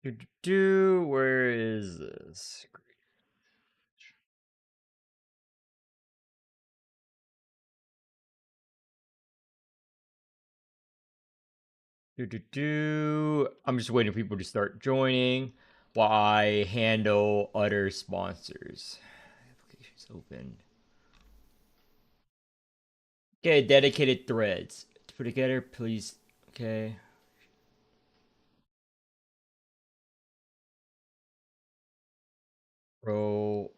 Where is this? I'm just waiting for people to start joining while I handle other sponsors. Applications open. Okay, dedicated threads. To put together, please. Okay. Roll.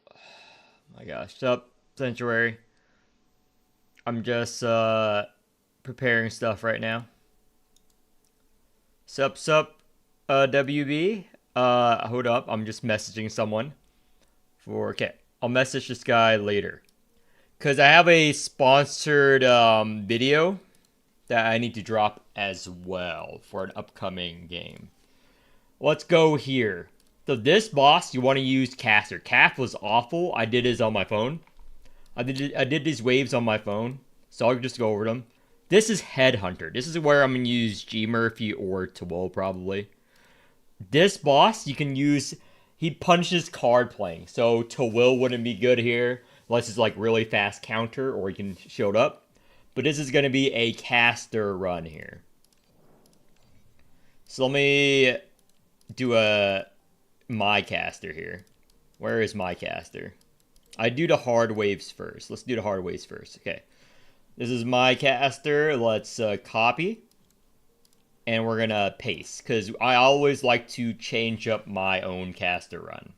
My gosh. Sup, Sanctuary. I'm just preparing stuff right now. Sup, WB. Hold up. I'm just messaging someone. Okay. I'll message this guy later. Because I have a sponsored video that I need to drop as well for an upcoming game. Let's go here. So this boss, you want to use Caster. Calf was awful. I did his on my phone. I did these waves on my phone. So I'll just go over them. This is Headhunter. This is where I'm going to use G Murphy or Tawil probably. This boss, you can use... He punches card playing. So Tawil wouldn't be good here. Unless it's like really fast counter or he can shield up. But this is going to be a caster run here. So let me do my caster here. Where is my caster? I do the hard waves first. Let's do the hard waves first. Okay. This is my caster. Let's copy. And we're going to paste. Because I always like to change up my own caster run.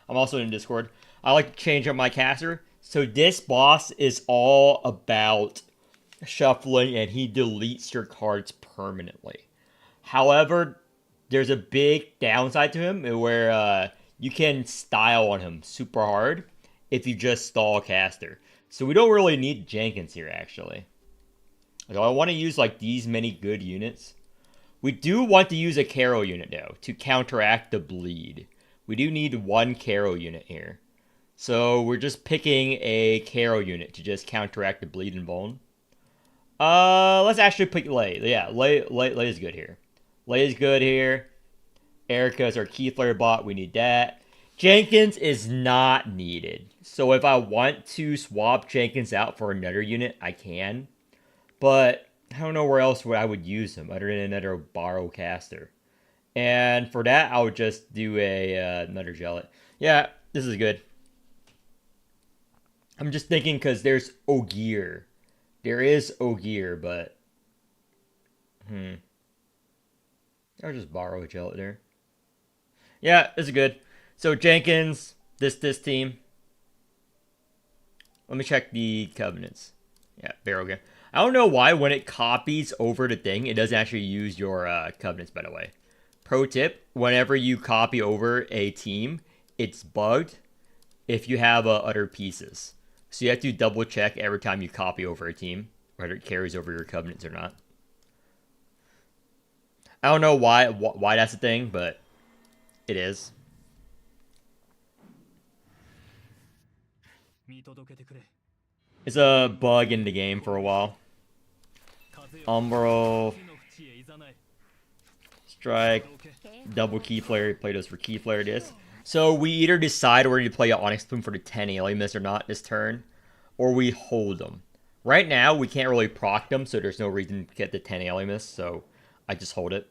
I'm also in Discord. I like to change up my caster. So this boss is all about shuffling and he deletes your cards permanently. However, there's a big downside to him where you can style on him super hard if you just stall caster. So we don't really need Jenkins here, actually. So I want to use like these many good units. We do want to use a Caro unit, though, to counteract the bleed. We do need one Caro unit here. So we're just picking a Caro unit to just counteract the bleed and bone. Let's actually pick Lei. Yeah, Lei is good here. Lei is good here. Erica is our Keyflare bot. We need that. Jenkins is not needed. So if I want to swap Jenkins out for another unit, I can. But I don't know where else I would use him other than another borrow caster. And for that, I would just do another Gellet. Yeah, this is good. I'm just thinking because there's Ogier. There is Ogier, but... I'll just borrow a Gellet there. Yeah, this is good. So Jenkins, this team. Let me check the covenants. Yeah, Barrow again. I don't know why when it copies over the thing, it doesn't actually use your covenants, by the way. Pro tip, whenever you copy over a team, it's bugged if you have other pieces. So you have to double check every time you copy over a team, whether it carries over your covenants or not. I don't know why that's a thing, but it is. It's a bug in the game for a while. Umbro. Strike. Double Keyflare. Play those for Keyflare this. So we either decide we're going to play an Onyx Plume for the 10 Alimus or not this turn, or we hold them. Right now, we can't really proc them, so there's no reason to get the 10 Alimus, so I just hold it.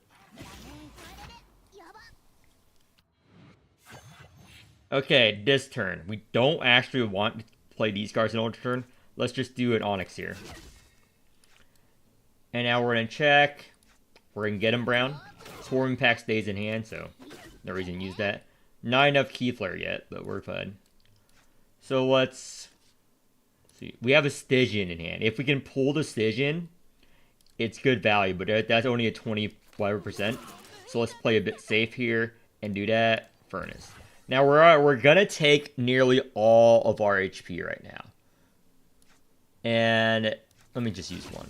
Okay, this turn. We don't actually want to play these cards in order to turn. Let's just do an Onyx here. And now we're going to check. We're going to get him brown. Swarm Impact stays in hand, so no reason to use that. Not enough Keyflare yet, but we're fine. So let's see. We have a Stygian in hand. If we can pull the Stygian, it's good value, but that's only a 25%. So let's play a bit safe here and do that. Furnace. Now we're gonna take nearly all of our HP right now. And let me just use one.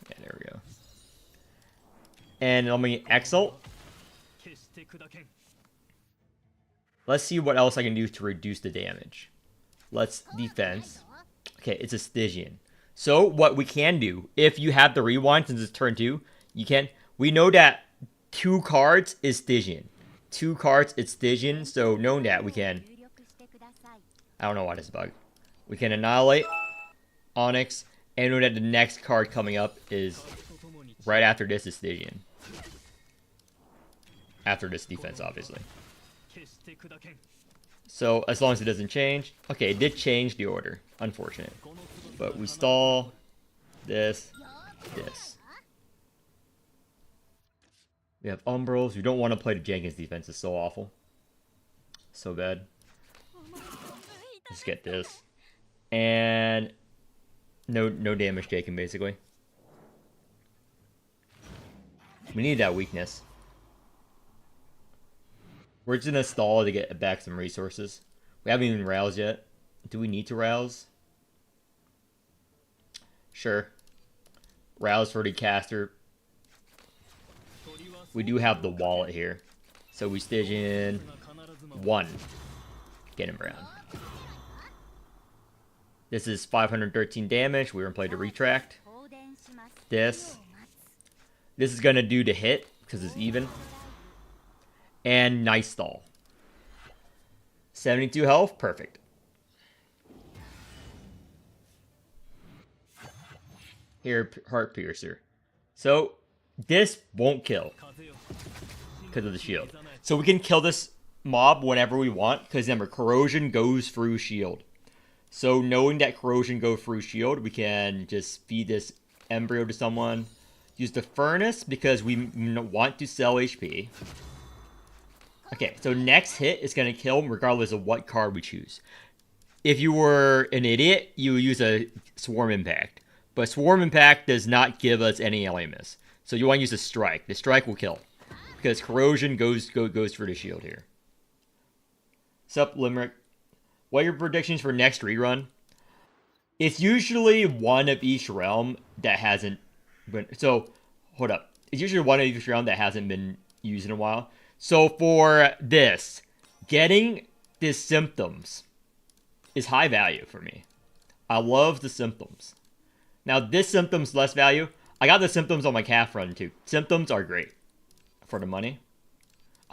Yeah, there we go. And let me Exalt. Let's see what else I can do to reduce the damage. Let's defense. Okay, it's a Stygian. So what we can do, if you have the rewind since it's turn 2, you can. We know that 2 cards is Stygian. 2 cards, it's Stygian, so knowing that, we can... I don't know why this is a bug. We can Annihilate, Onyx, and know that the next card coming up is... Right after this is Stygian. After this defense, obviously. So, as long as it doesn't change... Okay, it did change the order. Unfortunate. But we stall... This. We have Umbrals. We don't want to play the Jenkins defense. It's so awful. So bad. Let's get this. And... No damage taken, basically. We need that weakness. We're just gonna stall to get back some resources. We haven't even roused yet. Do we need to rouse? Sure. Rouse for the caster. We do have the wallet here. So we Stygian 1. Get him around. This is 513 damage. We're gonna play the retract. This is gonna do the hit because it's even. And nice stall. 72 health, perfect. Here, Heart Piercer. So this won't kill because of the shield. So we can kill this mob whenever we want because remember, corrosion goes through shield. So knowing that corrosion goes through shield, we can just feed this embryo to someone. Use the furnace because we want to sell HP. Okay, so next hit is going to kill regardless of what card we choose. If you were an idiot, you would use a Swarm Impact. But Swarm Impact does not give us any ally miss. So you want to use a Strike. The Strike will kill. Because corrosion goes for the shield here. Sup, Limerick? What are your predictions for next rerun? It's usually one of each realm that hasn't been... So, hold up. It's usually one of each realm that hasn't been used in a while. So for this, getting the symptoms is high value for me. I love the symptoms. Now this symptom's less value. I got the symptoms on my calf run too. Symptoms are great. For the money.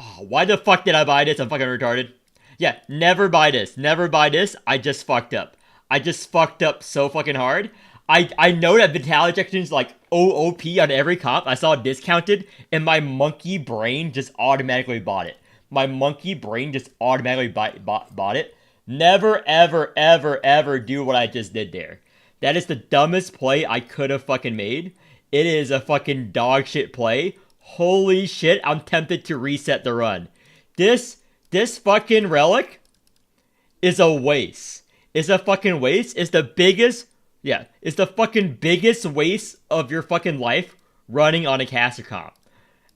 Oh, why the fuck did I buy this? I'm fucking retarded. Yeah, never buy this. Never buy this. I just fucked up. I just fucked up so fucking hard. I know that Vitality Injection is like OOP on every comp. I saw it discounted, and my monkey brain just automatically bought it. My monkey brain just automatically bought it. Never, ever, ever, ever do what I just did there. That is the dumbest play I could have fucking made. It is a fucking dog shit play. Holy shit, I'm tempted to reset the run. This fucking relic is a waste. It's a fucking waste. It's the biggest... Yeah, it's the fucking biggest waste of your fucking life running on a caster comp.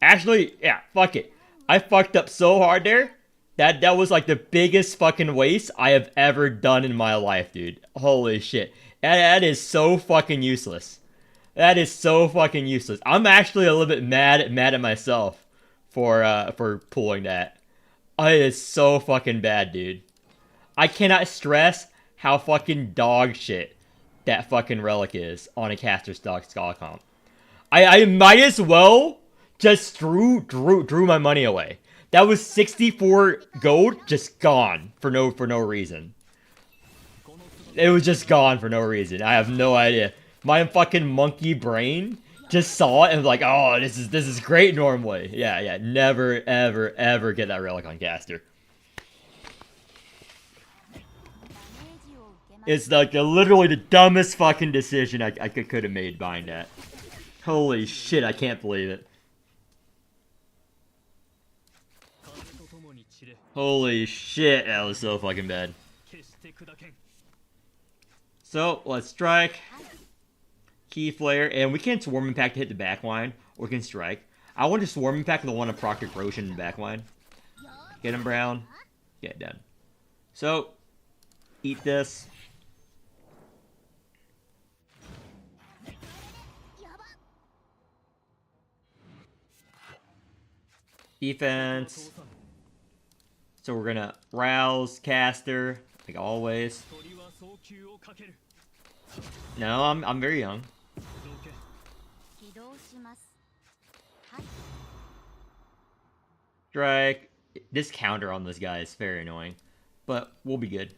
Actually, yeah, fuck it. I fucked up so hard there. That was like the biggest fucking waste I have ever done in my life, dude. Holy shit. That is so fucking useless. That is so fucking useless. I'm actually a little bit mad at myself for pulling that. It is so fucking bad, dude. I cannot stress how fucking dog shit that fucking relic is on a caster stock skull comp. I might as well just drew my money away. That was 64 gold just gone for no reason. It was just gone for no reason. I have no idea. My fucking monkey brain just saw it and was like, oh, this is great normally. Yeah, never ever ever get that relic on caster. It's like literally the dumbest fucking decision I could have made buying that. Holy shit, I can't believe it. Holy shit, that was so fucking bad. So, let's strike. Key Flare, and we can Swarm Impact to hit the backline, or we can strike. I want to Swarm Impact because I want to proc corrosion in the backline. Get him, Brown. Get done. So, eat this. Defense. So we're gonna rouse caster, like always. No, I'm very young. Strike. This counter on this guy is very annoying. But we'll be good.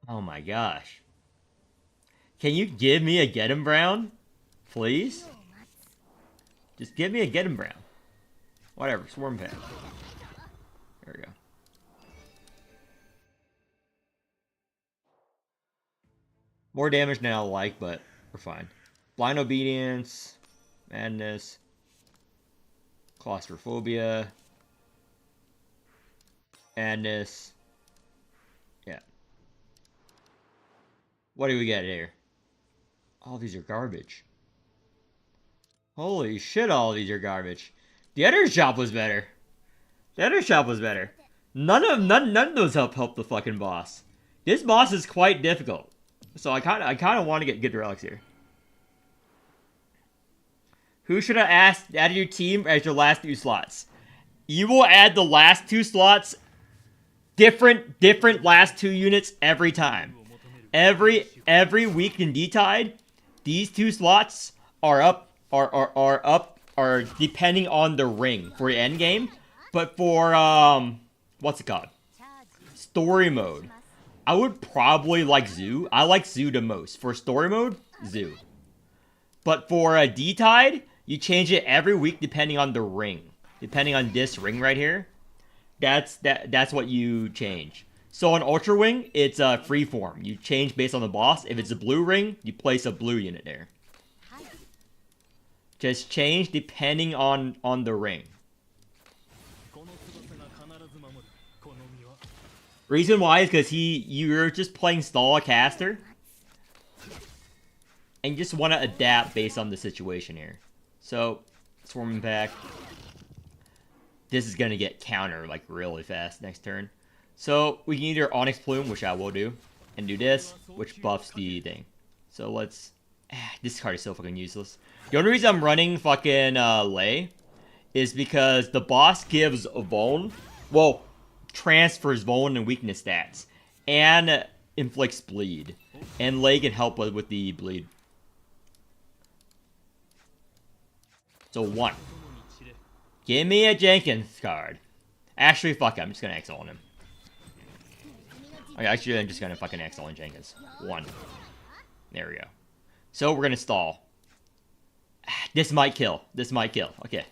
Oh my gosh. Can you give me a Get 'em Brown? Please? Just give me a Get 'em Brown. Whatever, Swarm Pack. There we go. More damage than I like, but we're fine. Blind Obedience. Madness. Claustrophobia. Madness. Yeah. What do we get here? All these are garbage. Holy shit, all these are garbage. The other shop was better. The other shop was better. None of those help the fucking boss. This boss is quite difficult. So I kinda want to get good relics here. Who should I add your team as your last 2 slots? You will add the last 2 slots, different last 2 units every time. Every week in D-Tide, these 2 slots are depending on the ring for the end game. But for what's it called? Story mode. I would probably like Zoo. I like Zoo the most. For story mode, Zoo. But for a D-Tide, you change it every week depending on the ring. Depending on this ring right here. That's what you change. So on Ultra Wing, it's a freeform. You change based on the boss. If it's a blue ring, you place a blue unit there. Just change depending on the ring. Reason why is because you're just playing stall a caster. And you just want to adapt based on the situation here. So, Swarming Pack. This is going to get counter like really fast next turn. So, we can either Onyx Plume, which I will do, and do this, which buffs the thing. So, let's... this card is so fucking useless. The only reason I'm running fucking Lei is because the boss gives a Vuln. Well, transfers Vuln and weakness stats. And inflicts bleed. And Lei can help with the bleed. So 1. Give me a Jenkins card. Actually, fuck it. I'm just gonna exile on him. Okay, actually, I'm just gonna fucking exile on Jenkins. 1. There we go. So we're gonna stall. This might kill. This might kill. Okay.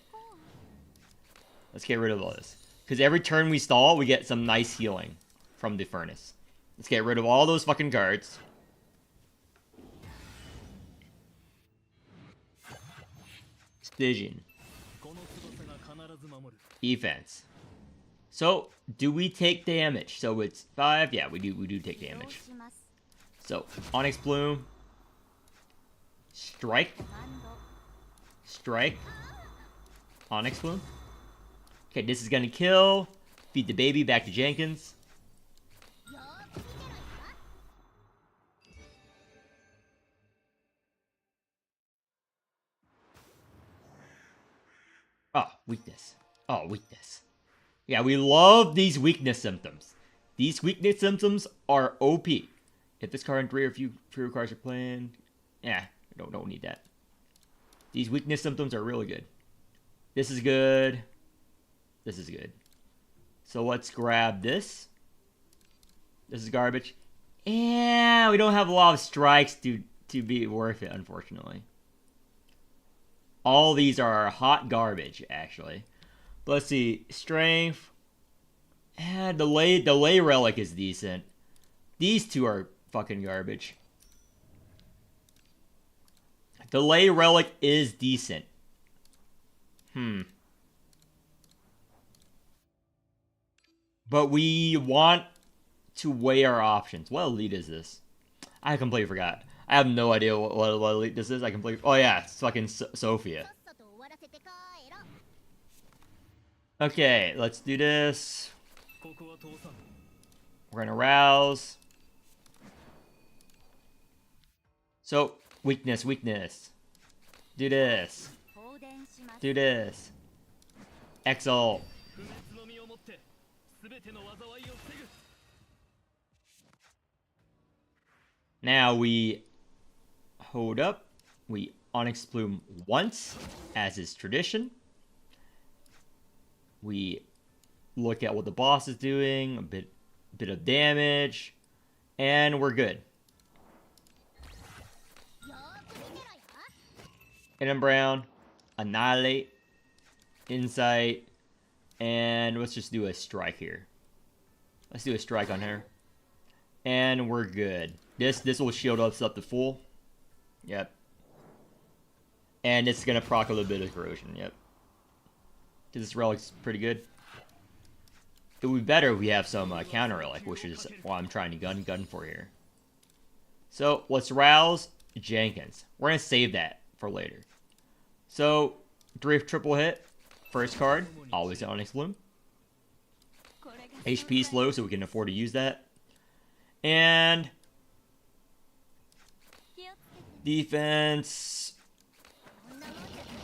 Let's get rid of all this. Because every turn we stall, we get some nice healing from the furnace. Let's get rid of all those fucking cards. Vision. Defense. So, do we take damage? So it's 5. Yeah, we do take damage. So, Onyx Plume. Strike. Strike. Onyx Plume. Okay, this is gonna kill. Feed the baby back to Jenkins. Oh, weakness. Oh, weakness. Yeah, we love these weakness symptoms. These weakness symptoms are OP. If this card in 3 or fewer cards are playing, yeah, don't need that. These weakness symptoms are really good. This is good. This is good. So let's grab this. This is garbage. And we don't have a lot of strikes to be worth it, unfortunately. All these are hot garbage, actually. But let's see. Strength. And the lay relic is decent. These 2 are fucking garbage. The lay relic is decent. But we want to weigh our options. What elite is this? I completely forgot. I have no idea what elite this is. I completely... Oh yeah, it's fucking Sophia. Okay, let's do this. We're gonna rouse. So, weakness. Do this. Do this. Exalt. Now we hold up. We Onyx Plume once, as is tradition. We look at what the boss is doing, a bit of damage, and we're good. Hidden Brown, Annihilate, Insight, and let's just do a strike here. Let's do a strike on her. And we're good. This will shield us up to full. Yep. And it's gonna proc a little bit of corrosion, yep. This relic's pretty good. It would be better if we have some counter relic, which is what I'm trying to gun for here. So let's rouse Jenkins. We're gonna save that for later. So Drift triple hit. First card, always an Onyx Bloom. HP's low, so we can afford to use that. And defense,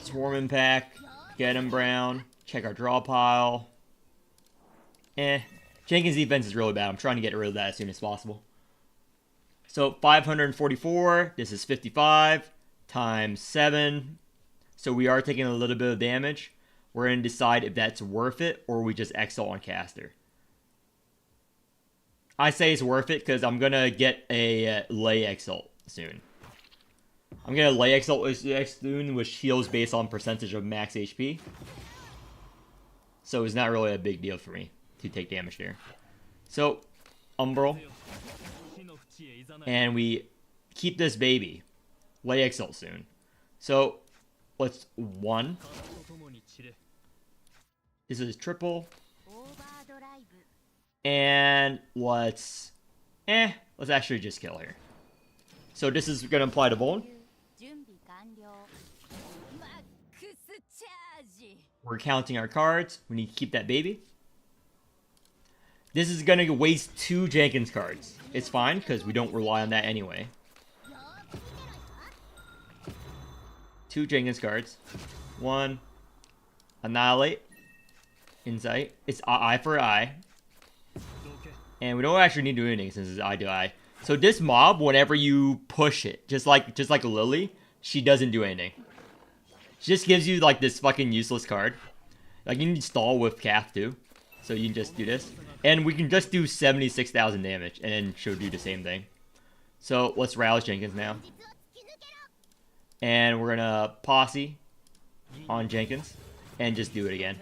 Swarm Impact, get him Brown, check our draw pile. Jenkins' defense is really bad. I'm trying to get rid of that as soon as possible. So 544, this is 55 times 7. So we are taking a little bit of damage. We're going to decide if that's worth it or we just exalt on caster. I say it's worth it because I'm going to get a lay exalt soon. I'm going to lay exalt soon, which heals based on percentage of max HP. So it's not really a big deal for me to take damage there. So, Umbral. And we keep this baby. Lay exalt soon. So, let's 1. This is triple. And let's actually just kill here. So this is gonna apply to Bone. We're counting our cards. We need to keep that baby. This is gonna waste 2 Jenkins cards. It's fine because we don't rely on that anyway. 2 Jenkins cards. 1. Annihilate. Insight. It's eye for eye. And we don't actually need to do anything since it's eye to eye. So this mob, whenever you push it, just like Lily, she doesn't do anything. She just gives you like this fucking useless card. Like you need to stall with Calf too. So you can just do this. And we can just do 76,000 damage and then she'll do the same thing. So let's rouse Jenkins now. And we're gonna posse on Jenkins and just do it again.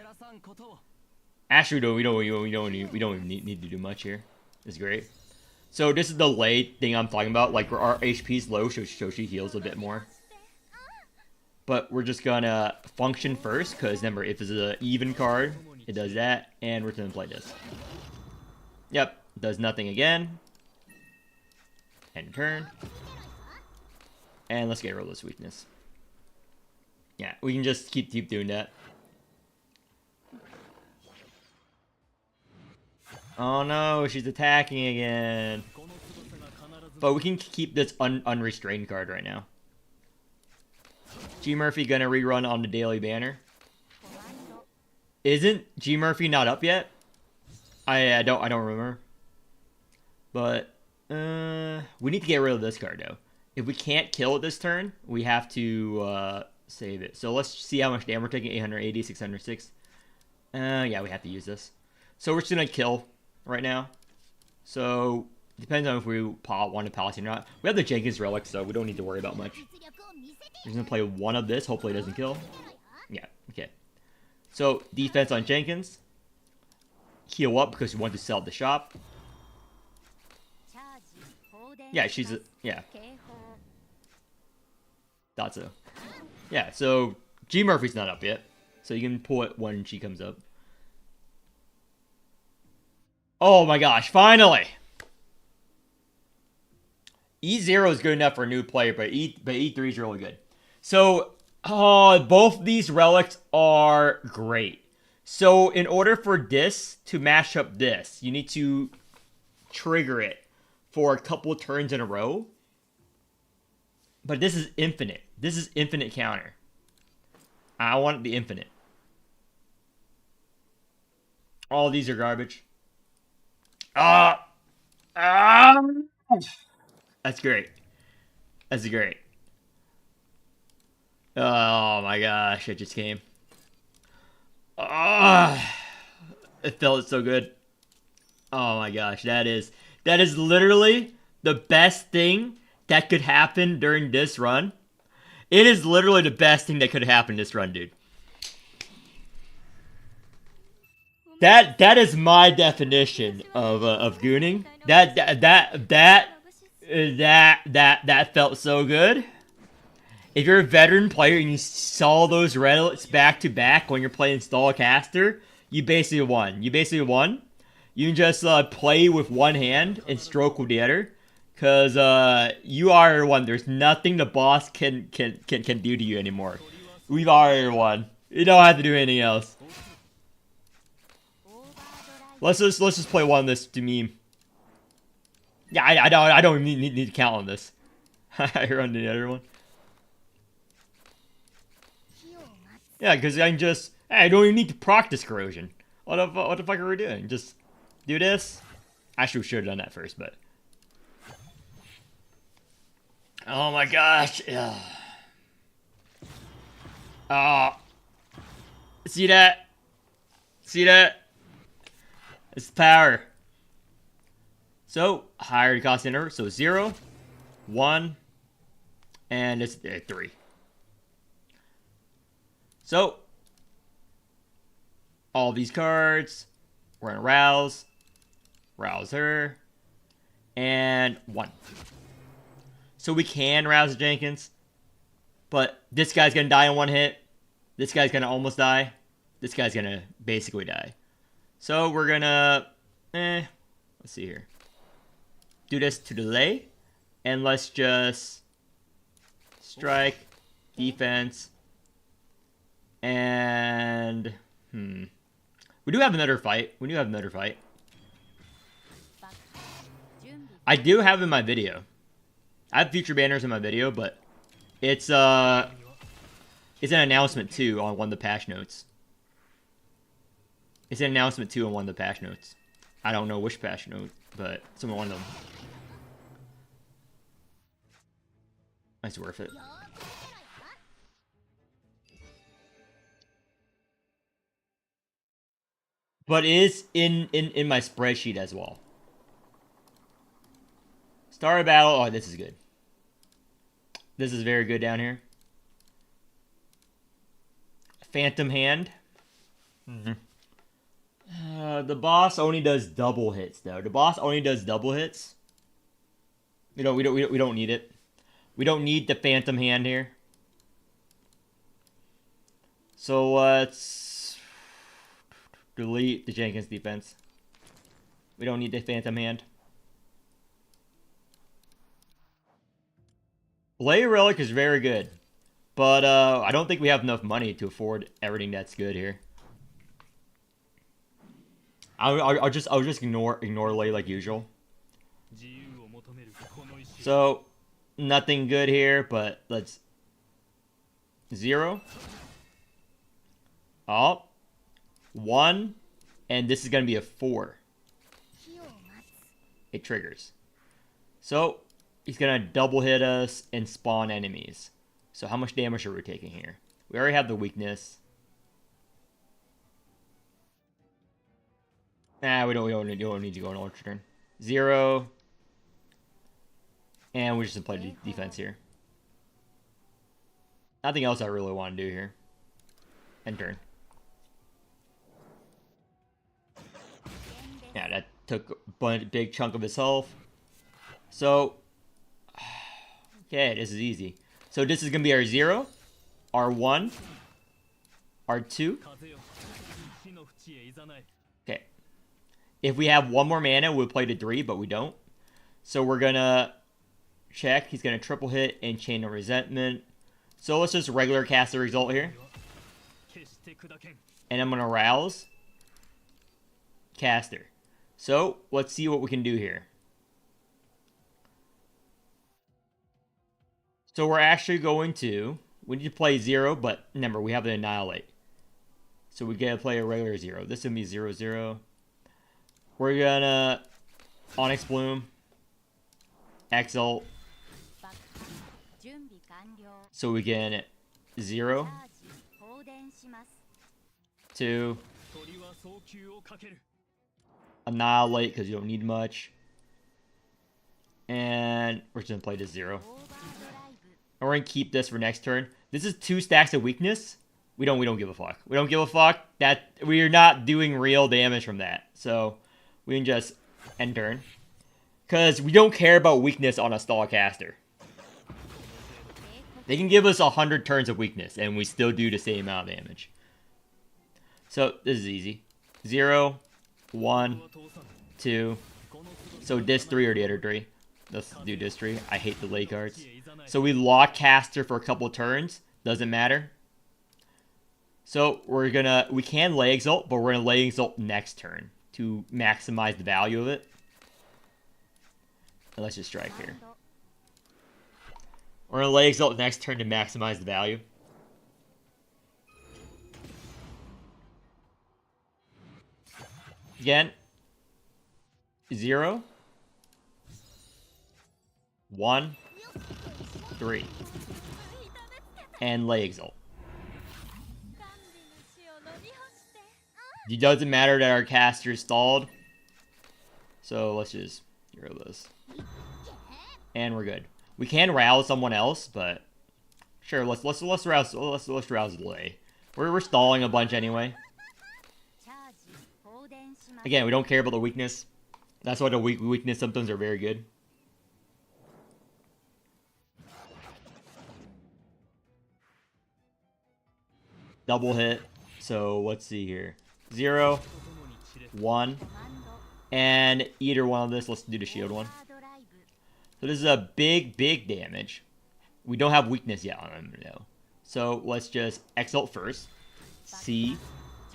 Actually, we don't even need to do much here. It's great. So this is the lay thing I'm talking about. Like our HP's low, so she heals a bit more. But we're just gonna function first, because remember, if it's an even card, it does that, and we're gonna play this. Yep, does nothing again. End turn. And let's get rid of this weakness. Yeah, we can just keep doing that. Oh no, she's attacking again. But we can keep this unrestrained card right now. G Murphy gonna rerun on the daily banner. Isn't G Murphy not up yet? I don't remember. But we need to get rid of this card though. If we can't kill it this turn, we have to save it. So let's see how much damage we're taking. 880, 606. Yeah, we have to use this. So we're just gonna kill right now. So depends on if we want to palace or not. We have the Jenkins relic, so we don't need to worry about much. We're gonna play 1 of this. Hopefully it doesn't kill. Yeah, okay. So defense on Jenkins. Heal up because we want to sell at the shop. Yeah, she's a, yeah. Thought so. Yeah, so G Murphy's not up yet. So you can pull it when she comes up. Oh my gosh, finally! E0 is good enough for a new player, but E3 is really good. So, both these relics are great. So, in order for this to match up this, you need to trigger it for a couple of turns in a row. But this is infinite. This is infinite counter. I want the infinite. All these are garbage. That's great. That's great. Oh my gosh, it just came. It felt so good. Oh my gosh, that is literally the best thing that could happen during this run. It is literally the best thing that could happen this run, dude. That is my definition of gooning. That felt so good. If you're a veteran player and you saw those relics back to back when you're playing stall caster, you basically won. You basically won. You can just play with one hand and stroke with the other, cause you are one. There's nothing the boss can do to you anymore. We've already won. You don't have to do anything else. Let's just play one of this to meme. Yeah, I don't need to count on this. I run the other one. Yeah, because I can just... Hey, I don't even need to practice corrosion. What the fuck are we doing? Just do this? I should have done that first, but... Oh my gosh. See that? See that? It's power. So, higher cost enter. So 0, 1, and it's 3. So, all these cards, we're gonna rouse her, and 1. So we can rouse Jenkins, but this guy's gonna die in 1 hit. This guy's gonna almost die. This guy's gonna basically die. So we're gonna, let's see here. Do this to delay, and let's just strike, defense, and we do have another fight. I do have in my video. I have future banners in my video, but it's an announcement too on one of the patch notes. It's an announcement too on one of the patch notes. I don't know which patch note, but it's on one of them. That's worth it. But it is in my spreadsheet as well. Start a battle. Oh, this is good. This is very good down here. Phantom hand. The boss only does double hits though. The boss only does double hits. We don't need it. We don't need the phantom hand here. So let's delete the Jenkins defense. We don't need the phantom hand. Blade Relic is very good, but I don't think we have enough money to afford everything that's good here. I'll just ignore Lay like usual. So nothing good here, but let's 0. Oh, 1, and this is gonna be a 4. It triggers. So he's gonna double hit us and spawn enemies. So how much damage are we taking here? We already have the weakness. Nah, we don't need to go on ultra turn. 0. And we just play defense here. Nothing else I really want to do here. End turn. Yeah, that took a big chunk of his health. So, okay, this is easy. So this is going to be our 0, our 1, our 2. Okay. If we have 1 more mana, we'll play to 3, but we don't. So we're going to check. He's going to triple hit and Chain of Resentment. So let's just regular cast the result here. And I'm going to rouse caster. So let's see what we can do here. So we're actually going to... We need to play 0, but remember, we have to Annihilate. So we gotta play a regular 0. This is gonna be 0/0. We're gonna Onyx Bloom, Exalt, so we can 0, 2, Annihilate, because you don't need much. And we're just going to play to 0. And we're going to keep this for next turn. This is 2 stacks of weakness. We don't give a fuck. We don't give a fuck. That we are not doing real damage from that. So we can just end turn. Because we don't care about weakness on a stall caster. They can give us 100 turns of weakness, and we still do the same amount of damage. So this is easy. 0, 1, 2. So this 3 or the other 3. Let's do this 3. I hate the lay cards. So we lock caster for a couple turns. Doesn't matter. So we can lay exalt, but we're gonna lay exalt next turn to maximize the value of it. And let's just strike here. We're gonna lay exalt next turn to maximize the value. Again. 0, 1, 3. And lay exalt. It doesn't matter that our caster is stalled. So let's just get rid of this. And we're good. We can rouse someone else, but sure, let's rouse lay. We're stalling a bunch anyway. Again, we don't care about the weakness. That's why the weakness symptoms are very good. Double hit. So let's see here. 0, 1, and either one of this. Let's do the shield one. So this is a big damage. We don't have weakness yet on him though. So let's just exalt first. See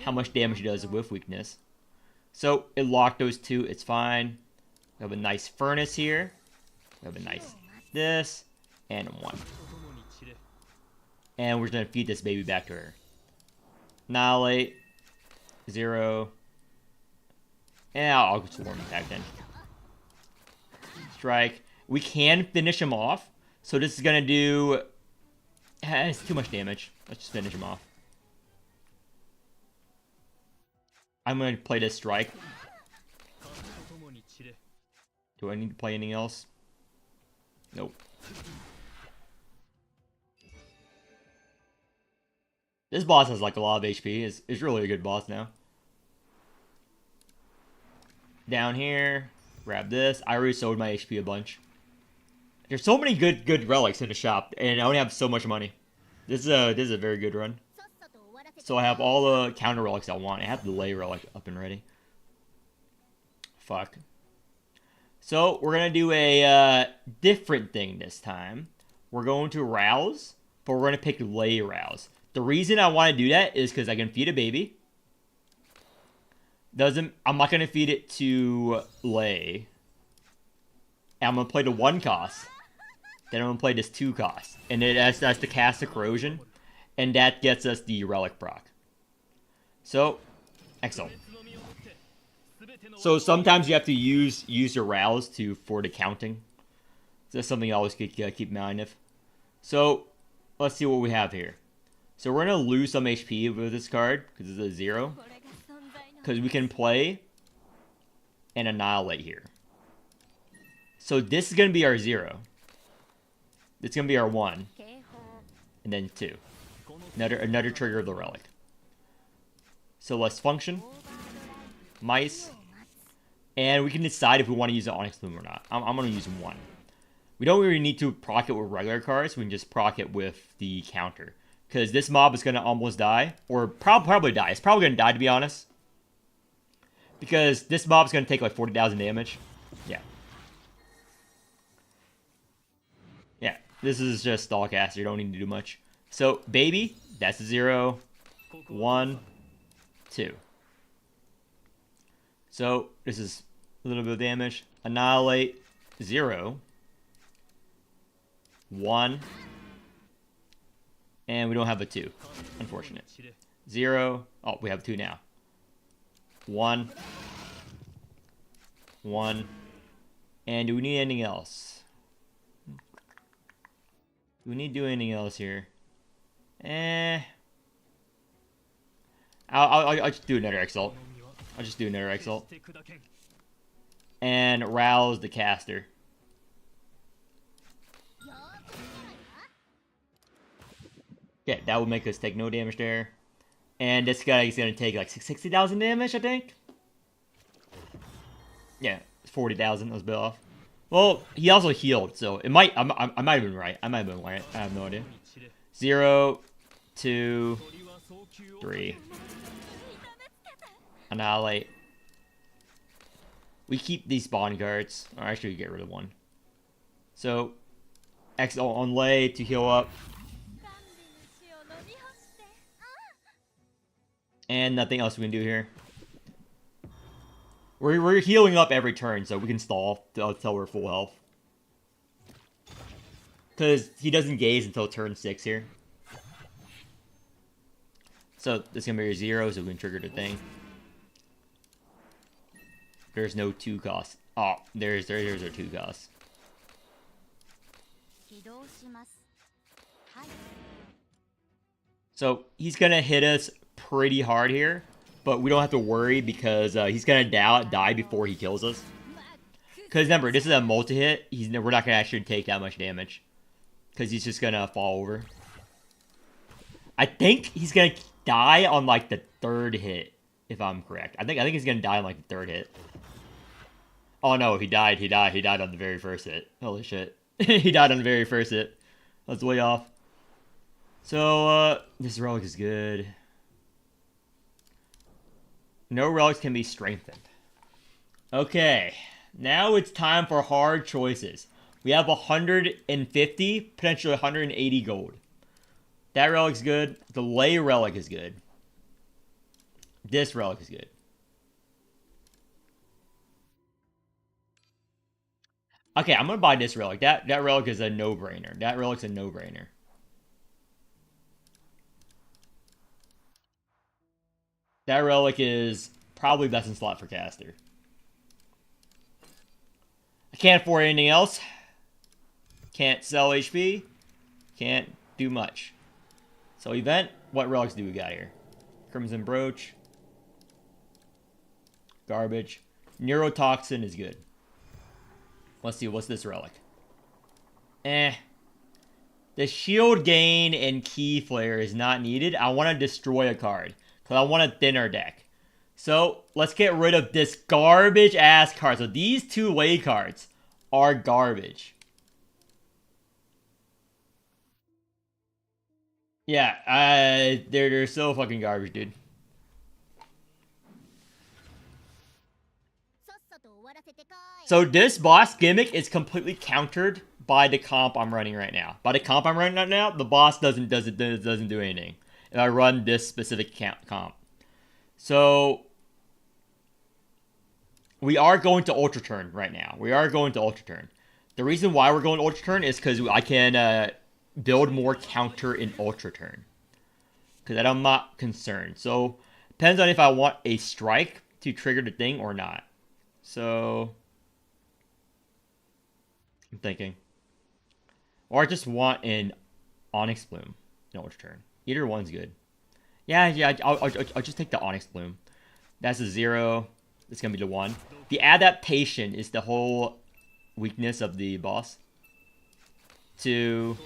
how much damage it does with weakness. So it locked those 2. It's fine. We have a nice furnace here. We have a nice this and 1. And we're just gonna feed this baby back to her. Annihilate. 0. And I'll just swarm attack then. Strike. We can finish him off. So this is gonna do. It's too much damage. Let's just finish him off. I'm gonna play this strike. Do I need to play anything else? Nope. This boss has like a lot of HP. It's really a good boss now. Down here, grab this. I already sold my HP a bunch. There's so many good relics in the shop, and I only have so much money. This is a very good run. So I have all the counter relics I want. I have the lay relic up and ready. Fuck. So we're gonna do a different thing this time. We're going to rouse, but we're gonna pick lay rouse. The reason I want to do that is because I can feed a baby. I'm not gonna feed it to lay. And I'm gonna play the 1 cost. Then I'm gonna play this 2 cost, and that's the cast of corrosion, and that gets us the relic proc. So, excellent. So sometimes you have to use your rouse for the counting. So that's something you always keep in mind of. So let's see what we have here. So we're gonna lose some HP with this card because it's a 0. Because we can play and annihilate here. So this is gonna be our 0. It's gonna be our 1, and then 2. Another trigger of the relic. So let's function. Mice. And we can decide if we want to use the Onyx Plume or not. I'm going to use 1. We don't really need to proc it with regular cards. We can just proc it with the counter. Because this mob is going to almost die. Or probably die. It's probably going to die, to be honest. Because this mob is going to take like 40,000 damage. Yeah. Yeah. This is just Stallcaster. You don't need to do much. So, baby. That's a 0. 1. 2. So, this is a little bit of damage. Annihilate. 0. 1. And we don't have a 2. Unfortunate. 0. Oh, we have 2 now. 1. 1. And do we need anything else? Do we need to do anything else here? I I'll just do another Exalt. I'll just do another Exalt. And rouse the caster. Yeah, that would make us take no damage there. And this guy is going to take like 60,000 damage, I think. Yeah, 40,000. That was a bit off. Well, he also healed, so it might. I might have been right. I might have been right. I have no idea. 0, 2, 3. Annihilate. We keep these spawn guards. Or actually, we get rid of one. So, Exalt on lay to heal up. And nothing else we can do here. We're healing up every turn, so we can stall until we're full health. Because he doesn't gaze until turn 6 here. So this is going to be a 0, so we can trigger the thing. There's no 2 cost. Oh, there's our 2 cost. So he's going to hit us pretty hard here. But we don't have to worry because he's going to die before he kills us. Because remember, this is a multi-hit. We're not going to actually take that much damage. Because he's just going to fall over. I think he's going to die on like the 3rd hit. If I'm correct. I think he's going to die on like the 3rd hit. Oh no, he died on the very first hit. Holy shit. He died on the very first hit. That's way off. So, this relic is good. No relics can be strengthened. Okay, now it's time for hard choices. We have 150, potentially 180 gold. That relic's good. The lay relic is good. This relic is good. Okay, I'm gonna buy this relic. That relic is a no-brainer. That relic's a no-brainer. That relic is probably best in slot for caster. I can't afford anything else. Can't sell HP. Can't do much. So event, what relics do we got here? Crimson Brooch. Garbage. Neurotoxin is good. Let's see, what's this relic? The shield gain and key flare is not needed. I want to destroy a card. Because I want to thin our deck. So, let's get rid of this garbage-ass card. So, these 2 lay cards are garbage. Yeah, they're so fucking garbage, dude. So, this boss gimmick is completely countered by the comp I'm running right now. By the comp I'm running right now, the boss doesn't do anything. If I run this specific comp. So, we are going to Ultra Turn right now. We are going to Ultra Turn. The reason why we're going to Ultra Turn is because I can build more counter in Ultra Turn. Because I'm not concerned. So, depends on if I want a strike to trigger the thing or not. So, I'm thinking. Or I just want an Onyx Bloom in Ultra Turn. Either one's good. Yeah, I'll just take the Onyx Bloom. That's a 0. It's going to be the 1. The adaptation is the whole weakness of the boss. 2.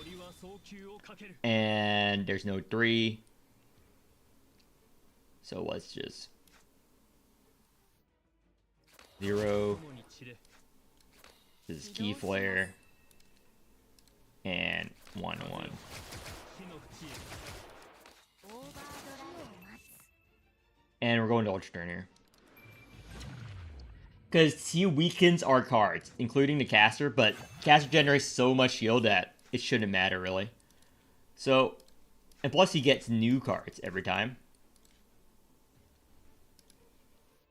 And there's no 3. So let's just... 0. This is Key Flare. And 1/1. And we're going to Ultra Turn here. Because he weakens our cards, including the caster, but caster generates so much shield that it shouldn't matter, really. So, and plus he gets new cards every time.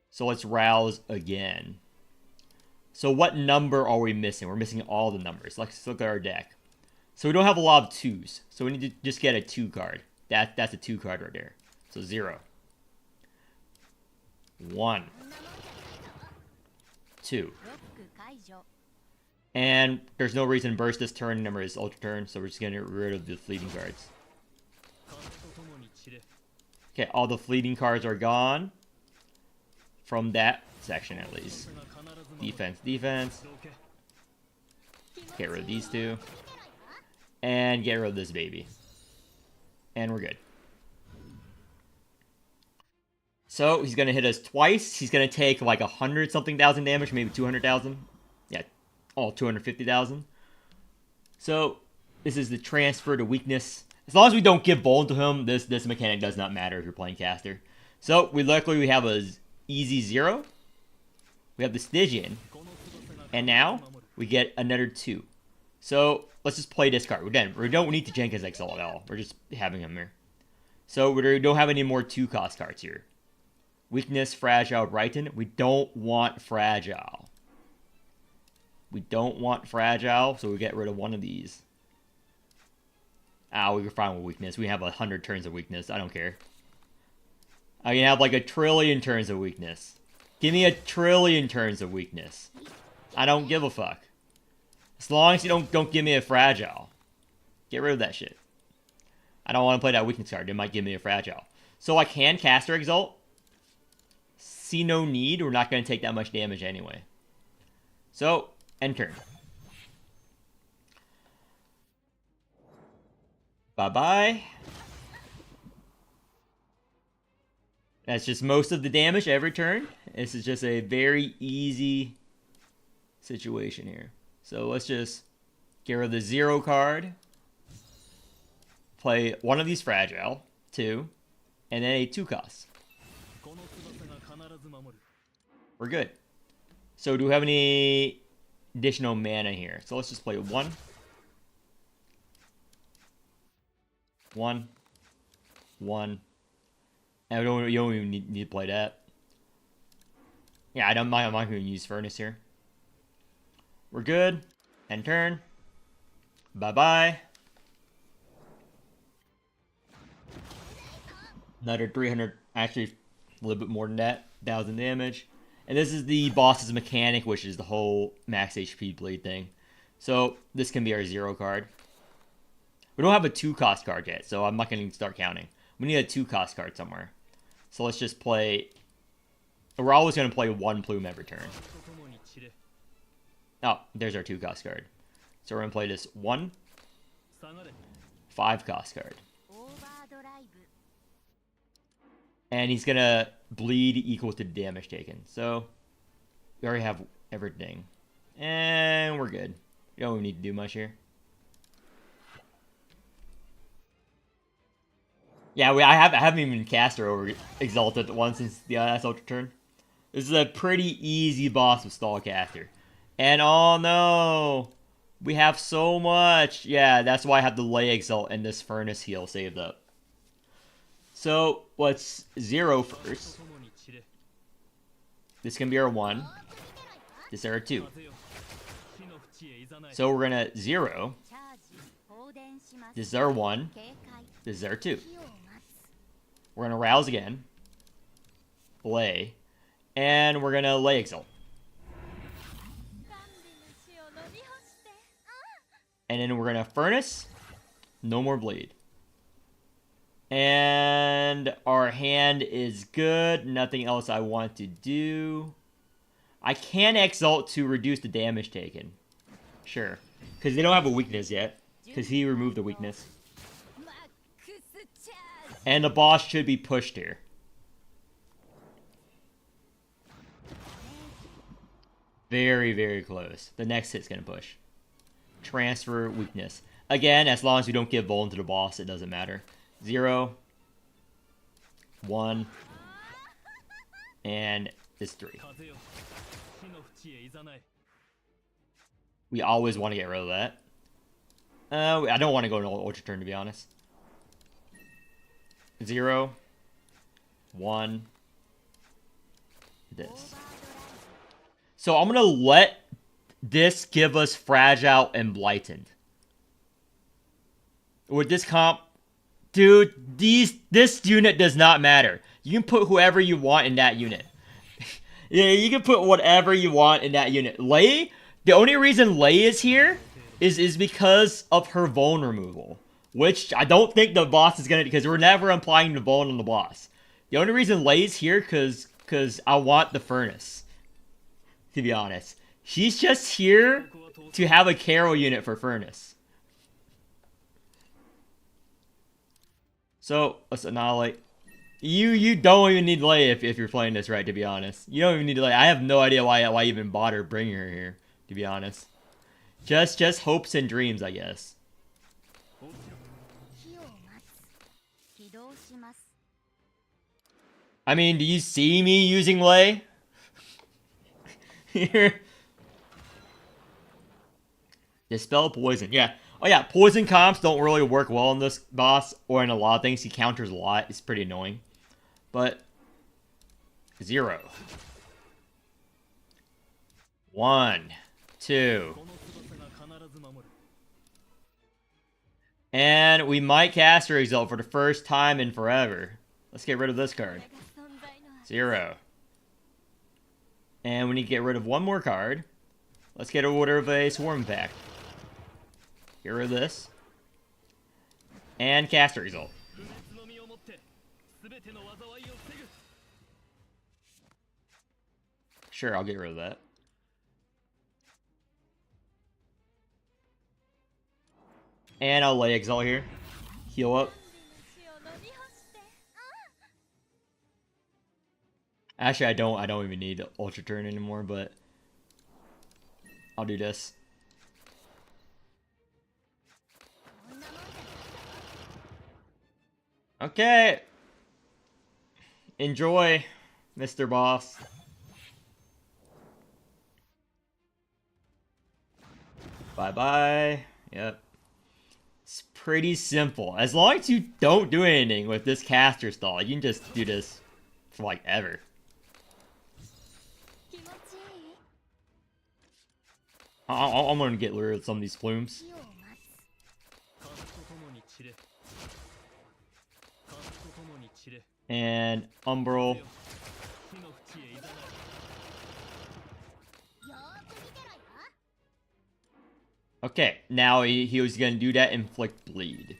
So let's rouse again. So what number are we missing? We're missing all the numbers. Let's look at our deck. So we don't have a lot of 2s. So we need to just get a 2 card. That's a 2 card right there. So 0. 1. 2. And there's no reason to burst this turn. Number is Ultra Turn, so we're just gonna get rid of the fleeting cards. Okay, all the fleeting cards are gone. From that section, at least. Defense, defense. Get rid of these two. And get rid of this baby. And we're good. So, he's going to hit us twice. He's going to take like 100-something thousand damage, maybe 200,000. Yeah, all 250,000. So, this is the transfer to weakness. As long as we don't give Bone to him, this mechanic does not matter if you're playing caster. So, luckily we have a easy 0. We have the Stygian. And now, we get another 2. So, let's just play this card. Again, we don't need to Jenkins Exalt at all. We're just having him here. So, we don't have any more 2-cost cards here. Weakness, Fragile, Brighton. We don't want Fragile. We don't want Fragile, so we get rid of one of these. We can find with weakness. We have 100 turns of weakness. I don't care. I can have like 1 trillion turns of weakness. Give me 1 trillion turns of weakness. I don't give a fuck. As long as you don't give me a Fragile. Get rid of that shit. I don't want to play that weakness card. It might give me a Fragile. So I can Caster Exalt. See no need. We're not going to take that much damage anyway. So, end turn. Bye-bye. That's just most of the damage every turn. This is just a very easy situation here. So let's just get rid of the 0 card. Play one of these Fragile, 2, and then a 2-cost. We're good. So do we have any additional mana here? So let's just play 1. 1. 1. And you don't even need to play that. Yeah, I'm not going to use Furnace here. We're good. End turn. Bye-bye. Another 300, actually a little bit more than that, 1,000 damage. And this is the boss's mechanic, which is the whole max HP bleed thing. So this can be our 0 card. We don't have a 2-cost card yet, so I'm not going to start counting. We need a 2-cost card somewhere. So let's just play... We're always going to play 1 plume every turn. Oh, there's our 2-cost card. So we're going to play this 1 5-cost card. And he's going to bleed equal to damage taken. So we already have everything. And we're good. We don't need to do much here. Yeah, I haven't even cast her over Exalted once since the last Ultra turn. This is a pretty easy boss with Stall Caster. And oh no! We have so much! Yeah, that's why I have the Lay Exalt and this Furnace heal saved up. So, let's 0 first. This can be our 1. This is our 2. So we're gonna 0. This is our 1. This is our 2. We're gonna Rouse again. Lay. And we're gonna Lay Exalt. And then we're gonna Furnace. No more bleed. And our hand is good. Nothing else I want to do. I can Exalt to reduce the damage taken. Sure. Because they don't have a weakness yet. Because he removed the weakness. And the boss should be pushed here. Very, very close. The next hit's going to push. Transfer weakness. Again, as long as we don't give Vuln to the boss, it doesn't matter. 0. 1. And this 3. We always want to get rid of that. I don't want to go into Ultra turn, to be honest. 0. 1. This. So I'm going to let this give us Fragile and Blighted. With this comp, dude, this unit does not matter. You can put whoever you want in that unit. Yeah, you can put whatever you want in that unit. Lay, the only reason Lay is here is because of her Vuln removal. which I don't think the boss is gonna, because we're never applying the bone on the boss. The only reason Lay's here cause I want the furnace. To be honest, she's just here to have a carol unit for furnace. So let's annihilate. You don't even need Lay if you're playing this right. To be honest, you don't even need Lay. I have no idea why you even bother bringing her here. To be honest, just hopes and dreams, I guess. I mean, do you see me using Lay? Here. Dispel poison. Yeah. Oh yeah, poison comps don't really work well on this boss, or in a lot of things. He counters a lot. It's pretty annoying. But 0. 1, 2. And we might cast her Exalt for the first time in forever. Let's get rid of this card. 0. And we need to get rid of one more card. Let's get rid of a Swarm Pack. Get rid of this. And cast her Exalt. Sure, I'll get rid of that. And I'll Lay Exalt here. Heal up. Actually, I don't even need Ultra Turn anymore, but I'll do this. Okay. Enjoy, Mr. Boss. Bye-bye. Yep. It's pretty simple. As long as you don't do anything with this caster stall, you can just do this for like ever. I'm gonna get rid of some of these plumes. And Umbral. Okay, now he was gonna do that, inflict bleed.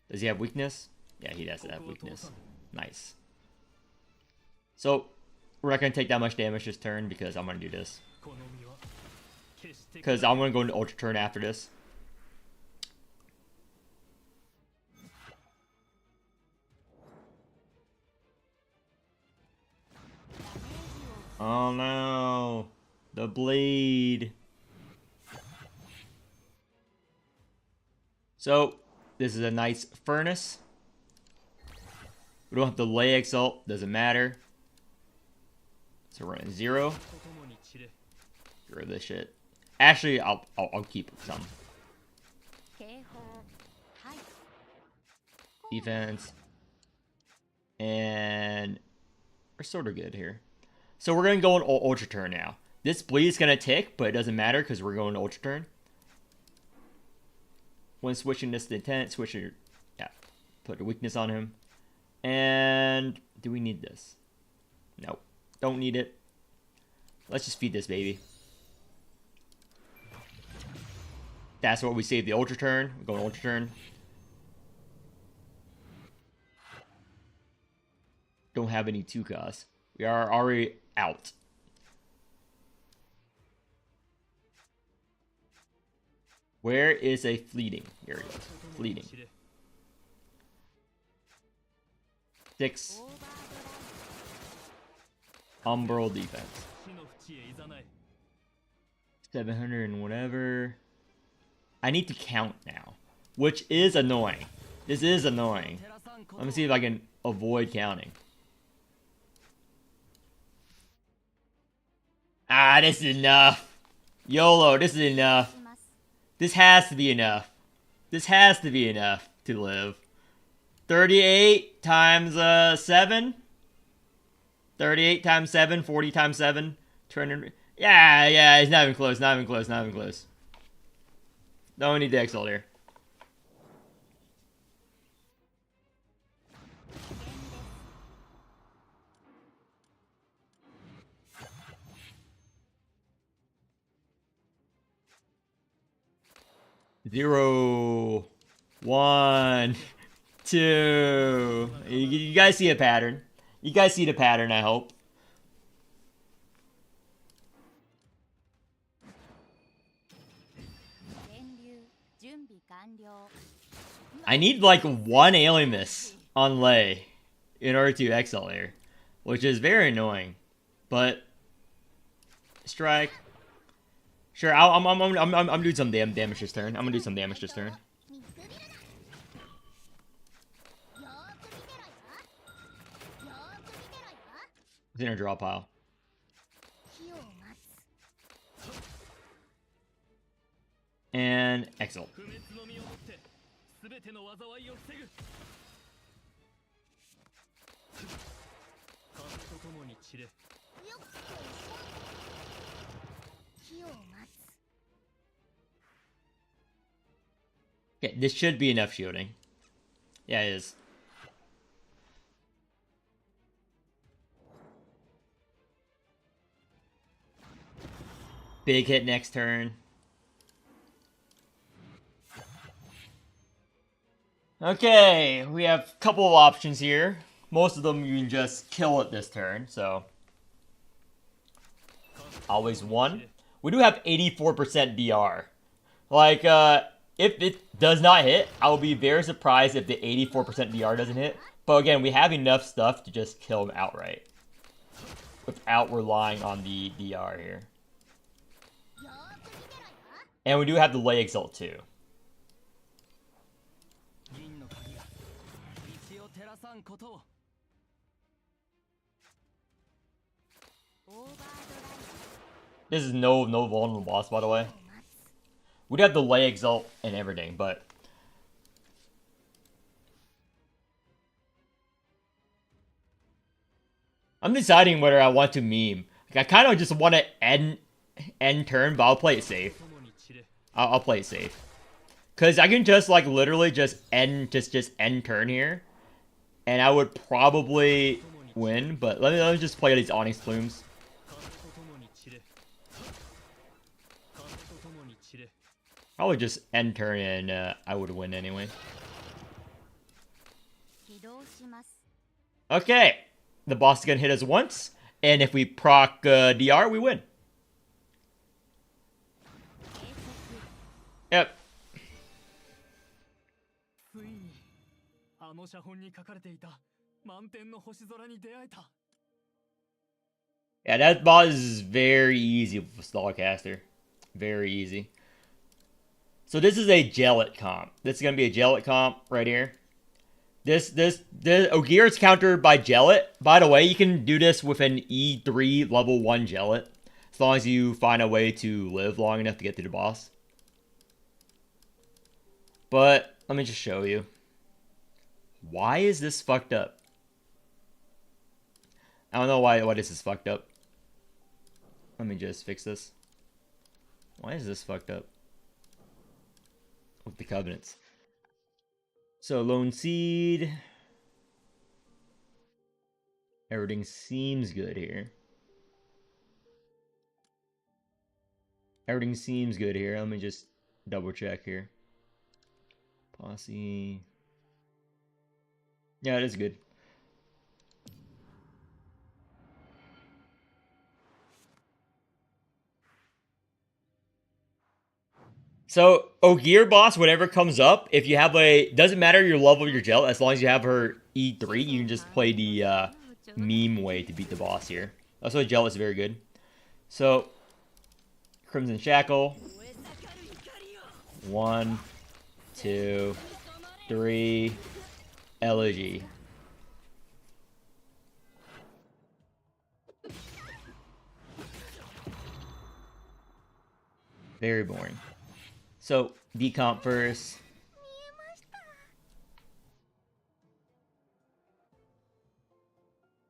Does he have weakness? Yeah, he does have weakness. Nice. So, we're not gonna take that much damage this turn because I'm gonna do this. Because I'm gonna go into Ultra Turn after this. Oh no, the bleed. So, this is a nice furnace. We don't have to Lay Exalt, doesn't matter. So we're at 0. Get rid of this shit. Actually, I'll keep some. Defense. And we're sort of good here. So we're going to go on Ultra Turn now. This bleed is going to tick, but it doesn't matter because we're going to Ultra Turn. When switching this to intent, yeah, put a weakness on him. And do we need this? Nope, don't need it. Let's just feed this baby. That's what we save the Ultra Turn. We're going Ultra Turn. Don't have any 2 costs. We are already out. Where is a fleeting? Here it is. Fleeting. 6. Umbral defense. 700 and whatever. I need to count now, which is annoying. This is annoying. Let me see if I can avoid counting. Ah, this is enough. YOLO, this is enough. This has to be enough. This has to be enough to live. 38 times 7. 38 times 7. 40 times 7. 200. Yeah, it's not even close. Not even close. Not even close. Don't need the Exalt here. 0, 1, 2. You guys see a pattern. You guys see the pattern, I hope. I need like one alien miss on Lei in order to XL here, which is very annoying. But strike. Sure, I'm doing some damage this turn. I'm gonna do some damage this turn. It's in our draw pile. And exile. Okay, this should be enough shielding. Yeah, it is. Big hit next turn. Okay, we have a couple of options here. Most of them you can just kill it this turn, so. Always one. We do have 84% DR. Like, if it does not hit, I will be very surprised if the 84% DR doesn't hit. But again, we have enough stuff to just kill him outright. Without relying on the DR here. And we do have the Lei Exalt too. This is no vulnerable boss, by the way. We'd have the Lei Exalt and everything, but I'm deciding whether I want to meme. Like, I kind of just want to end turn, but I'll play it safe. I'll play it safe. Cause I can just like literally just end turn here, and I would probably win. But let me just play these Onyx Plumes. Probably just end turn and I would win anyway. Okay, the boss is gonna hit us once, and if we proc DR, we win. Yep. Yeah, that boss is very easy with a Stallcaster. Very easy. So this is a Gellet comp. This is gonna be a Gellet comp right here. This Ogier is countered by Gellet. By the way, you can do this with an E3 level 1 Gellet, as long as you find a way to live long enough to get to the boss. But let me just show you. Why is this fucked up? I don't know why this is fucked up. Let me just fix this. Why is this fucked up? With the covenants. So Lone Seed. Everything seems good here. Everything seems good here. Let me just double check here. Posse. Yeah, it is good. So, Ogier boss, whatever comes up, if you have a... Doesn't matter your level of your gel, as long as you have her E3, you can just play the meme way to beat the boss here. That's why gel is very good. So, Crimson Shackle. 1, 2, 3, Elegy. Very boring. So, decomp first.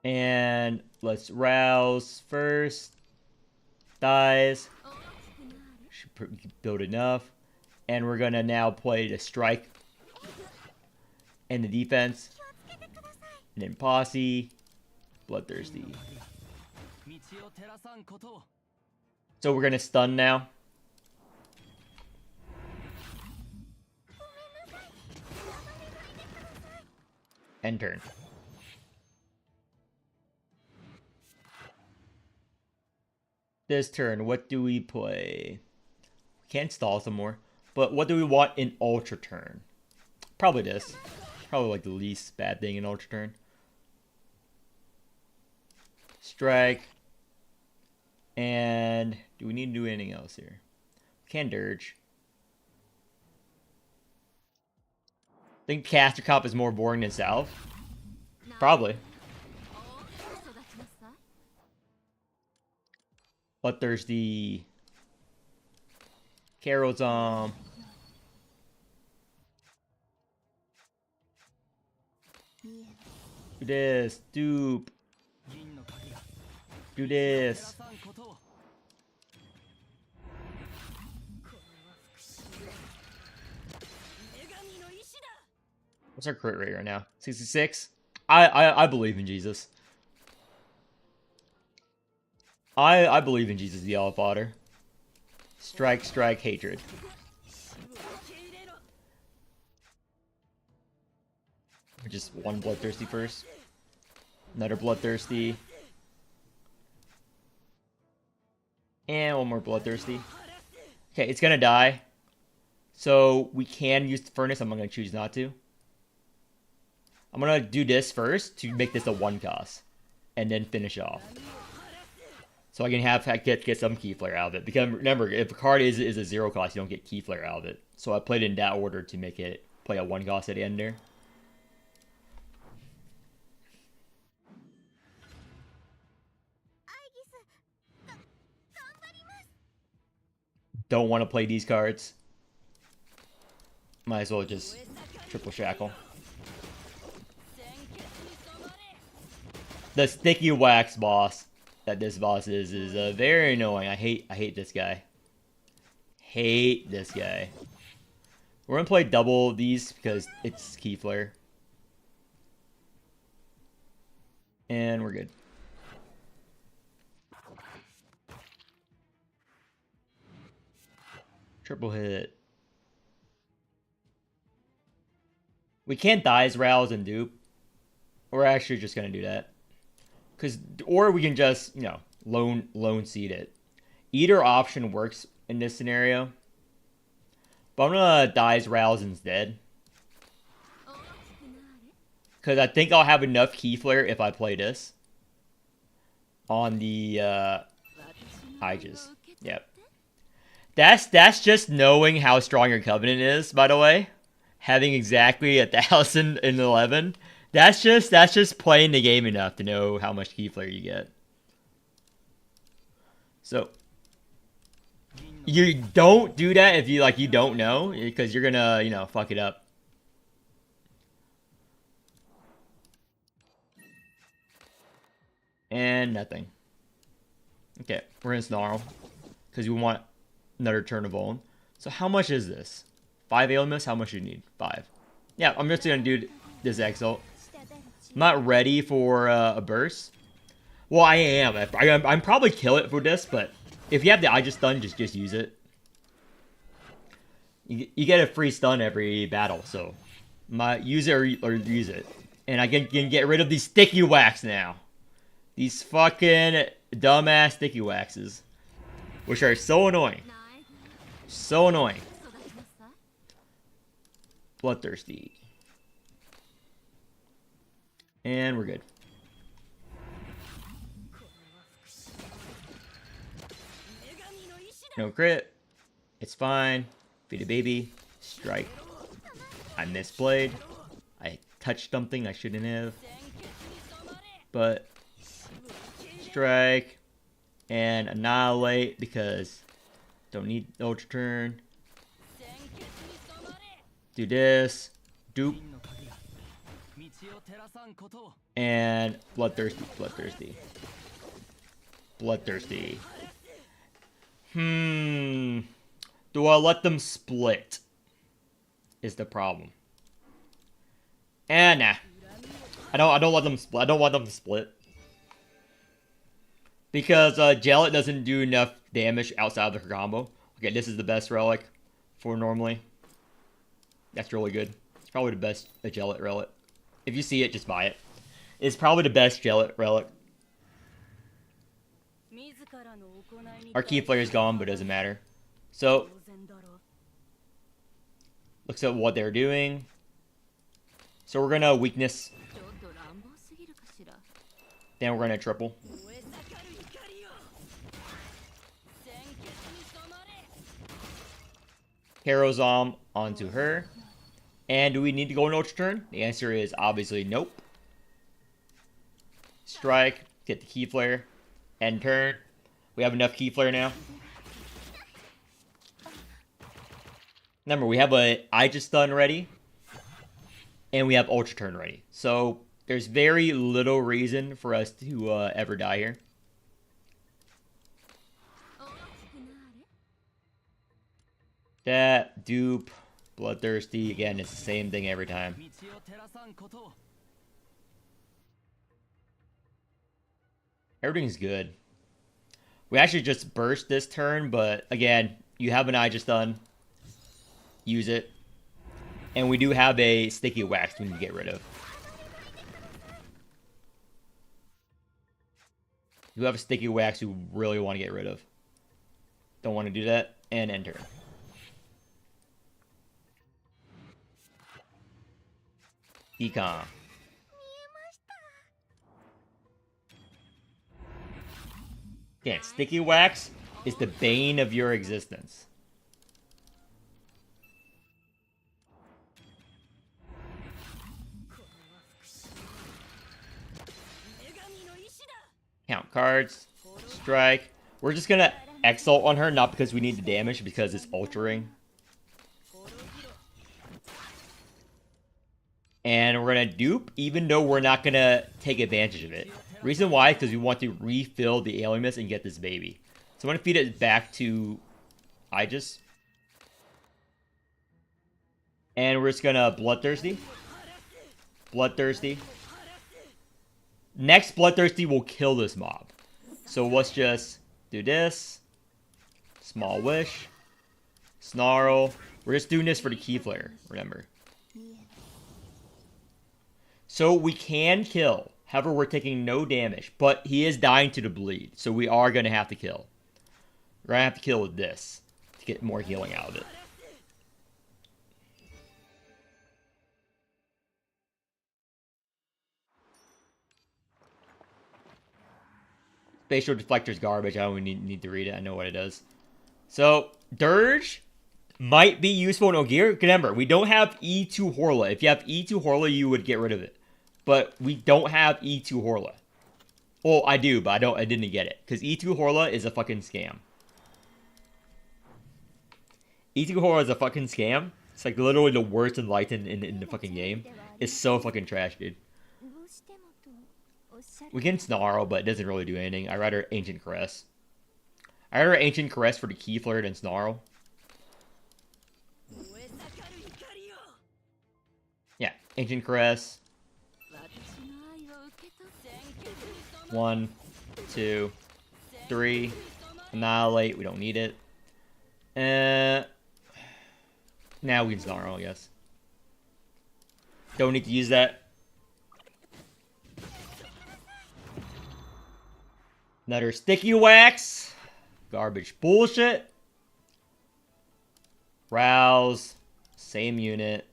And let's rouse first. Dies. Should build enough. And we're gonna now play the strike and the defense. And then Posse. Bloodthirsty. So we're gonna stun now. End turn. This turn, what do we play? Can't stall some more. But what do we want in Ultra turn? Probably this. Probably like the least bad thing in Ultra turn. Strike. And do we need to do anything else here? Can Dirge. Think caster comp is more boring than South? Probably. Bloodthirsty. Carol's do this. Dupe. Do this. What's our crit rate right now? 66? I believe in Jesus. I believe in Jesus, the All Father. Strike, strike, hatred. Just one Bloodthirsty first. Another Bloodthirsty. And one more Bloodthirsty. Okay, it's gonna die. So we can use the Furnace. I'm gonna choose not to. I'm gonna do this first to make this a 1 cost. And then finish off. So I can get some key flare out of it. Because remember, if a card is a 0 cost, you don't get key flare out of it. So I played it in that order to make it play a 1 cost at the end there. Don't want to play these cards. Might as well just triple shackle. The sticky wax boss that this boss is very annoying. I hate this guy. Hate this guy. We're gonna play double these because it's key flare. And we're good. Triple hit. We can't dies, rouse, and dupe. We're actually just gonna do that. Or we can just, you know, lone seed it. Either option works in this scenario. But I'm gonna dies, rouse instead. Because I think I'll have enough key flare if I play this. On the Aegis. Yep. That's just knowing how strong your Covenant is, by the way. Having exactly 1,011. That's just playing the game enough to know how much key flare you get. So you don't do that if you don't know, because you're gonna, you know, fuck it up. And nothing. Okay, we're gonna snarl because we want another turn of Olin. So how much is this? 5 Ailments? How much do you need? 5. Yeah, I'm just gonna do this Exalt. I'm not ready for a burst. Well, I am. I'm probably kill it for this, but if you have the Aegis stun, just use it. You get a free stun every battle, so use it or use it. And I can get rid of these sticky wax now. These fucking dumbass sticky waxes, which are so annoying. So annoying. Bloodthirsty. And we're good. No crit. It's fine. Feed a baby. Strike. I misplayed. I touched something I shouldn't have. But strike. And annihilate because don't need ultra turn. Do this. Dupe. And bloodthirsty, bloodthirsty. Bloodthirsty. Do I let them split? Is the problem. And nah. I don't let them split. I don't want them to split. Because Jellet doesn't do enough damage outside of the combo. Okay, this is the best relic for normally. That's really good. It's probably the best Jellet relic If you see it, just buy it. It's probably the best relic. Our key player is gone, but it doesn't matter. So, looks at what they're doing. So we're gonna weakness. Then we're gonna triple. Karozom onto her. And do we need to go in Ultra Turn? The answer is obviously nope. Strike, get the key flare, end turn. We have enough key flare now. Remember, we have a Aegis Stun ready, and we have Ultra Turn ready. So there's very little reason for us to ever die here. That, dupe, bloodthirsty. Again, it's the same thing every time. Everything's good. We actually just burst this turn, but again, you have an Aegis Stun. Use it. And we do have a Sticky Wax we need to get rid of. You have a Sticky Wax you really want to get rid of. Don't want to do that. And enter. Econ. Again, Sticky Wax is the bane of your existence. Count cards. Strike. We're just gonna Exalt on her, not because we need the damage, because it's altering. And we're gonna dupe, even though we're not gonna take advantage of it. Reason why, because we want to refill the alien mist and get this baby. So I'm gonna feed it back to Aegis. And we're just gonna Bloodthirsty. Bloodthirsty. Next Bloodthirsty will kill this mob. So let's just do this. Small Wish. Snarl. We're just doing this for the key flare, remember. So we can kill. However, we're taking no damage. But he is dying to the bleed. So we are going to have to kill. We're going to have to kill with this to get more healing out of it. Spatial Deflector's garbage. I don't even need to read it. I know what it does. So, Dirge might be useful in Ogier. Remember, we don't have E2 Horla. If you have E2 Horla, you would get rid of it. But we don't have E2 Horla. Well, I do, but I didn't get it. Because E2 Horla is a fucking scam. E2 Horla is a fucking scam. It's like literally the worst Enlightened in the fucking game. It's so fucking trash, dude. We can Snarl, but it doesn't really do anything. I'd rather Ancient Caress. I'd rather Ancient Caress for the key flare than Snarl. Yeah, Ancient Caress. 1, 2, 3. Annihilate. We don't need it. Now we can Snarl, I guess. Don't need to use that. Another Sticky Wax. Garbage bullshit. Rouse. Same unit.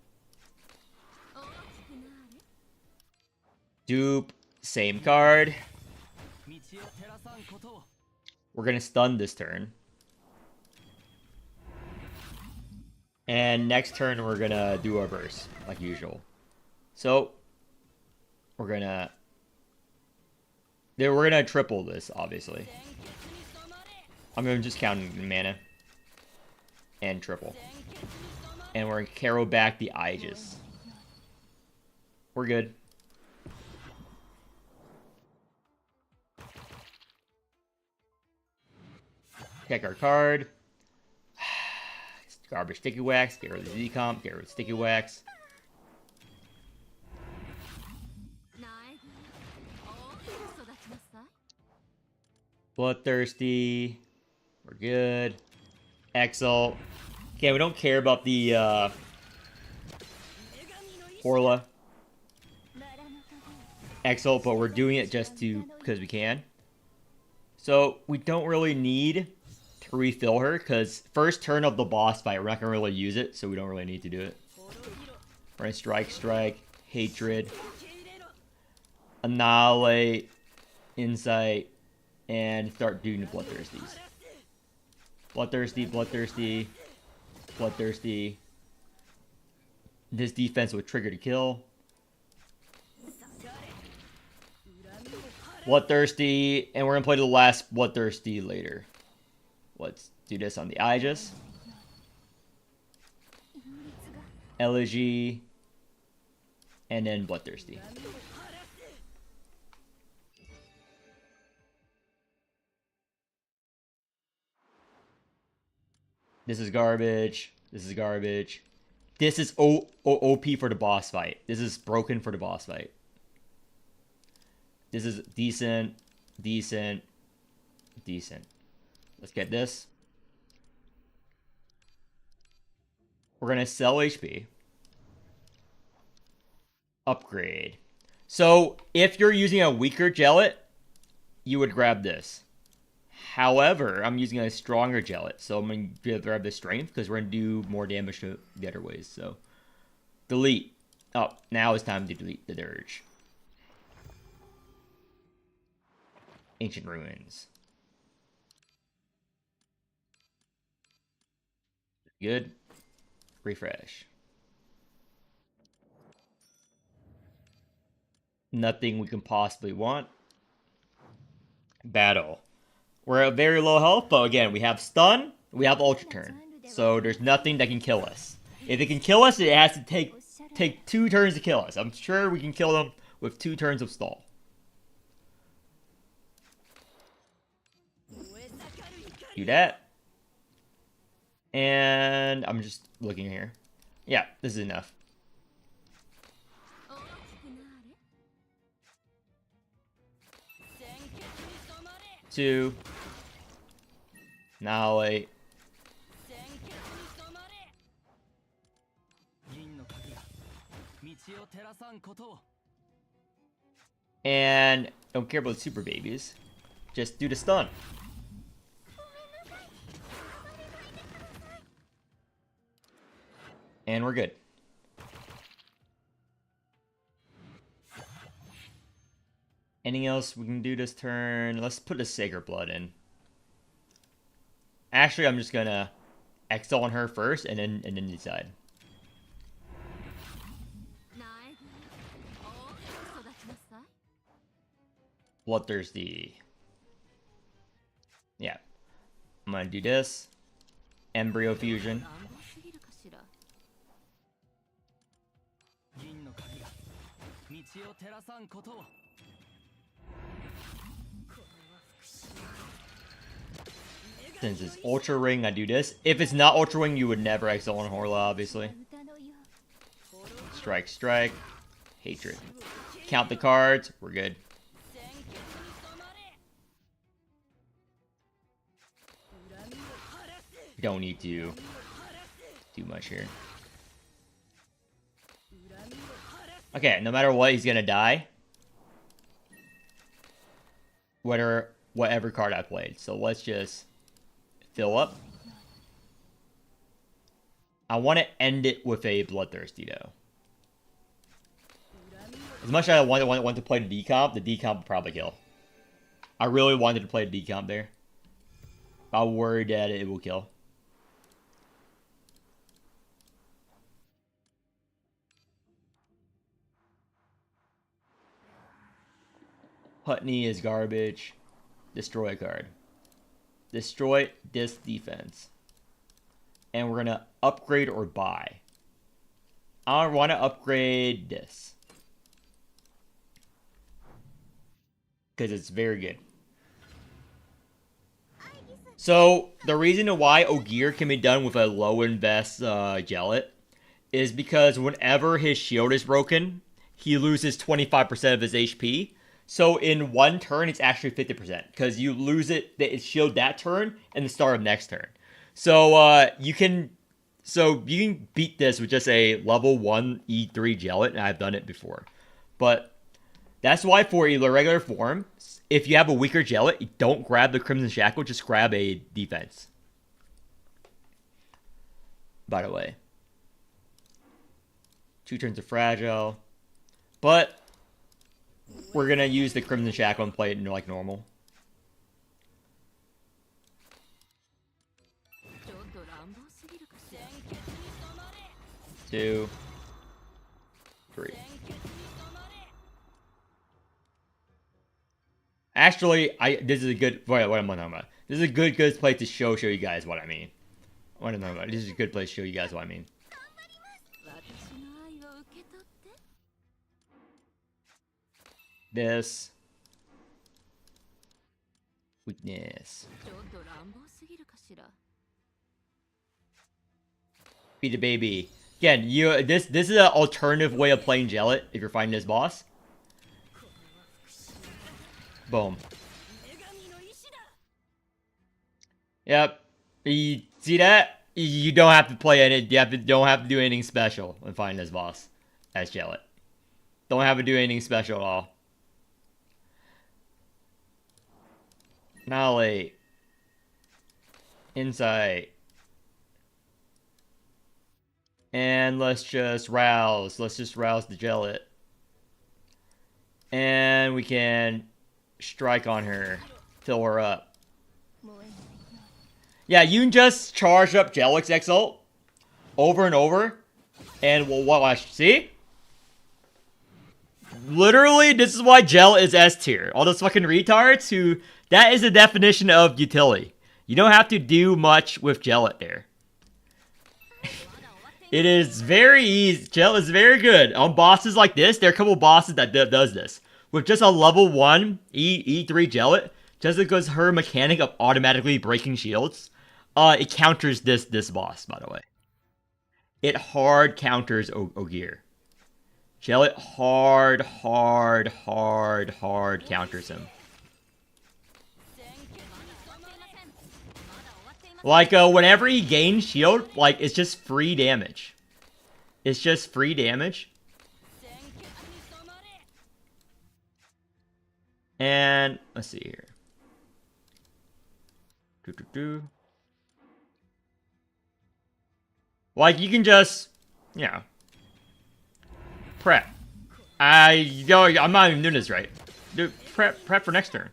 Dupe. Same card. We're going to stun this turn. And next turn, we're going to do a burst, like usual. So, we're going to... we're going to triple this, obviously. I'm going to just count mana. And triple. And we're going to Caro back the Aegis. We're good. Check our card. Garbage Sticky Wax. Get rid of the Z-Comp. Get rid of Sticky Wax. Bloodthirsty. We're good. Exalt. Okay, we don't care about the Orla. Exalt, but we're doing it just because we can. So we don't really need to refill her, because first turn of the boss fight, we're not going to really use it, so we don't really need to do it. We're going to strike, hatred, annihilate, insight, and start doing the bloodthirsties. Bloodthirsty. This defense would trigger to kill. Bloodthirsty, and we're gonna play the last Bloodthirsty later. Let's do this on the Aegis. Elegy, and then Bloodthirsty. This is garbage. This is OP for the boss fight. This is broken for the boss fight. This is decent. Let's get this. We're going to sell HP. Upgrade. So, if you're using a weaker Gellet, you would grab this. However, I'm using a stronger Gellet, so I'm going to grab the strength, because we're going to do more damage to the other ways. So, delete. Oh, now it's time to delete the Dirge. Ancient Ruins. Good. Refresh. Nothing we can possibly want. Battle. We're at very low health, but again, we have stun, we have ultra turn. So there's nothing that can kill us. If it can kill us, it has to take 2 turns to kill us. I'm sure we can kill them with 2 turns of stall. Do that. And I'm just looking here. Yeah, this is enough. 2. Annihilate. And don't care about super babies. Just do the stun. And we're good. Anything else we can do this turn? Let's put the Sacred Blood in. Actually, I'm just gonna exile on her first, and then decide. Bloodthirsty. Yeah. I'm gonna do this. Embryo Fusion. Since it's Ultra Ring, I do this. If it's not Ultra Ring, you would never exile on Horla, obviously. Strike. Hatred. Count the cards. We're good. Don't need to do much here. Okay, no matter what, he's gonna die. Whatever card I played. So let's just fill up. I want to end it with a Bloodthirsty, though. As much as I want to play the decomp would probably kill. I really wanted to play the decomp there. I'm worried that it will kill. Putney is garbage. Destroy a card. Destroy this defense. And we're going to upgrade or buy. I want to upgrade this. Because it's very good. So, the reason why Ogier can be done with a low invest Gellet is because whenever his shield is broken, he loses 25% of his HP. So in one turn, it's actually 50%. Because you lose its shield that turn and the start of next turn. So you can beat this with just a level 1 E3 Gellet, and I've done it before. But That's why for a regular form, if you have a weaker Jellet, don't grab the Crimson Shackle, just grab a defense. By the way. 2 turns of Fragile. But we're going to use the Crimson Shackle and play it like normal. 2, 3. Actually, this is a good. What am I talking about? This is a good place to show you guys what I mean. What am I talking about? This is a good place to show you guys what I mean. This weakness. Be the baby. Again, this is an alternative way of playing Jellet if you're fighting this boss. Boom. Yep. You see that? You don't have to play it. Don't have to do anything special when fighting this boss as Jellet. Don't have to do anything special at all. Annihilate. Insight. And let's just rouse. Let's just rouse the Jellet. And we can strike on her. Fill her up. Yeah, you can just charge up Jellic's Exalt over and over. And we'll watch. See? Literally, this is why Jellet is S tier. All those fucking retards who... That is the definition of utility. You don't have to do much with Jellet there. It is very easy. Jellet is very good. On bosses like this, there are a couple bosses that does this. With just a level 1 E3 Jellet, just because her mechanic of automatically breaking shields, it counters this boss, by the way. It hard counters Ogier. Jellet hard counters him. Like, whenever he gains shield, like, it's just free damage. It's just free damage. And, let's see here. Like, you can just, you know, prep. I'm not even doing this right. Dude, prep for next turn.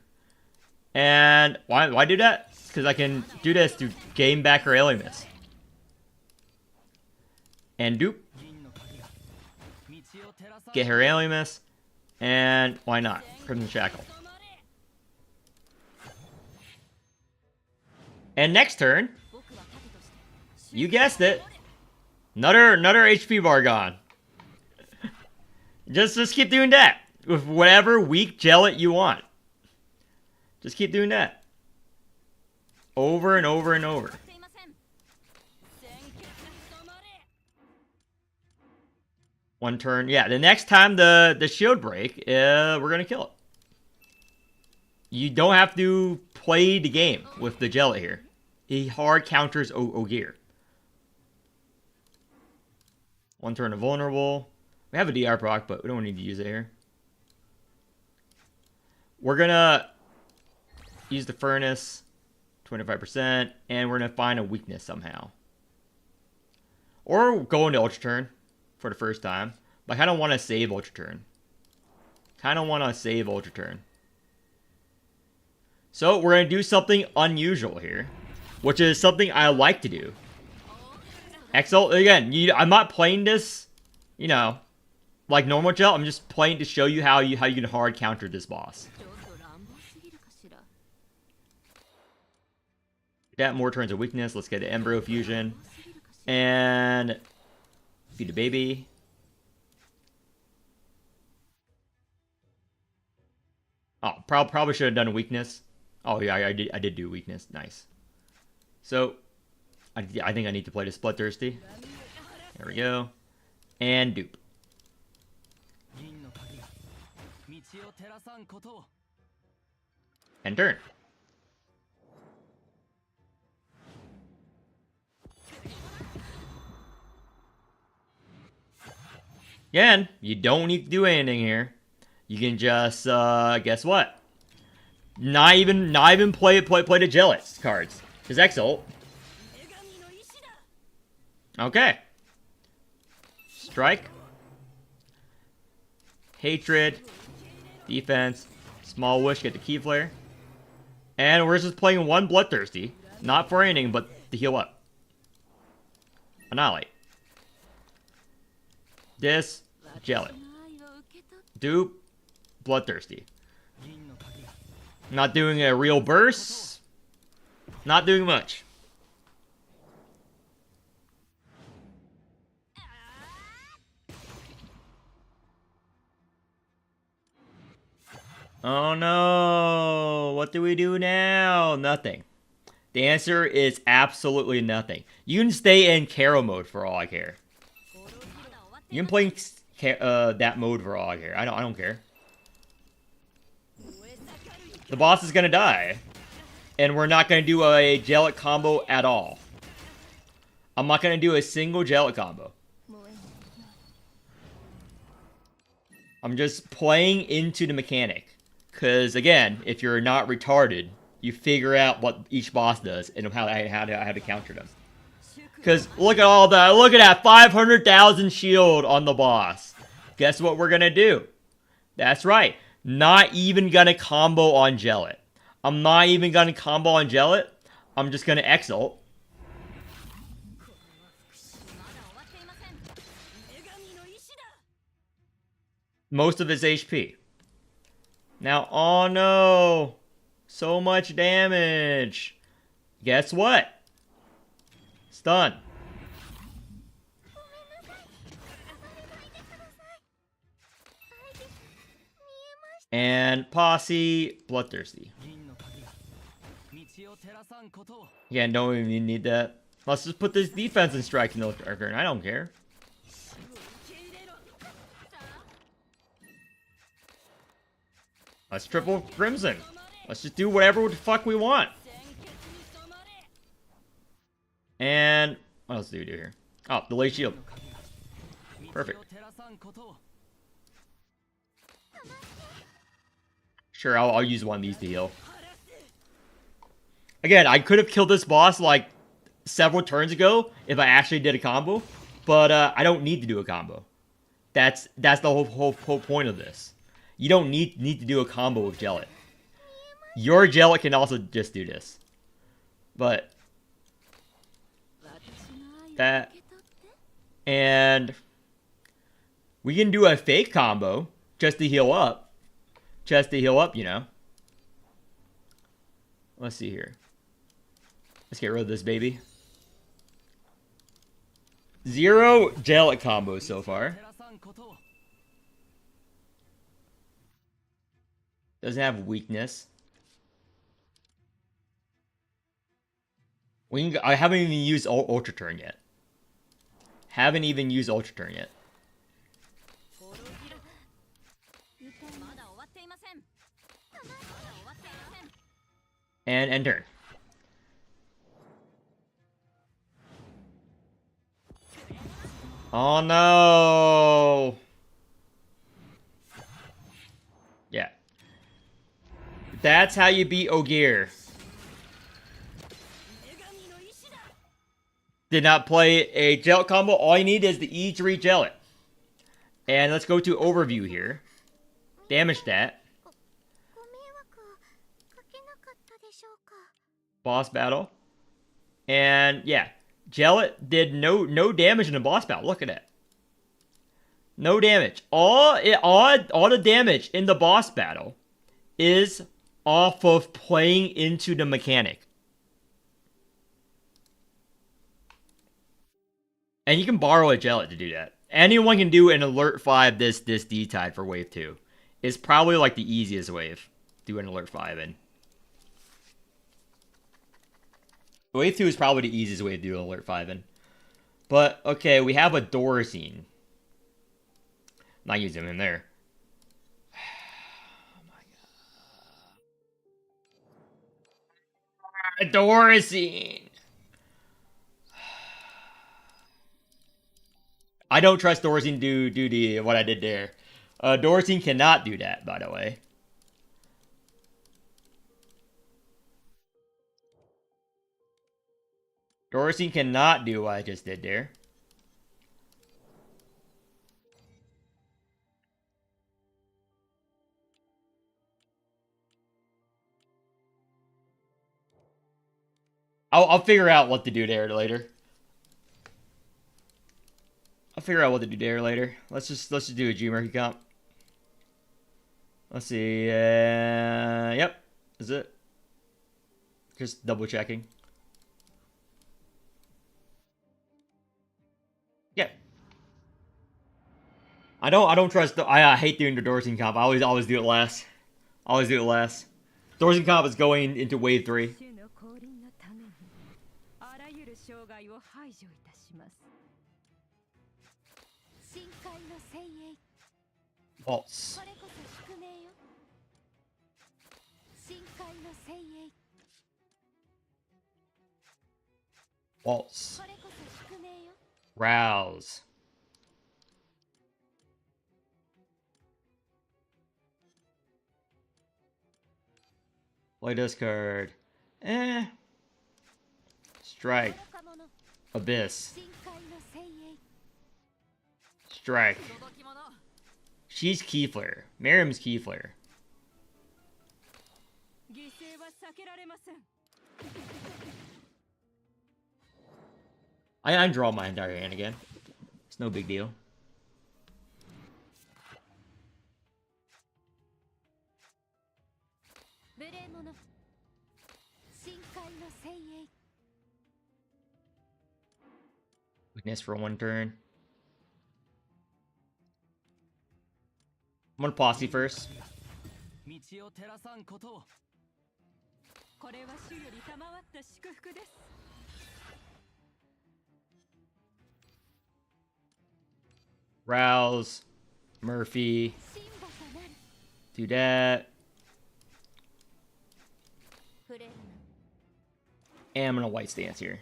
And, why do that? Because I can do this to gain back her alienness. And dupe. Get her alienness. And why not? Crimson Shackle. And next turn, you guessed it, another HP bar gone. just keep doing that with whatever weak Jellet you want. Just keep doing that. Over and over and over. One turn. Yeah, the next time the shield break, we're going to kill it. You don't have to play the game with the Jellet here. He hard counters Ogier. One turn of vulnerable. We have a DR proc, but we don't need to use it here. We're going to use the furnace. 25%, and we're going to find a weakness somehow. Or go into Ultra Turn for the first time. But I kind of want to save Ultra Turn. So we're going to do something unusual here, which is something I like to do. Exalt, again, I'm not playing this, you know, like normal Gel. I'm just playing to show you how you can hard counter this boss. That more turns of weakness. Let's get an Embryo Fusion. And feed the baby. Oh, probably should have done a weakness. Oh yeah, I did do weakness. Nice. So I think I need to play the Split Thirsty. There we go. And dupe. And turn. Again, you don't need to do anything here. You can just guess what? Not even play the Jealous cards. Just Exalt. Okay. Strike. Hatred. Defense. Small Wish, get the Key Flare. And we're just playing one Bloodthirsty. Not for anything, but to heal up. Annihilate. This. Jealous. Dupe. Bloodthirsty. Not doing a real burst. Not doing much. Oh no! What do we do now? Nothing. The answer is absolutely nothing. You can stay in Karo mode for all I care. You can play that mode for all I care. I don't care. The boss is gonna die. And we're not gonna do a Jellic combo at all. I'm not gonna do a single Jellic combo. I'm just playing into the mechanic. Because, again, if you're not retarded, you figure out what each boss does and how to counter them. Because look at all that. Look at that 500,000 shield on the boss. Guess what we're going to do? That's right. Not even going to combo on Jellic. I'm not even going to combo on Jellic. I'm just going to Exalt. Most of his HP. Now, oh no! So much damage! Guess what? Stun. And Posse, Bloodthirsty. Again, don't even need that. Let's just put this defense and strike in the turn. I don't care. Let's triple Crimson. Let's just do whatever the fuck we want. And what else do we do here? Oh, delay shield. Perfect. Sure, I'll use one of these to heal. Again, I could have killed this boss like several turns ago if I actually did a combo, but I don't need to do a combo. That's the whole point of this. You don't need to do a combo with Jellic. Your Jellic can also just do this. But that, and we can do a fake combo just to heal up. Just to heal up, you know. Let's see here. Let's get rid of this baby. 0 Jellic combos so far. Doesn't have weakness. I haven't even used Ultra Turn yet. Haven't even used Ultra Turn yet. And end turn. Oh no! Yeah. That's how you beat Ogier. Did not play a Jellic combo. All you need is the E3 Jellic. And let's go to overview here. Damage stat. Boss battle. And yeah, Jellic did no damage in the boss battle. Look at that. No damage. All the damage in the boss battle is off of playing into the mechanic. And you can borrow a Jellic to do that. Anyone can do an Alert 5 this D-Tide for Wave 2. It's probably like the easiest wave. Do an Alert 5 in. Wave 2 is probably the easiest way to do an Alert 5 in. But, okay, we have a Dorazine. Not using him in there. Oh my god. Dorazine! I don't trust Dorazine to do what I did there. Dorsey cannot do that, by the way. Dorsey cannot do what I just did there. I'll figure out what to do there later. I'll figure out what to do there later. Let's just do a G Murphy comp. Let's see. Yep. Is it? Just double checking. Yeah. I don't trust. I hate doing the Dorsey comp. I always do it last. Always do it last. Dorsey comp is going into wave 3. False. False. Rouse. Play this card. Strike. Abyss. Strike. She's Keyflare. Morimens Keyflare. I draw my entire hand again. It's no big deal. Weakness for 1 turn. I'm gonna posse first. Rouse. Murphy. Do that. And I'm gonna white stance here.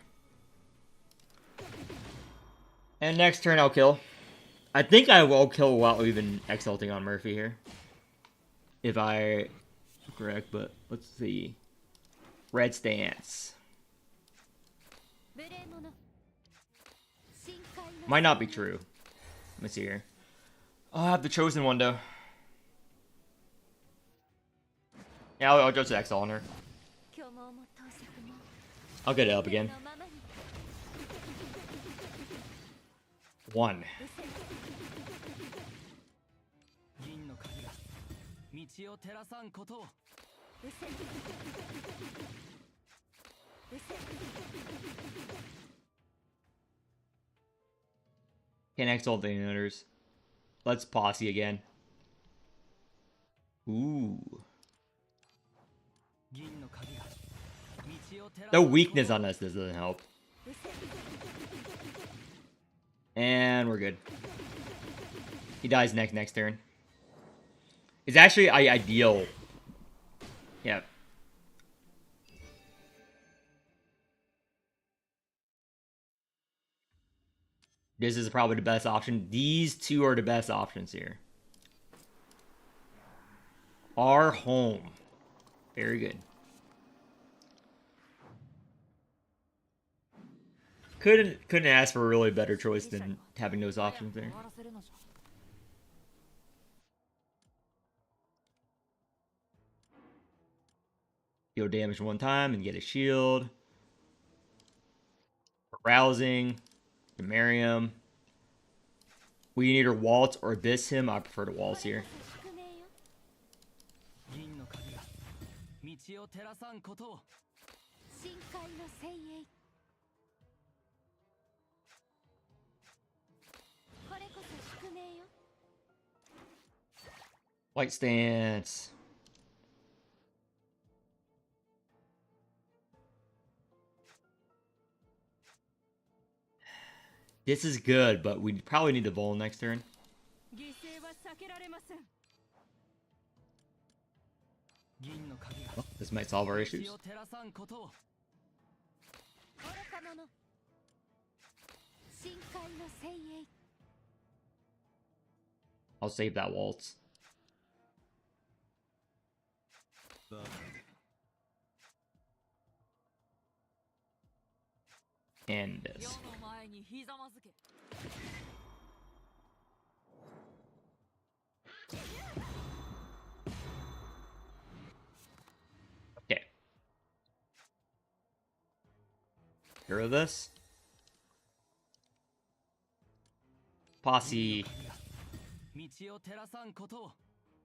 And next turn I'll kill. I think I will kill without even exalting on Murphy here. If I correct, but let's see. Red stance. Might not be true. Let me see here. Oh, I have the chosen one though. Yeah, I'll just exalt on her. I'll get it up again. 1. Can't exalt any others. Let's posse again. Ooh. The weakness on us doesn't help. And we're good. He dies next turn. It's actually ideal. Yeah. This is probably the best option. These two are the best options here. Our home. Very good. Couldn't ask for a really better choice than having those options there. Deal damage 1 time and get a shield. Rousing. Miriam. We need either waltz or abyss him. I prefer to waltz here. White stance. This is good, but we probably need the bowl next turn. Well, this might solve our issues. I'll save that waltz. And this. Okay. Hear of this? Posse.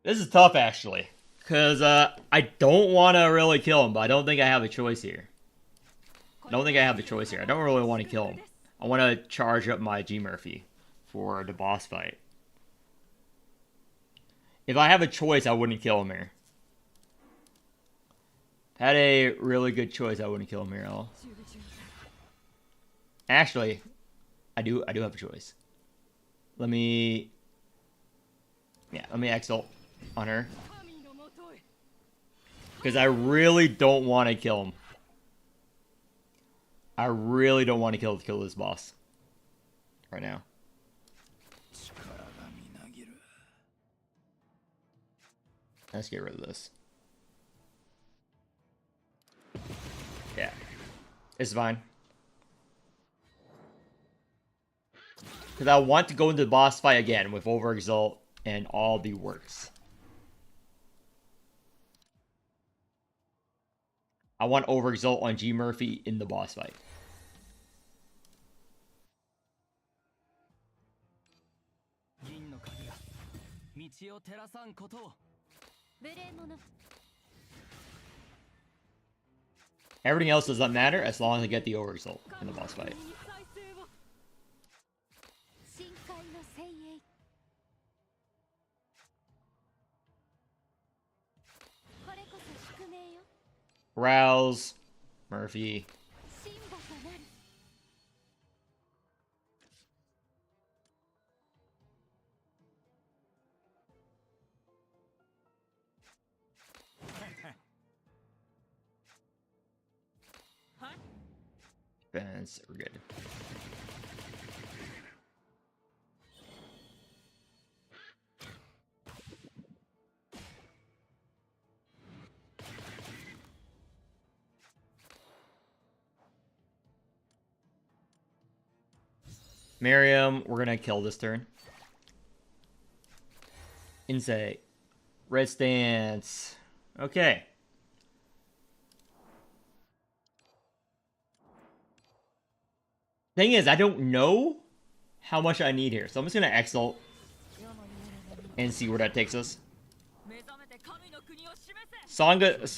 This is tough, actually. Because, I don't want to really kill him, but I don't think I have a choice here. I don't really want to kill him. I want to charge up my G Murphy for the boss fight. If I have a choice, I wouldn't kill him here. Had a really good choice, I wouldn't kill him here at all. Actually, I do have a choice. Let me exalt on her. Because I really don't want to kill him. I really don't want to kill this boss right now. Let's get rid of this. Yeah. It's fine. Because I want to go into the boss fight again with Overexalt and all the works. I want Overexalt on G Murphy in the boss fight. Everything else does not matter as long as I get the Overexalt in the boss fight. Rouse, Murphy. Defense, we're good. Miriam, we're gonna kill this turn. Insight. Red stance. Okay. Thing is, I don't know how much I need here. So I'm just gonna exalt and see where that takes us. Sanga's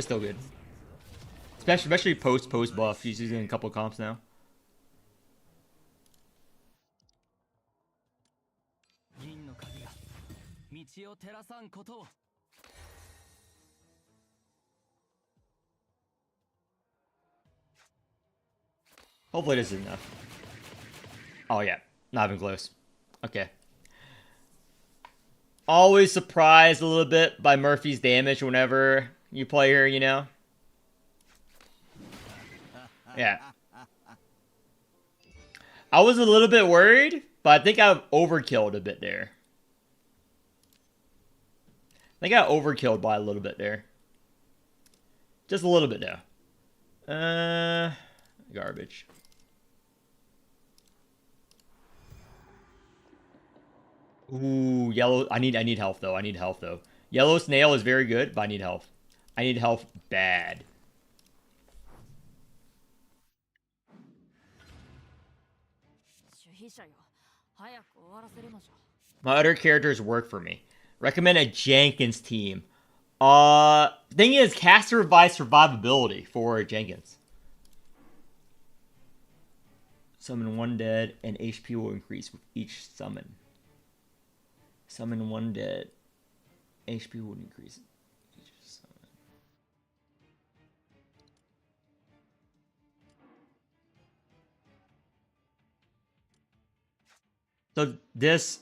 still good. Especially post buff. She's using a couple comps now. Hopefully this is enough. Oh yeah, not even close. Okay. Always surprised a little bit by Murphy's damage whenever you play her, you know? Yeah. I was a little bit worried, but I think I've overkilled a bit there. I think I overkilled by a little bit there. Just a little bit though. Garbage. Ooh, yellow. I need health though. Yellow snail is very good, but I need health. I need health bad. My other characters work for me. Recommend a Jenkins team. Thing is, caster revives survivability for Jenkins. Summon one dead, and HP will increase with each summon. Summon one dead. HP will increase each summon. So this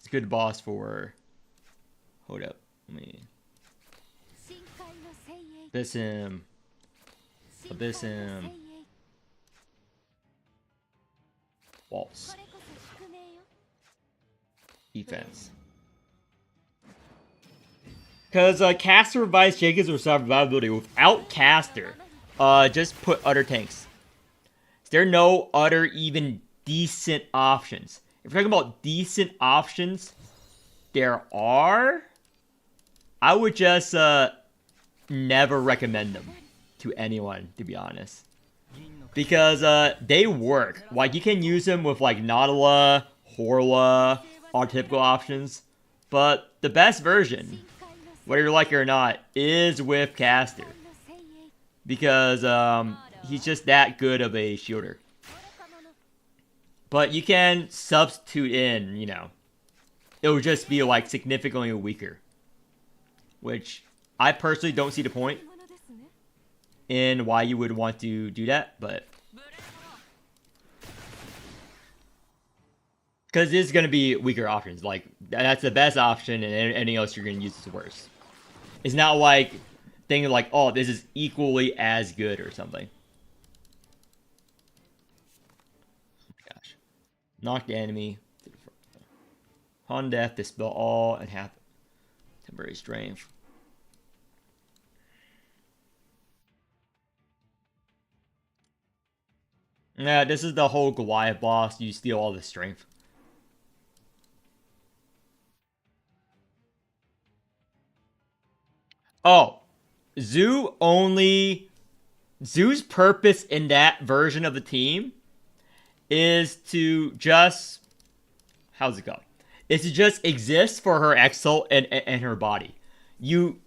is a good boss for... Hold up. Let me... Abyssum. Waltz. Defense. Because Caster provides Jenkins with survivability. Without Caster, just put Utter tanks. Is there no other even decent options? If we're talking about decent options, there are. I would just never recommend them to anyone, to be honest. Because they work. Like, you can use them with like Nautilus, Horla, all typical options. But the best version, whether you like it or not, is with Caster. Because he's just that good of a shielder. But you can substitute in, you know, it will just be like significantly weaker. Which I personally don't see the point in why you would want to do that, but because it's going to be weaker options. Like, that's the best option, and anything else you're going to use is worse. It's not like thinking like, oh, this is equally as good or something. Oh my gosh. Knock the enemy to the front. Upon death, dispel all and have temporary strength. Yeah, this is the whole Goliath boss. You steal all the strength. Oh, Zoo's purpose in that version of the team is to just, how's it go? Is to just exist for her exalt and her body. You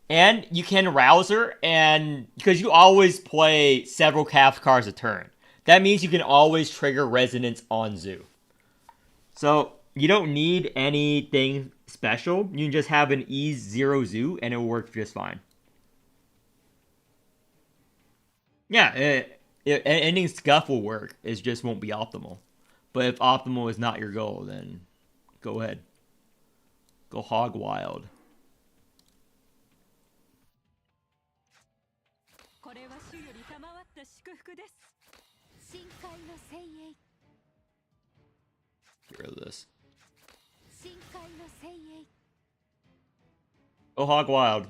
can rouse her, and because you always play several calf cards a turn, that means you can always trigger resonance on Zoo. So you don't need anything special. You can just have an E0 Zoo, and it'll work just fine. Yeah, ending Scuff will work. It just won't be optimal. But if optimal is not your goal, then go ahead. Go hog wild. Get rid of this. Go hog wild.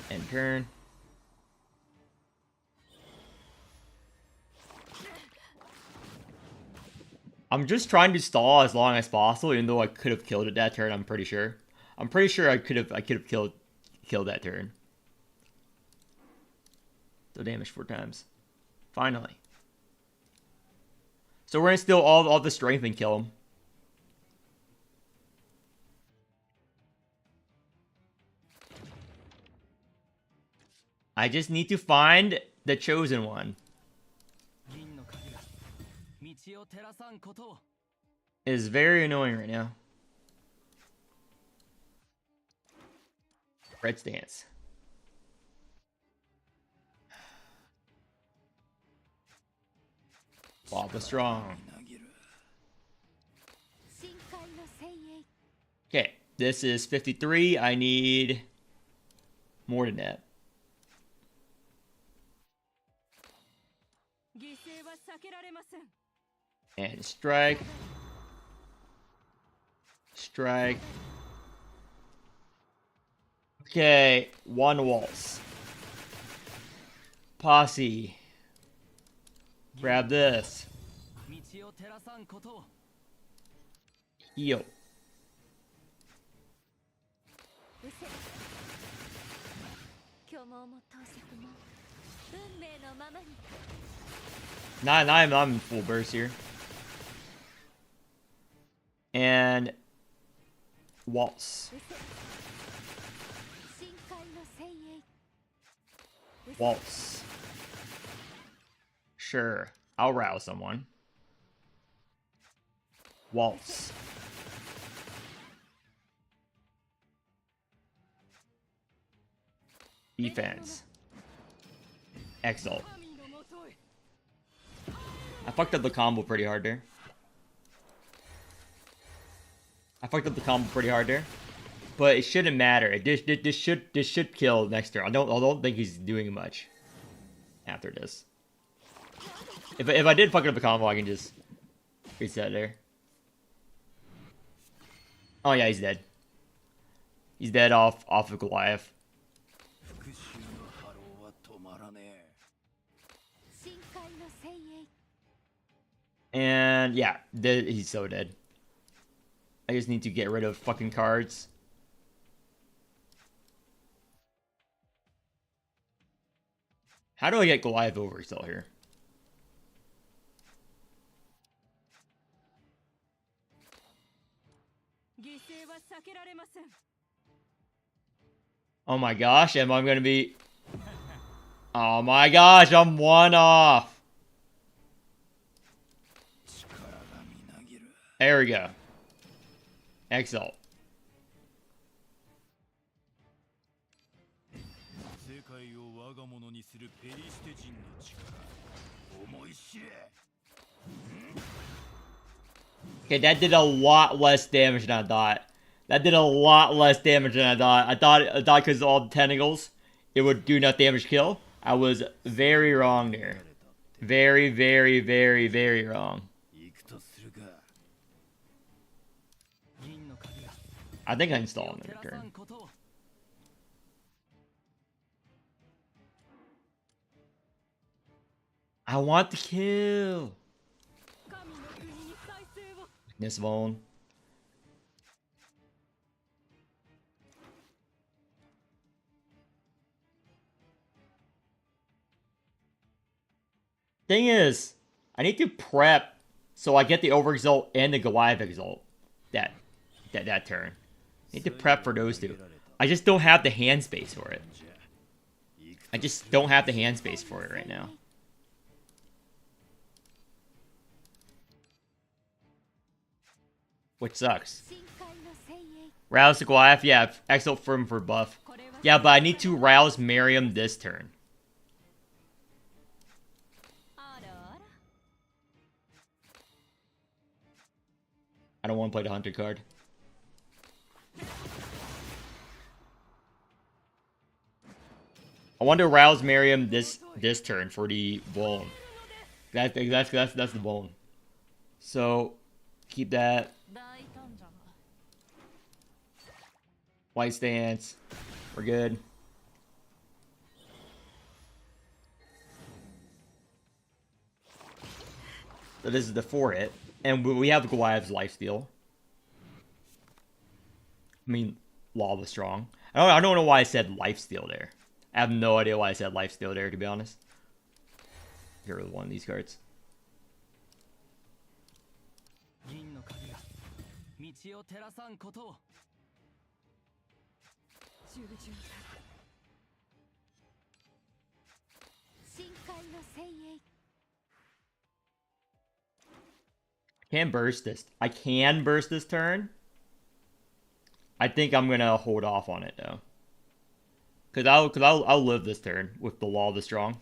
End turn. I'm just trying to stall as long as possible, even though I could have killed it that turn. I'm pretty sure. I could have killed that turn. So damage 4 times. Finally. So we're gonna steal all the strength and kill him. I just need to find the chosen one. It is very annoying right now. Red stance. Lava strong. Okay, this is 53. I need more than that. And strike. Strike. Okay, one waltz. Posse. Grab this. Heal. Not I'm in full burst here. And waltz. Waltz. Sure, I'll rouse someone. Waltz. Defense. Exalt. I fucked up the combo pretty hard there. but it shouldn't matter. This should kill next turn. I don't think he's doing much after this. If I did fuck up the combo, I can just reset there. Oh yeah, he's dead. He's dead off of Goliath. And yeah, he's so dead. I just need to get rid of fucking cards. How do I get Goliath over still here? Oh my gosh, am I gonna be... Oh my gosh, I'm one off. There we go. Exalt. Okay, that did a lot less damage than I thought. That did a lot less damage than I thought. I thought because of all the tentacles, it would do enough damage to kill. I was very wrong there. Very, very, very, very wrong. I think I installed him in return. I want the kill. Miss Vaughn. Thing is, I need to prep so I get the overexalt and the Goliath exalt that turn. I need to prep for those two. I just don't have the hand space for it. I just don't have the hand space for it right now. Which sucks. Rouse the Goliath, yeah, exalt for buff. Yeah, but I need to rouse Miriam this turn. I don't want to play the Hunter card. I want to rouse Miriam this turn for the bone. That's the bone. So keep that. White stance. We're good. So this is the 4-hit. And we have Goliath's lifesteal. I mean, Lava Strong. I don't know why I said lifesteal there. I have no idea why I said lifesteal there, to be honest. Here with one of these cards. Can burst this. I can burst this turn. I think I'm gonna hold off on it though, cause I'll live this turn with the Law of the Strong.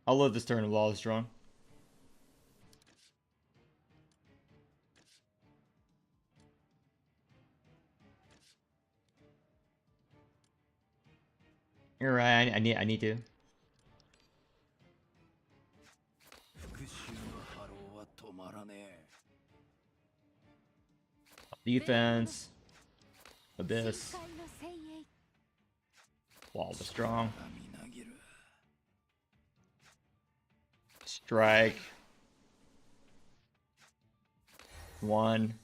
I'll live this turn with Law of the Strong. You're right. I need to. Defense. Abyss. Wall the Strong. Strike. 1,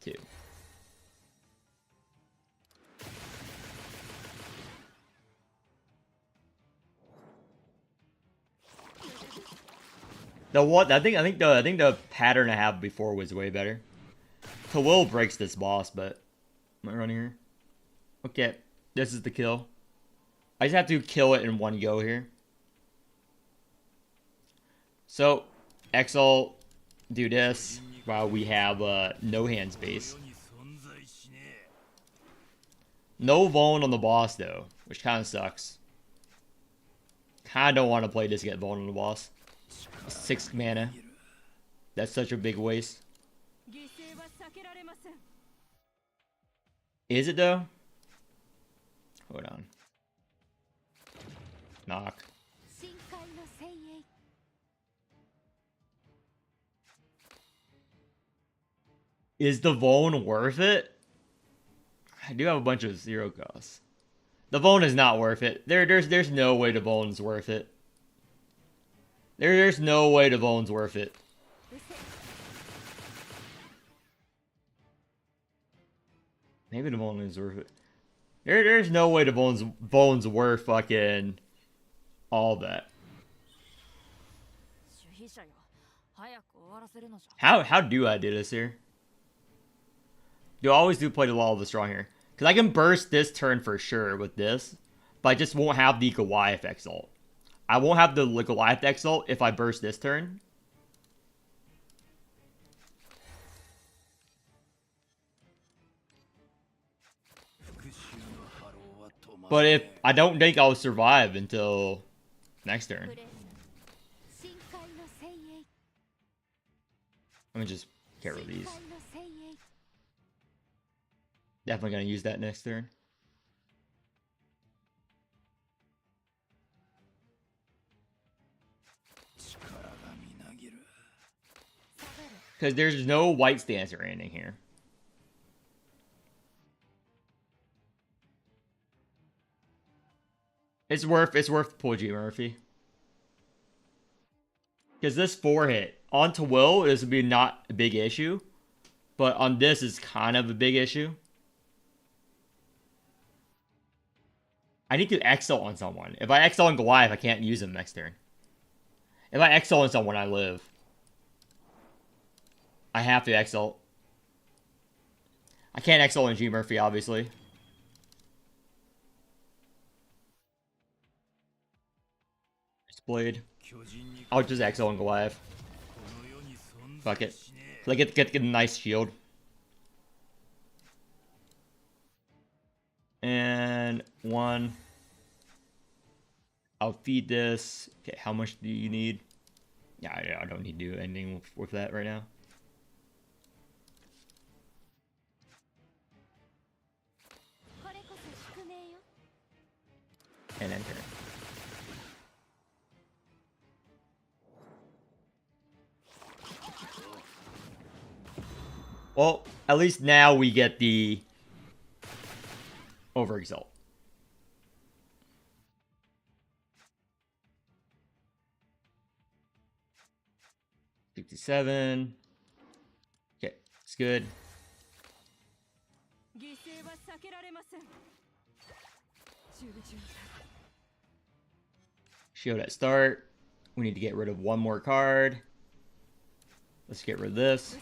2. The what? I think the pattern I have before was way better. Khalil breaks this boss, but am I running here? Okay, this is the kill. I just have to kill it in one go here. So, Exalt, do this while we have no hand space. No Vaughn on the boss though, which kind of sucks. Kind of don't want to play this to get Vaughn on the boss. 6 mana. That's such a big waste. Is it though? Hold on. Knock. Is the Vone worth it? I do have a bunch of 0 costs. The Vone is not worth it. There's no way the Vone's worth it. There's no way the Vone's worth it. Maybe the Vone is worth it. There's no way the Vone's worth fucking all that. How do I do this here? Do I always play the Law of the Strong here? Because I can burst this turn for sure with this, but I just won't have the Goliath Exalt. I won't have the Goliath Exalt if I burst this turn. But if I don't think I'll survive until next turn. Let me just get rid of these. Definitely gonna use that next turn. Because there's no white stance or anything here. It's worth pull G Murphy. Because this 4-hit onto Will, this would be not a big issue. But on this is kind of a big issue. I need to exile on someone. If I exile on Goliath, I can't use him next turn. If I exile on someone, I live. I have to exile. I can't exile on G Murphy, obviously. Blade. I'll just exile on Goliath. Fuck it. Like get a nice shield. And 1. I'll feed this. Okay, how much do you need? Yeah, I don't need to do anything with that right now. And enter. Well, at least now we get the Overexalt. $57. Okay, it's good. Shield at start. We need to get rid of one more card. Let's get rid of this.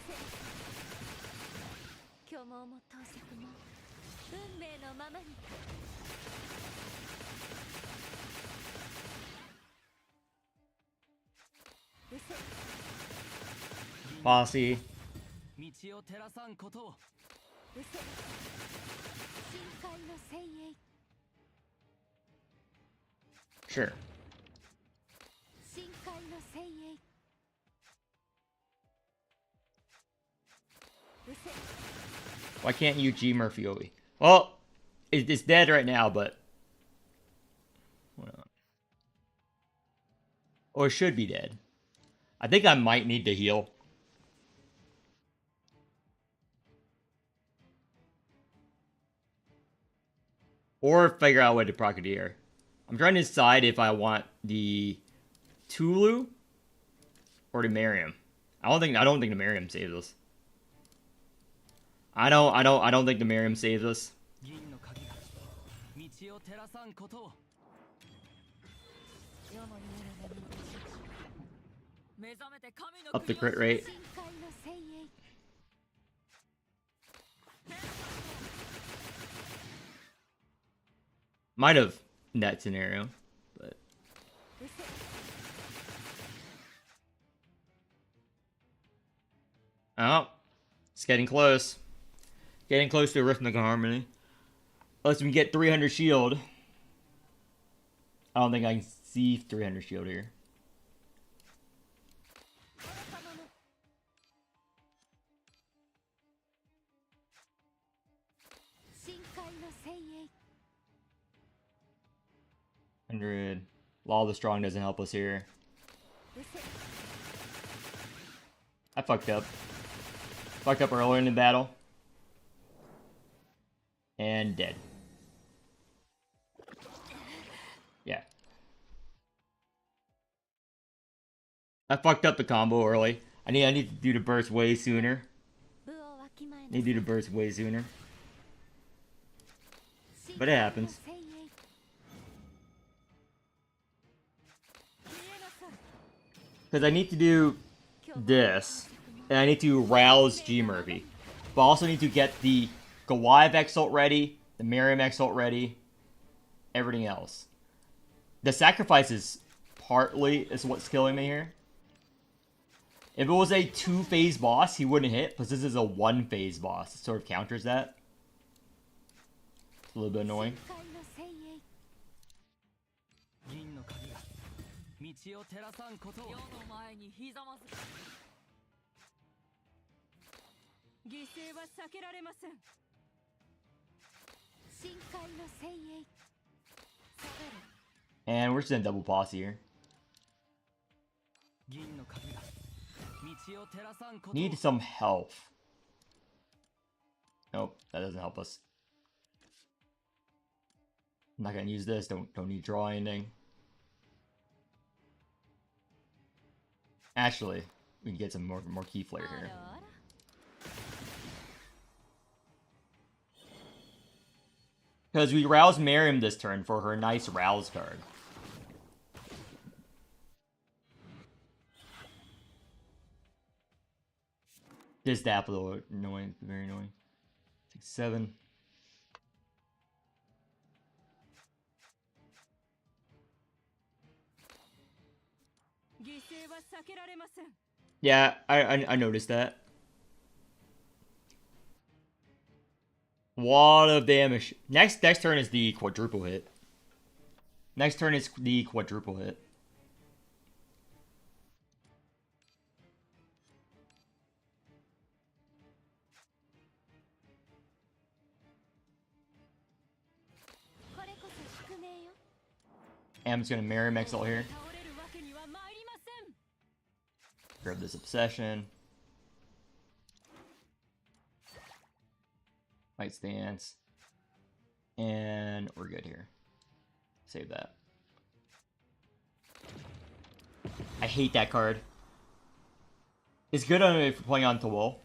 Posse. Sure. Why can't you G Murphy Obi? Well, it's dead right now, but... Or it should be dead. I think I might need to heal. Or figure out a way to Procadier. I'm trying to decide if I want the Tulu or the Miriam. I don't think the Miriam saves us. I don't think the Miriam saves us. Up the crit rate. Might have net scenario, but oh, it's getting close. Getting close to Arithmetic Harmony. Unless we get 300 shield. I don't think I can see 300 shield here. 100. Law of the Strong doesn't help us here. I fucked up. Fucked up earlier in the battle. And dead. Yeah. I fucked up the combo early. I need to do the burst way sooner. Need to do the burst way sooner. But it happens. Because I need to do this. And I need to rouse G Murphy. But I also need to get the Goliath Exalt ready. The Miriam Exalt ready. Everything else. The sacrifice is what's killing me here. If it was a 2-phase boss, he wouldn't hit. Because this is a 1-phase boss. It sort of counters that. It's a little bit annoying. And we're just in double posse here. Need some health. Nope, that doesn't help us. I'm not gonna use this. Don't need to draw anything. Actually, we can get some more key flare here. Because we rouse Miriam this turn for her nice rouse card. This dap a little annoying, very annoying. 6, 7. Yeah, I noticed that. A lot of damage. Next turn is the quadruple hit. Next turn is the quadruple hit. And I'm just gonna Miriam Exalt here. Grab this obsession. Might stance. And we're good here. Save that. I hate that card. It's good on if you're playing on Tawul.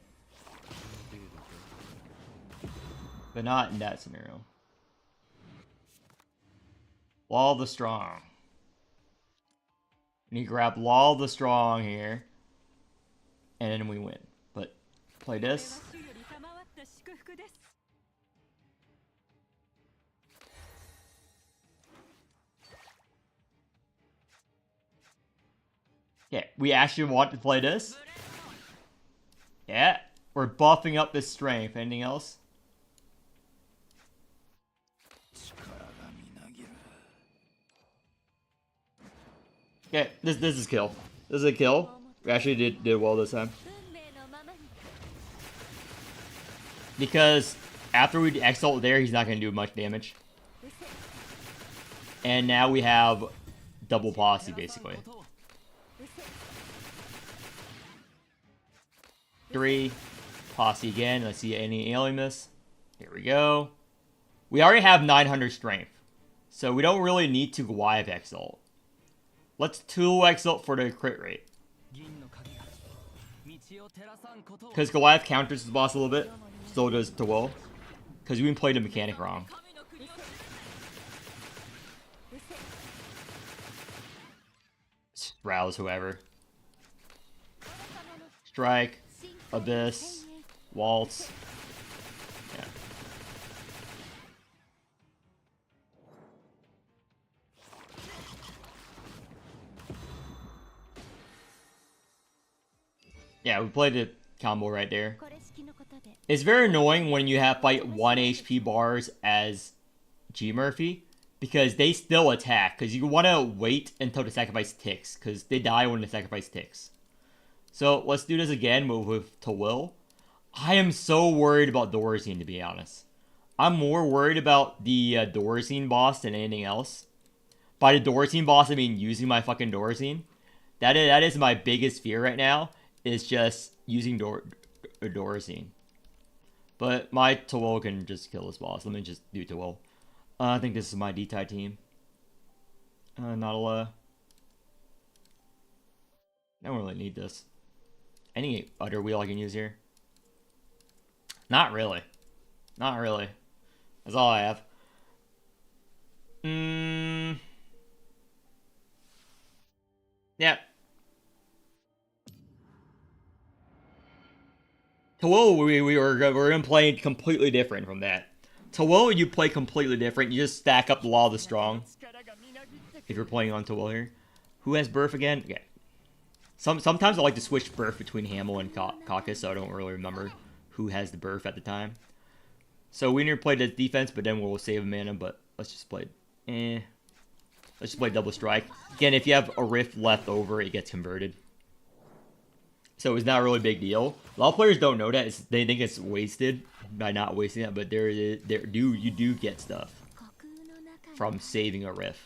But not in that scenario. Law of the Strong. And you grab Law of the Strong here. And then we win. But play this. Yeah, we actually want to play this. Yeah, we're buffing up this strength. Anything else? Okay, this is kill. This is a kill. We actually did well this time. Because after we exalt there, he's not going to do much damage. And now we have double posse, basically. 3. Posse again. Let's see any alien miss. Here we go. We already have 900 strength. So we don't really need to Goliath Exalt. Let's 2 Exalt for the crit rate. Because Goliath counters the boss a little bit. So does Tawul. Because we played the mechanic wrong. Rouse whoever. Strike. Abyss. Waltz. Yeah. Yeah, we played the combo right there. It's very annoying when you have fight 1 HP bars as G Murphy, because they still attack, because you want to wait until the sacrifice ticks, because they die when the sacrifice ticks. So let's do this again with Tawul. I am so worried about Dorazine, to be honest. I'm more worried about the Dorazine boss than anything else. By the Dorsine boss, I mean using my fucking Dorsine. That is my biggest fear right now, is just using Dorsine. But my Tawol can just kill this boss. Let me just do Tawol. I think this is my D-Tai team. Not a lot. I don't really need this. Any Utter Wheel I can use here? Not really. Not really. That's all I have. Yeah. Tawol, we're gonna play completely different from that. Tawol, you play completely different. You just stack up the Law of the Strong. If you're playing on Tawol here. Who has Burf again? Okay. Sometimes I like to switch Burf between Hamel and Caucus, so I don't really remember who has the Burf at the time. So we need to play the defense, but then we'll save a mana, but let's just play... Let's just play Double Strike. Again, if you have a Rift left over, it gets converted. So it's not really a big deal. A lot of players don't know that. They think it's wasted by not wasting it, but you do get stuff from saving a Rift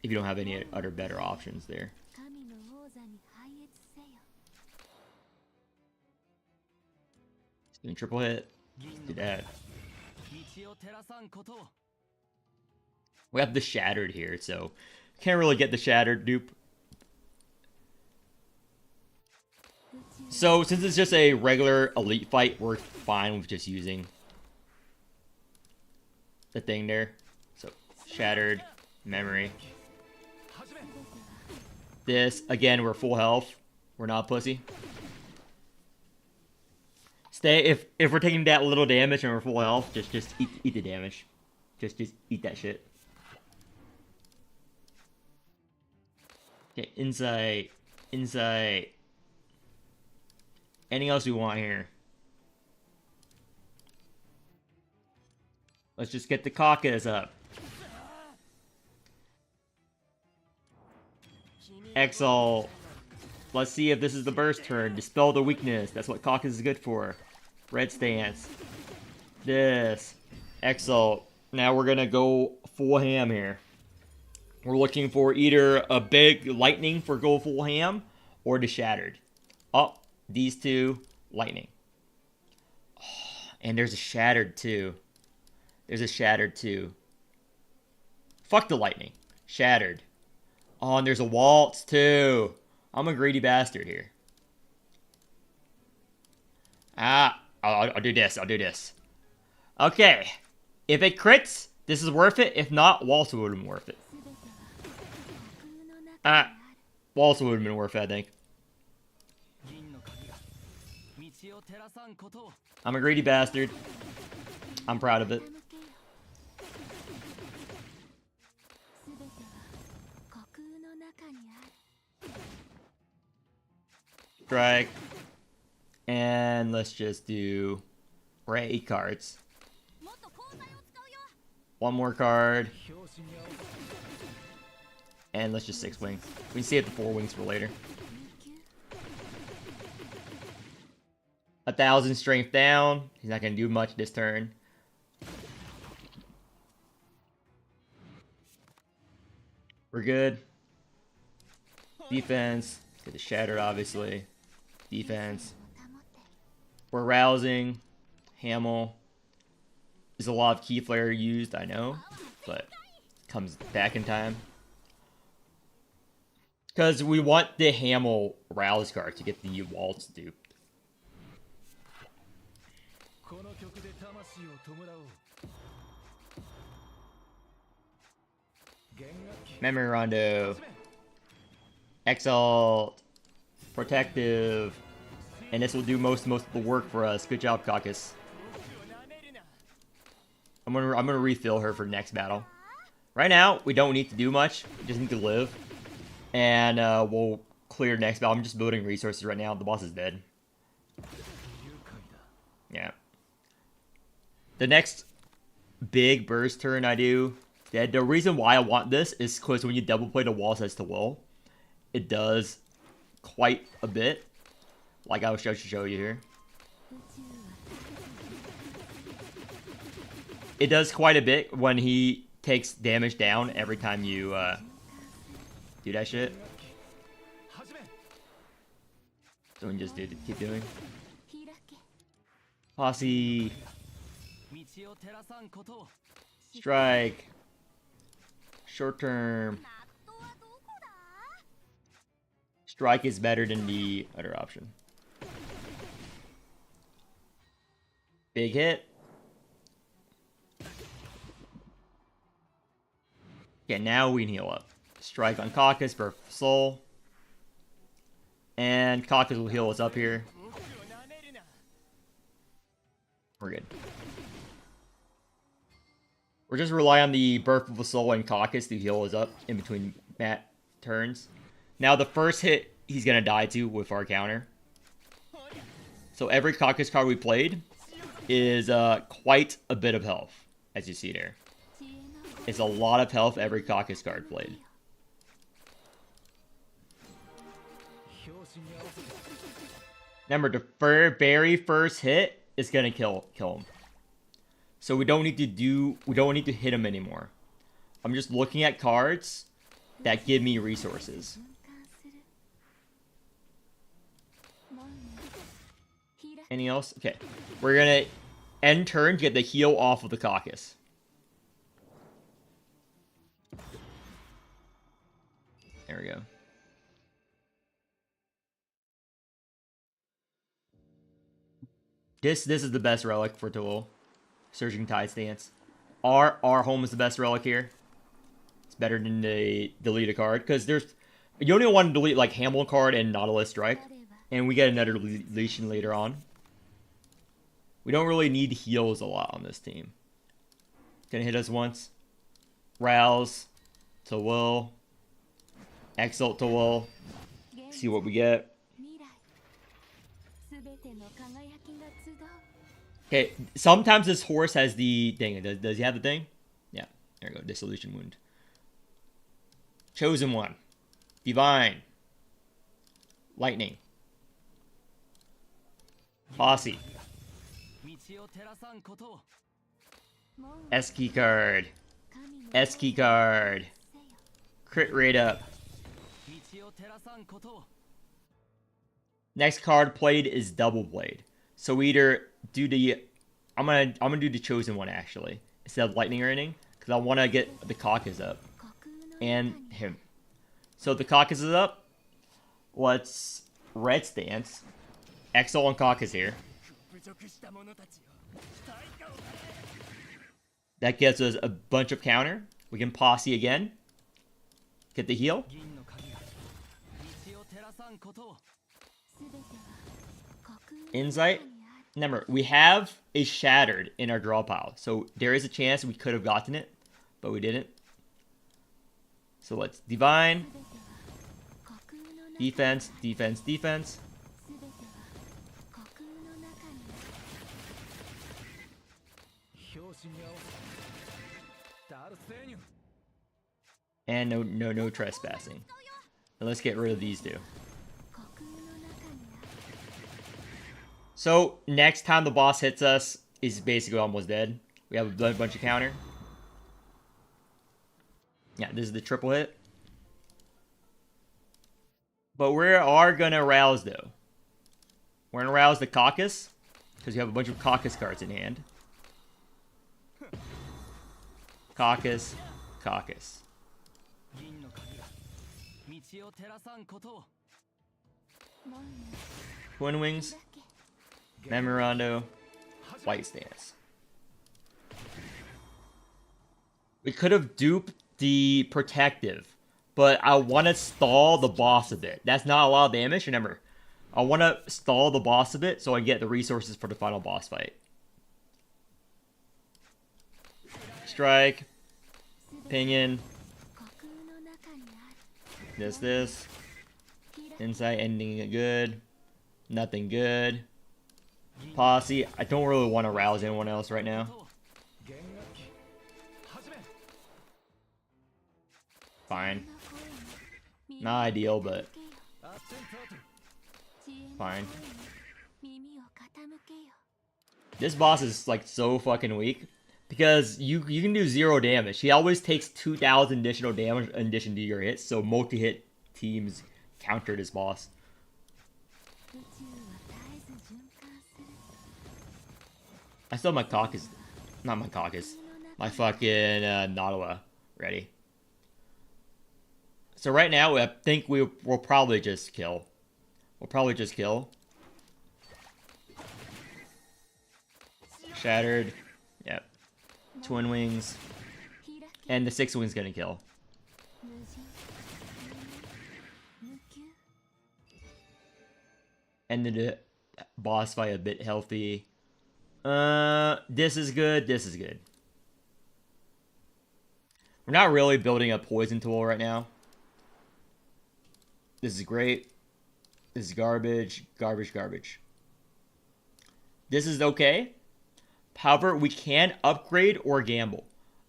if you don't have any other better options there. Spin triple hit. Do that. We have the Shattered here, so can't really get the Shattered dupe. So since it's just a regular elite fight, we're fine with just using the thing there. So Shattered, Memory. This, again, we're full health. We're not pussy. If we're taking that little damage and we're full health, just eat the damage. Just eat that shit. Okay, insight. Anything else we want here? Let's just get the Caucus up. Exalt. Let's see if this is the burst turn. Dispel the weakness. That's what Caucus is good for. Red Stance. This. Exalt. Now we're gonna go full ham here. We're looking for either a big lightning for go full ham or the Shattered. Oh, these two, lightning. Oh, and there's a Shattered too. Fuck the lightning. Shattered. Oh, and there's a waltz too. I'm a greedy bastard here. I'll do this. Okay. If it crits, this is worth it. If not, waltz would have been worth it. Waltz would have been worth it, I think. I'm a greedy bastard. I'm proud of it. Strike. And let's just do... We're at 8 cards. One more card. And let's just 6 wings. We can save the 4 wings for later. 1,000 strength down. He's not going to do much this turn. We're good. Defense. Get the Shattered, obviously. Defense. We're rousing. Hamel. There's a lot of Key Flare used, I know. But comes back in time. Because we want the Hamel Rouse card to get the Waltz dupe. Memory Rondo. Exalt. Protective. And this will do most of the work for us. Good job, Caucus. I'm gonna refill her for next battle. Right now, we don't need to do much. We just need to live. And we'll clear next battle. I'm just building resources right now. The boss is dead. Yeah. The next big burst turn I do. The reason why I want this is because when you double play the wall says to will, it does quite a bit. Like I was supposed to show you here. It does quite a bit when he takes damage down every time you Do that shit. So we can just keep doing. Posse. Strike. Short term. Strike is better than the other option. Big hit. Okay, now we can heal up. Strike on Caucus for Soul. And Caucus will heal us up here. We're good. We're just rely on the Birth of the Soul and Caucus to heal us up in between Matt turns. Now the first hit he's gonna die to with our counter. So every Caucus card we played is quite a bit of health, as you see there. It's a lot of health every Caucus card played. Remember, the very first hit is gonna kill him. So we don't need to hit him anymore. I'm just looking at cards that give me resources. Anything else? Okay. We're gonna end turn to get the heal off of the Caucus. There we go. This is the best relic for Tool. Surging Tide Stance. Our home is the best relic here. It's better than the delete a card. Because you only want to delete like Hamel card and Nautilus Strike. And we get another deletion later on. We don't really need heals a lot on this team. Gonna hit us once. Rouse to Will. Exalt to Will. See what we get. Okay, sometimes this horse has the thing. Does he have the thing? Yeah, there we go. Dissolution Wound. Chosen One. Divine. Lightning. Posse. S-key card. S-key card. Crit rate up. Next card played is Double Blade. So we either do the... I'm gonna do the Chosen One, actually. Instead of Lightning or anything. Because I want to get the Caucus up. And him. So the Caucus is up. Let's Red Stance. Exile and Caucus here. That gives us a bunch of counter. We can Posse again. Get the heal. Insight. Remember, we have a Shattered in our draw pile. So there is a chance we could have gotten it. But we didn't. So let's Divine. Defense, defense, defense. And no trespassing. And let's get rid of these two. So next time the boss hits us is basically almost dead. We have a bunch of counter. Yeah, this is the triple hit. But we are gonna rouse though. We're gonna rouse the Caucus because you have a bunch of Caucus cards in hand. Caucus, Caucus. Twin Wings, Memorando, White Stance. We could have duped the Protective, but I want to stall the boss a bit. That's not a lot of damage. Remember, I want to stall the boss a bit so I get the resources for the final boss fight. Strike. Pinion. This. Insight ending it good. Nothing good. Posse. I don't really want to rouse anyone else right now. Fine. Not ideal, but fine. This boss is like so fucking weak. Because you can do 0 damage. He always takes 2,000 additional damage in addition to your hits, so multi-hit teams countered his boss. I still have my caucus. Not my caucus. My fucking Nottawa ready. So right now, I think we'll probably just kill. We'll probably just kill. Shattered. Yep. Twin Wings. And the 6 Wings gonna kill. Ended the boss fight a bit healthy. This is good. This is good. We're not really building a poison tool right now. This is great. This is garbage. Garbage, garbage. This is okay. However, we can upgrade or gamble.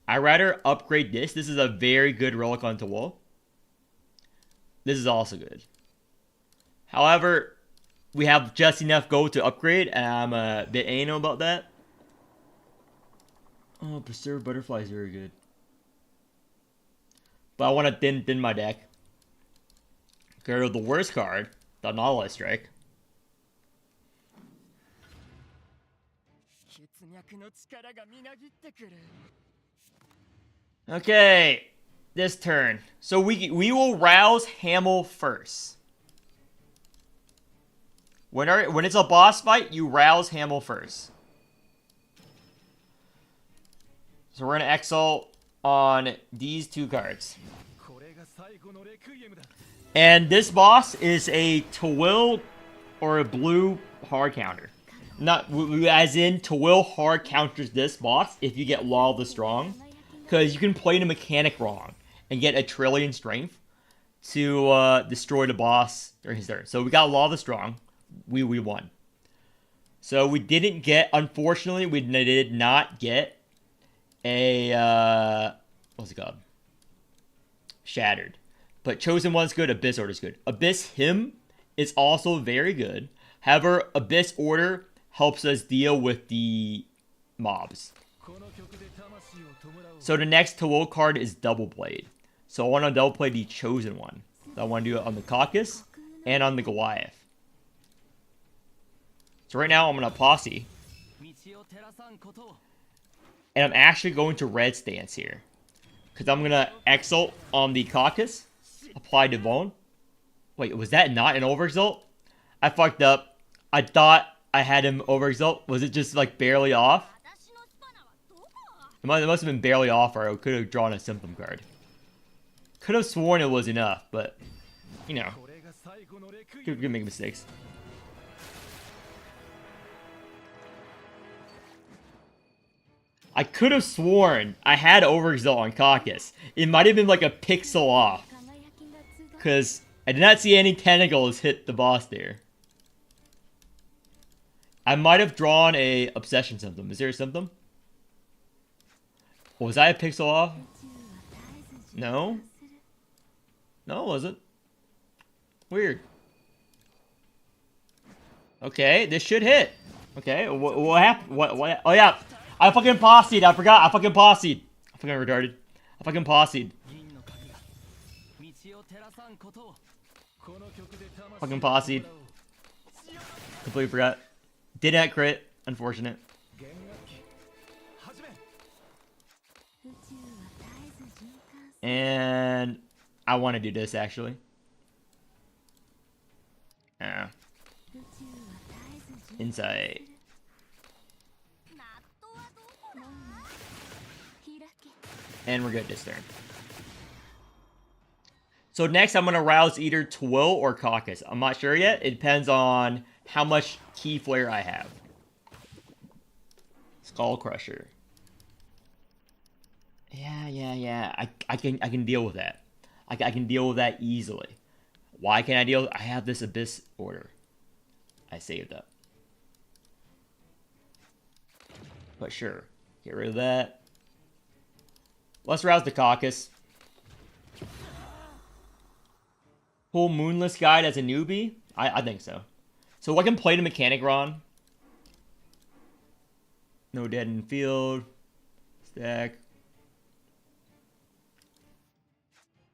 I'd rather upgrade this. This is a very good relic on tool. This is also good. However, we have just enough gold to upgrade, and I'm a bit anal about that. Oh, Preserved Butterfly is very good. But I want to thin my deck. Go to the worst card, the Nautilus Strike. Okay, this turn. So we will rouse Hamel first. When it's a boss fight, you rouse Hamel first. So we're gonna exile on these 2 cards. And this boss is a Twill or a blue hard counter. Not as in Twill hard counters this boss if you get Law of the Strong. Because you can play the mechanic wrong and get a trillion strength to destroy the boss during his turn. So we got Law of the Strong. We won. So we didn't get, unfortunately, we did not get a, what's it called? Shattered. But Chosen One's good, Abyss Order's good. Abyss Him is also very good. However, Abyss Order helps us deal with the mobs. So the next Twill card is Double Blade. So I want to double play the Chosen One. So I want to do it on the Caucus and on the Goliath. So right now I'm going to Posse. And I'm actually going to Red Stance here. Because I'm going to Exalt on the Caucus. Apply Devon. Wait, was that not an Overexalt? I fucked up. I thought I had him Overexalt. Was it just like barely off? It must have been barely off, or I could have drawn a Symptom card. Could have sworn it was enough, but, you know. Could make mistakes. I could have sworn I had Overexalt on Caucus. It might have been like a pixel off. Because I did not see any tentacles hit the boss there. I might have drawn a Obsession Symptom. Is there a Symptom? Was I a pixel off? No? No, it wasn't. Weird. Okay, this should hit. Okay, what happened? What? Oh, yeah. I fucking posseed. I forgot. I fucking posseed. I fucking retarded. I fucking posseed. Fucking posseed. Completely forgot. Did not crit. Unfortunate. And I want to do this actually. Insight. And we're good this turn. So next I'm going to rouse either Twill or Caucus. I'm not sure yet. It depends on how much Key Flare I have. Skull Crusher. Yeah. I can deal with that. I can deal with that easily. Why can I deal with it? I have this Abyss Order. I saved up. But sure. Get rid of that. Let's rouse the Caucus. Pull Moonless Guide as a newbie? I think so. So I can play the Mechanic Ron. No dead in field. Stack.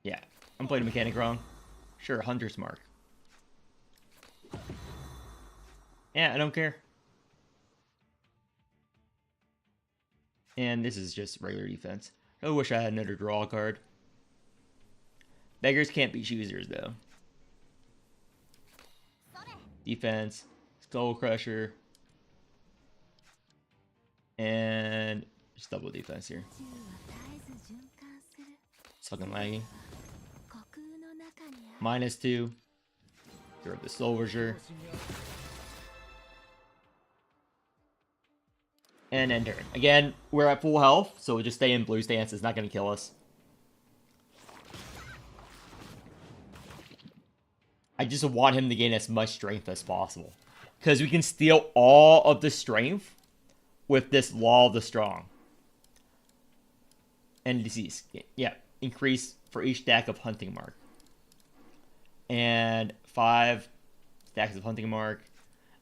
Yeah, I'm playing the mechanic wrong. Sure, Hunter's Mark. Yeah, I don't care. And this is just regular defense. I wish I had another draw card. Beggars can't be choosers, though. Defense, Skull Crusher, and just double defense here. It's fucking lagging. -2. Throw up the Soldier. And end turn. Again, we're at full health, so we'll just stay in blue stance. It's not going to kill us. I just want him to gain as much strength as possible. Because we can steal all of the strength with this Law of the Strong. And disease. Yeah, increase for each stack of Hunting Mark. And 5 stacks of Hunting Mark.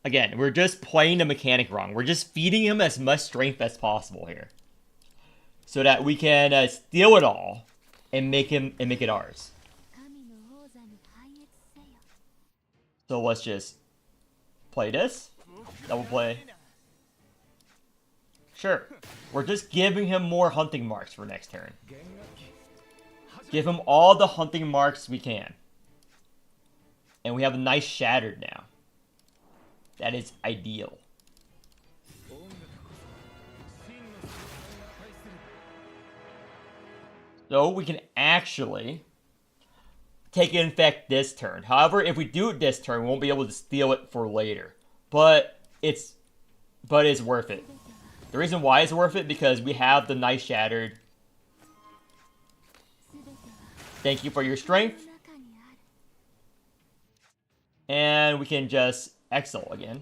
Again, we're just playing the mechanic wrong. We're just feeding him as much strength as possible here. So that we can steal it all and make it ours. So let's just play this. Double play. Sure. We're just giving him more Hunting Marks for next turn. Give him all the Hunting Marks we can. And we have a nice Shattered now. That is ideal. So we can actually take it in effect this turn. However, if we do it this turn, we won't be able to steal it for later. But it's worth it. The reason why it's worth it because we have the nice Shattered. Thank you for your strength. And we can just Exile again.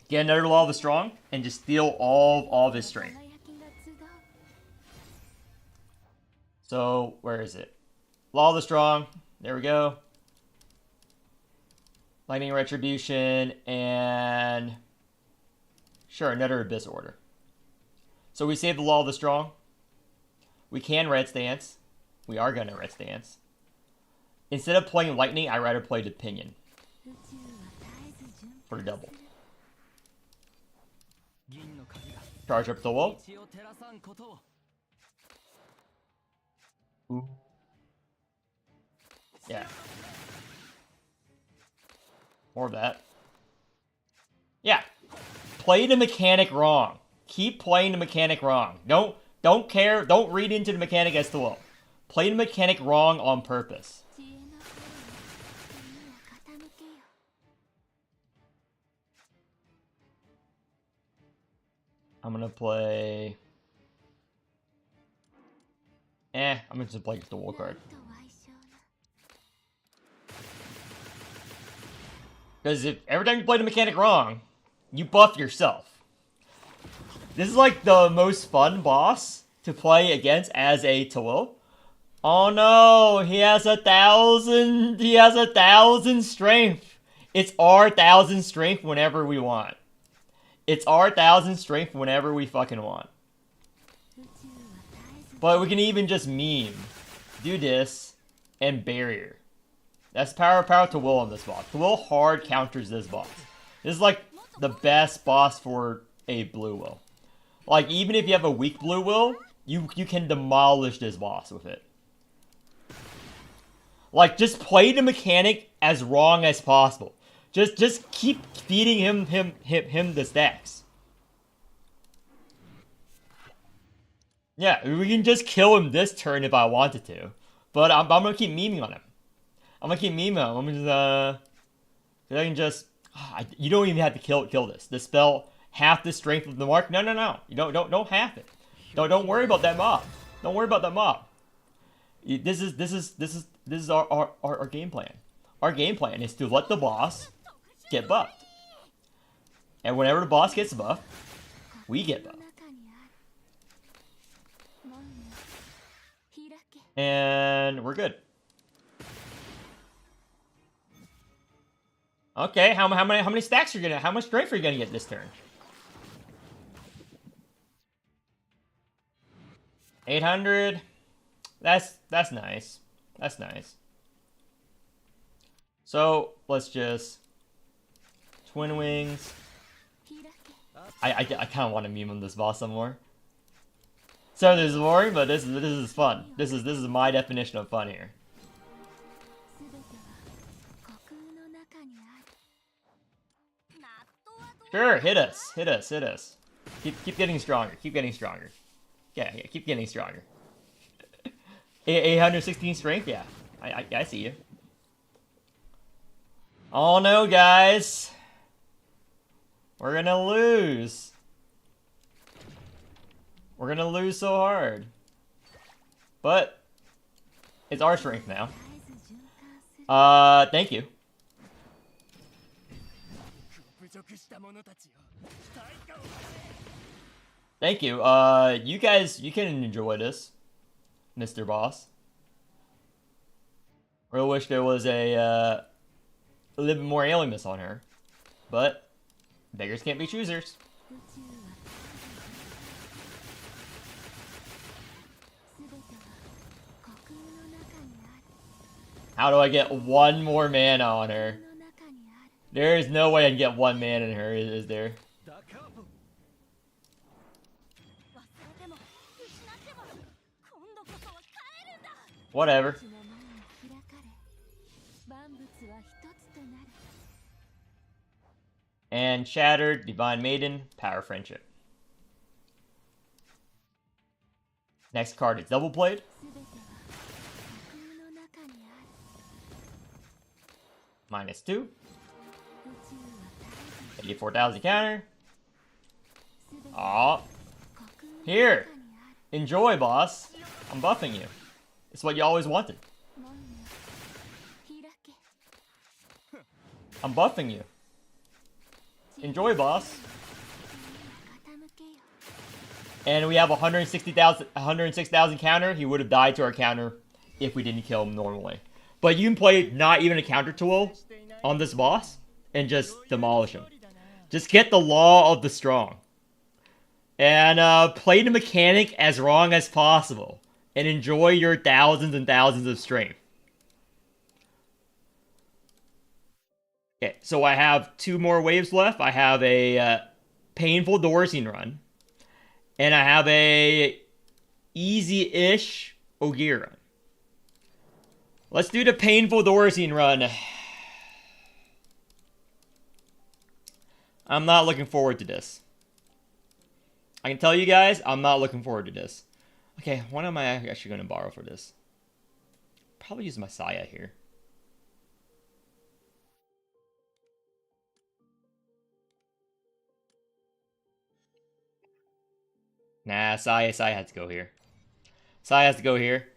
Get another Law of the Strong and just steal all of his strength. So, where is it? Law of the Strong. There we go. Lightning Retribution and sure, another Abyss Order. So we save the Law of the Strong. We can Red Stance. We are gonna Red Stance. Instead of playing Lightning, I'd rather play the Pinion. For the double. Charge up the wall. Ooh. Yeah. More of that. Yeah. Play the mechanic wrong. Keep playing the mechanic wrong. Don't care. Don't read into the mechanic as to well. Play the mechanic wrong on purpose. I'm gonna play. I'm gonna just play the wall card. Because if every time you play the mechanic wrong, you buff yourself. This is like the most fun boss to play against as a Tawil. Oh no, he has 1,000. He has 1,000 strength. It's our 1,000 strength whenever we want. It's our 1,000 strength whenever we fucking want. But we can even just meme. Do this. And barrier. That's power to will on this boss. The will hard counters this boss. This is like the best boss for a blue will. Like even if you have a weak blue will, you can demolish this boss with it. Like just play the mechanic as wrong as possible. Just keep feeding him the stacks. Yeah, we can just kill him this turn if I wanted to. But I'm gonna keep memeing on him. I'm gonna keep memeing on him. I can just you don't even have to kill this. The spell half the strength of the mark. No. You don't half it. Don't worry about that mob. Don't worry about that mob. This is our game plan. Our game plan is to let the boss get buffed. And whenever the boss gets buffed, we get buffed. And we're good. Okay, how many stacks are you gonna? How much strength are you gonna get this turn? 800. That's nice. That's nice. So let's just twin wings. I kind of want to meme on this boss some more. So this is boring, but this is fun. This is my definition of fun here. Sure, hit us, hit us, hit us. Keep getting stronger. Keep getting stronger. Yeah, keep getting stronger. 816 strength. Yeah, I see you. Oh no, guys. We're gonna lose. We're gonna lose so hard. But it's our strength now. Thank you. Thank you. You guys, you can enjoy this, Mr. Boss. I really wish there was a little bit more alienness on her, but beggars can't be choosers. How do I get one more mana on her? There is no way I can get one mana in her, is there? Whatever. And Shattered, Divine Maiden, Power Friendship. Next card is Double Blade. -2. 84,000 counter. Aw. Here. Enjoy, boss. I'm buffing you. It's what you always wanted. I'm buffing you. Enjoy, boss. And we have 106,000 counter. He would have died to our counter if we didn't kill him normally. But you can play not even a counter tool on this boss and just demolish him. Just get the law of the strong. And play the mechanic as wrong as possible. And enjoy your thousands and thousands of strength. Okay, so I have 2 more waves left. I have a painful Dorsine run. And I have a easy-ish Ogier run. Let's do the painful Dorsine run. I'm not looking forward to this. I can tell you guys, I'm not looking forward to this. Okay, what am I actually going to borrow for this? Probably use my Saya here. Nah, Saya has to go here. Saya has to go here.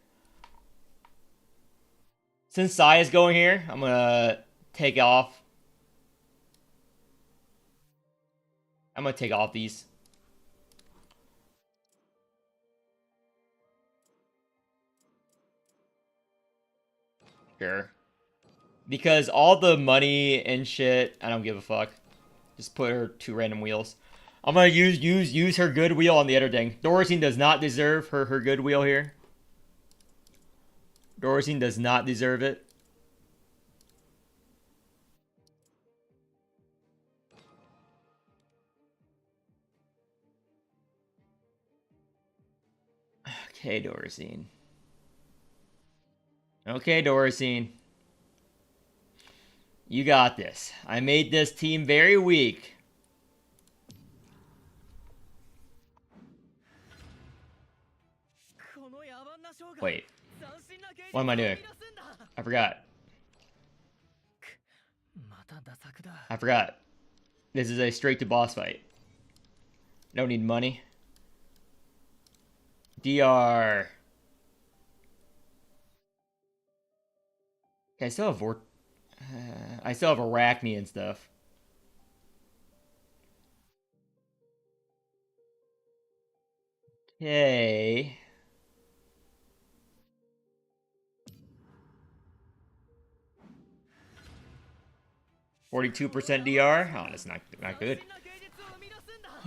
Since Saya's going here, I'm gonna take off. I'm gonna take off these. Sure. Because all the money and shit, I don't give a fuck. Just put her 2 random wheels. I'm gonna use her good wheel on the other thing. Dorsine does not deserve her good wheel here. Dorsine does not deserve it. Okay, Dorsine. Okay, Dorsine. You got this. I made this team very weak. Wait. What am I doing? I forgot. I forgot. This is a straight to boss fight. Don't need money. DR. Okay, I still have I still have Arachne and stuff. Okay. %42 DR? Oh, that's not good.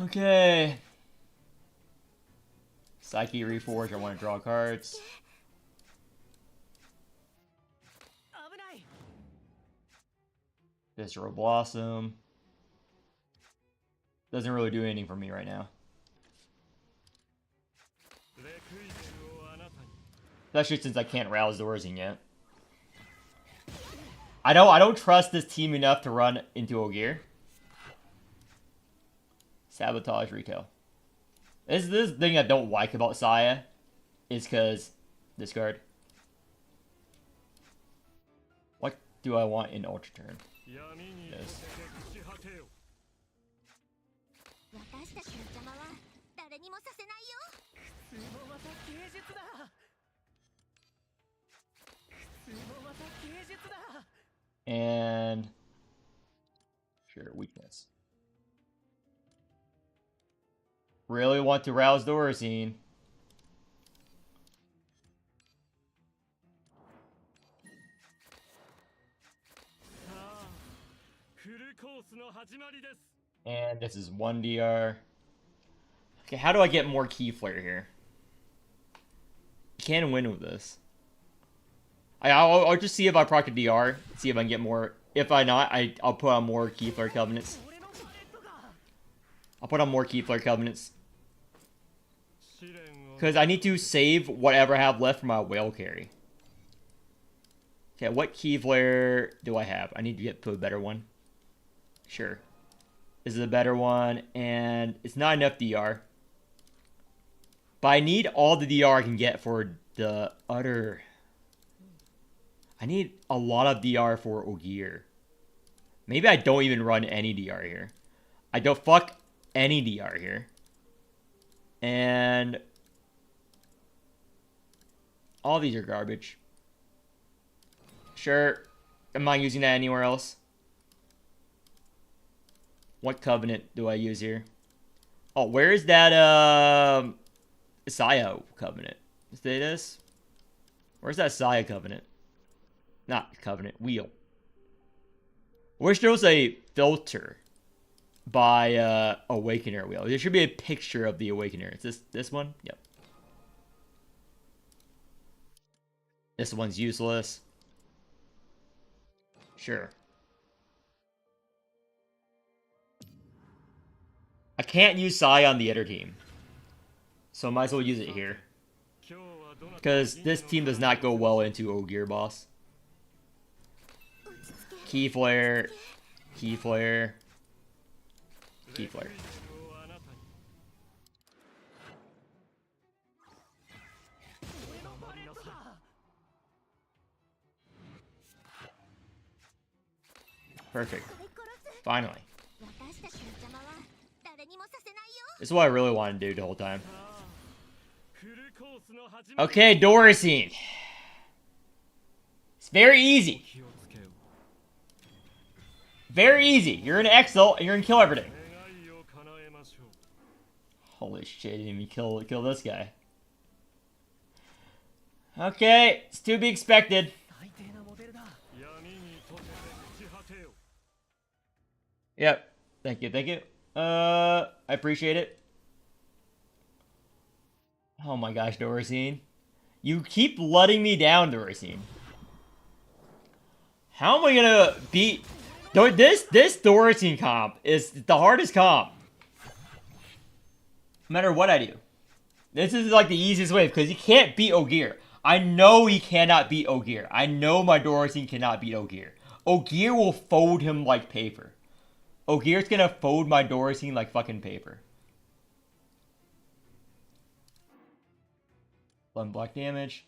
Okay. Psyche Reforge, I want to draw cards. Visceral Blossom. Doesn't really do anything for me right now. Especially since I can't rouse Zorzine yet. I don't trust this team enough to run into Ogier. Sabotage Retail. This thing I don't like about Saya is because discard. What do I want in Ultra Turn? Yes. And sure, weakness. Really want to rouse Zorzine. And this is 1 DR. Okay, how do I get more Key Flare here? Can win with this. I'll just see if I proc a DR. See if I can get more. If I not, I'll put on more Key Flare Covenants. I'll put on more Key Flare Covenants. Because I need to save whatever I have left for my Whale Carry. Okay, what Key Flare do I have? I need to get to a better one. Sure. This is a better one, and it's not enough DR. But I need all the DR I can get for the other... I need a lot of DR for Ogier. Maybe I don't even run any DR here. I don't fuck any DR here. And... all these are garbage. Sure. I'm not using that anywhere else. What Covenant do I use here? Oh, where is that, Saya Covenant? Is it this? Where's that Saya Covenant? Not Covenant, Wheel. Where's there's a filter by, Awakener Wheel? There should be a picture of the Awakener. Is this one? Yep. This one's useless. Sure. I can't use Sai on the other team. So I might as well use it here. Because this team does not go well into Ogier boss. Key Flare. Key Flare. Key Flare. Perfect. Finally. This is what I really want to do the whole time. Okay, Zorzine. It's very easy. Very easy. You're an Exalt and you're gonna kill everything. Holy shit, I didn't even kill this guy. Okay, it's to be expected. Yep. Thank you, thank you. I appreciate it. Oh my gosh, Zorzine. You keep letting me down, Zorzine. How am I gonna beat... This Zorzine comp is the hardest comp. No matter what I do. This is like the easiest way, because he can't beat Ogier. I know he cannot beat Ogier. I know my Zorzine cannot beat Ogier. Ogier will fold him like paper. Ogier's gonna fold my Zorzine like fucking paper. 11 block damage.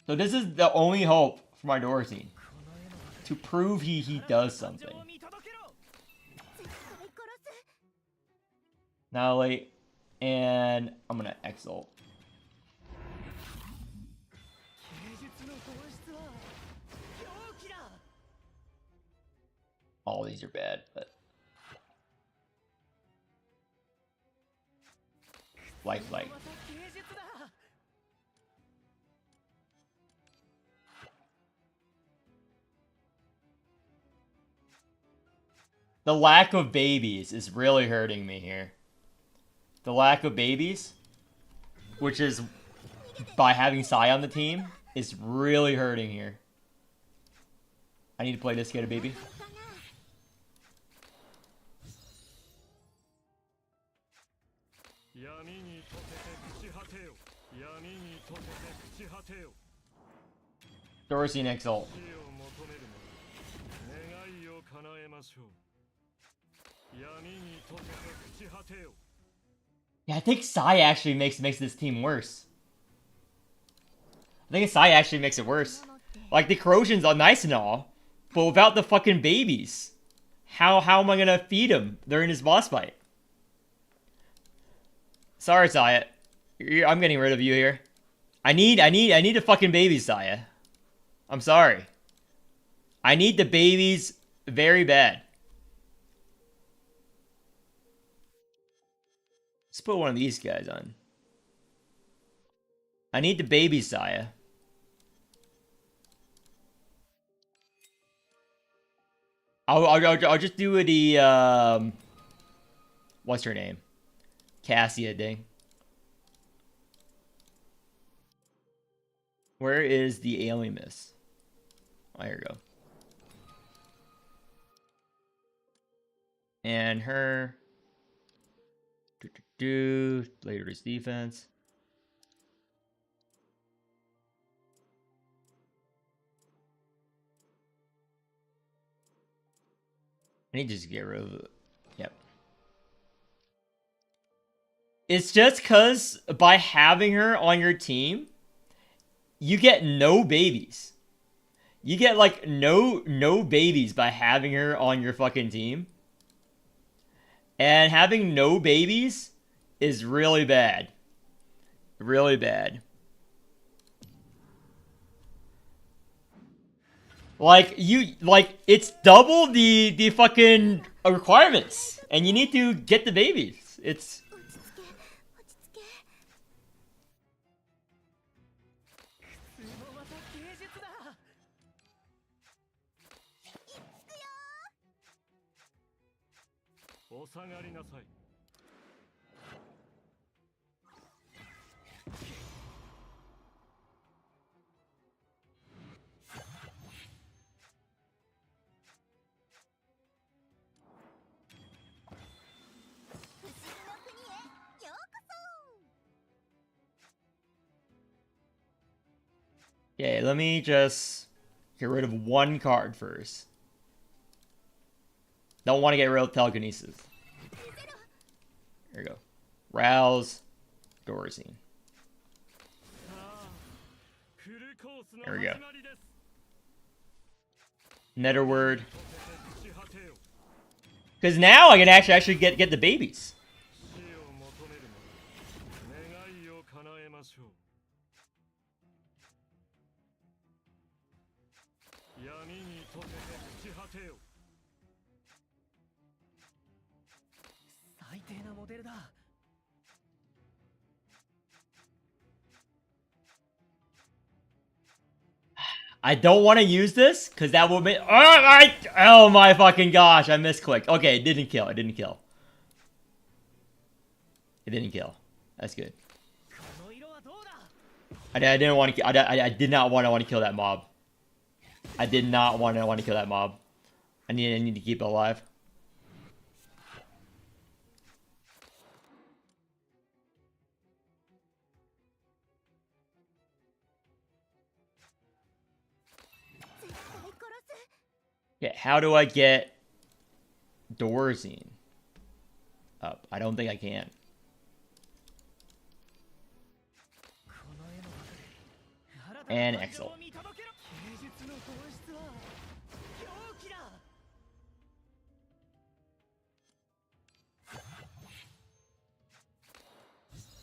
So this is the only hope for my Zorzine. To prove he does something. Annihilate. And I'm gonna Exalt. All these are bad, but... Lifelike. The lack of babies is really hurting me here. The lack of babies, which is by having Sai on the team, is really hurting here. I need to play this, get a baby. Dorsey next ult. Yeah, I think Sai actually makes this team worse. I think Sai actually makes it worse. Like, the corrosion's all nice and all, but without the fucking babies, how am I gonna feed him during his boss fight? Sorry, Saya. I'm getting rid of you here. I need the fucking babies, Saya. I'm sorry. I need the babies very bad. Let's put one of these guys on. I need the babies, Saya. I'll just do the what's her name? Cassia thing. Where is the alien miss? Oh, here we go. And her. Later is defense. I need to just get rid of it. Yep. It's just because by having her on your team, you get no babies. You get like no babies by having her on your fucking team. And having no babies is really bad. Really bad. Like, it's double the fucking requirements. And you need to get the babies. It's... Okay, let me just get rid of one card first. Don't want to get rid of telekinesis. There we go. Rouse, Dorsey. There we go. Netherward. Because now I can actually get the babies. I don't want to use this because that will make. Oh my fucking gosh! I misclicked. Okay, it didn't kill. It didn't kill. It didn't kill. That's good. I didn't want to. I did not want to kill that mob. I did not want to kill that mob. I need to keep it alive. Okay, how do I get Dorzine up? I don't think I can. And Excel.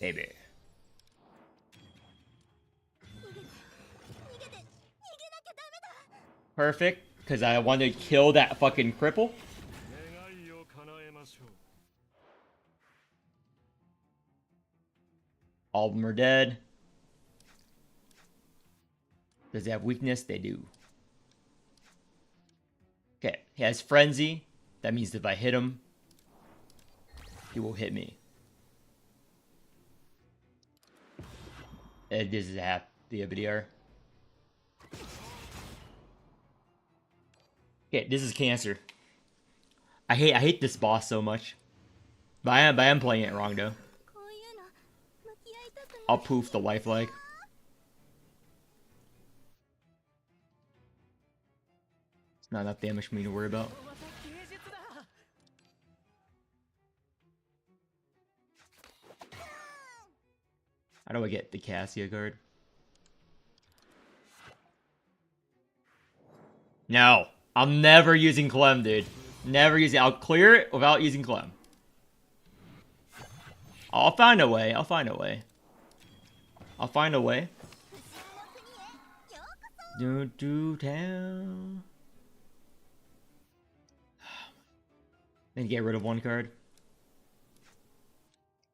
Baby. Perfect, because I wanted to kill that fucking cripple. All of them are dead. Does he have weakness? They do. Okay, he has Frenzy. That means if I hit him, he will hit me. This is half the BDR. Okay, this is Cancer. I hate this boss so much. But I am playing it wrong though. I'll poof the lifelike. It's not enough damage for me to worry about. How do I get the Cassia card? No, I'm never using Clem, dude. Never using. I'll clear it without using Clem. I'll find a way. I'll find a way. I'll find a way. Do town. Then get rid of one card.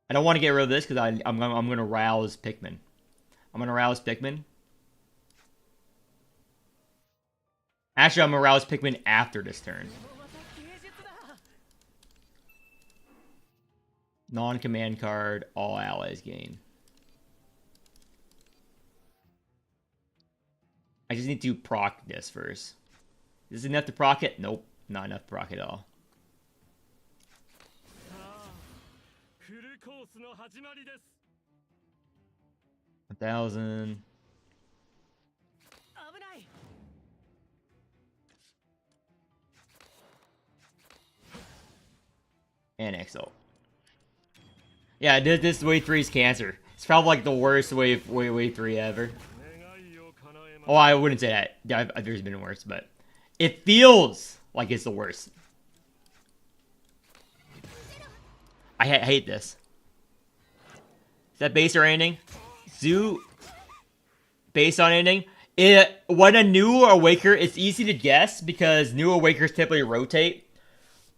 I don't want to get rid of this because I'm gonna rouse Pikmin. I'm gonna rouse Pikmin. Actually, I'm gonna rouse Pikmin after this turn. Non-command card, all allies gain. I just need to proc this first. Is it enough to proc it? Nope, not enough to proc at all. 1,000. And Exalt. Yeah, this wave 3 is Cancer. It's probably like the worst wave 3 ever. Oh, I wouldn't say that. There's been worse, but it feels like it's the worst. I hate this. Is that base or ending? Zoo based on ending. When a new Awaker, it's easy to guess because new Awakers typically rotate.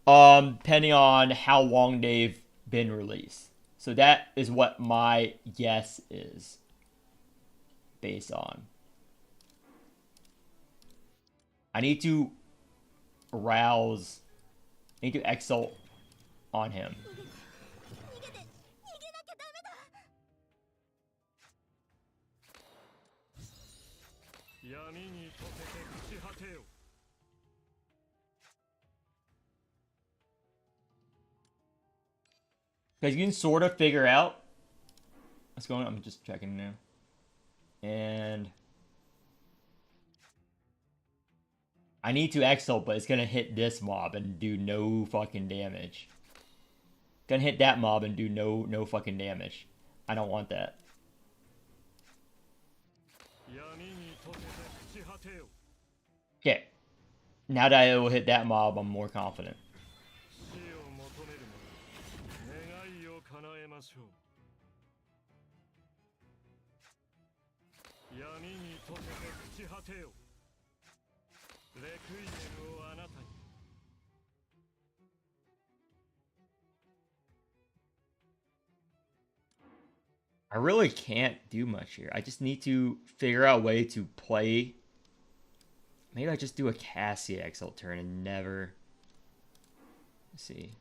Depending on how long they've been released. So that is what my guess is based on. I need to arouse, I need to exalt on him. Because you can sort of figure out what's going on. I'm just checking now. And I need to exalt, but it's going to hit this mob and do no fucking damage. Gonna hit that mob and do no fucking damage. I don't want that. Okay. Now that I will hit that mob, I'm more confident. I really can't do much here. I just need to figure out a way to play. Maybe I just do a Cassia Exalt turn and never. Let's see.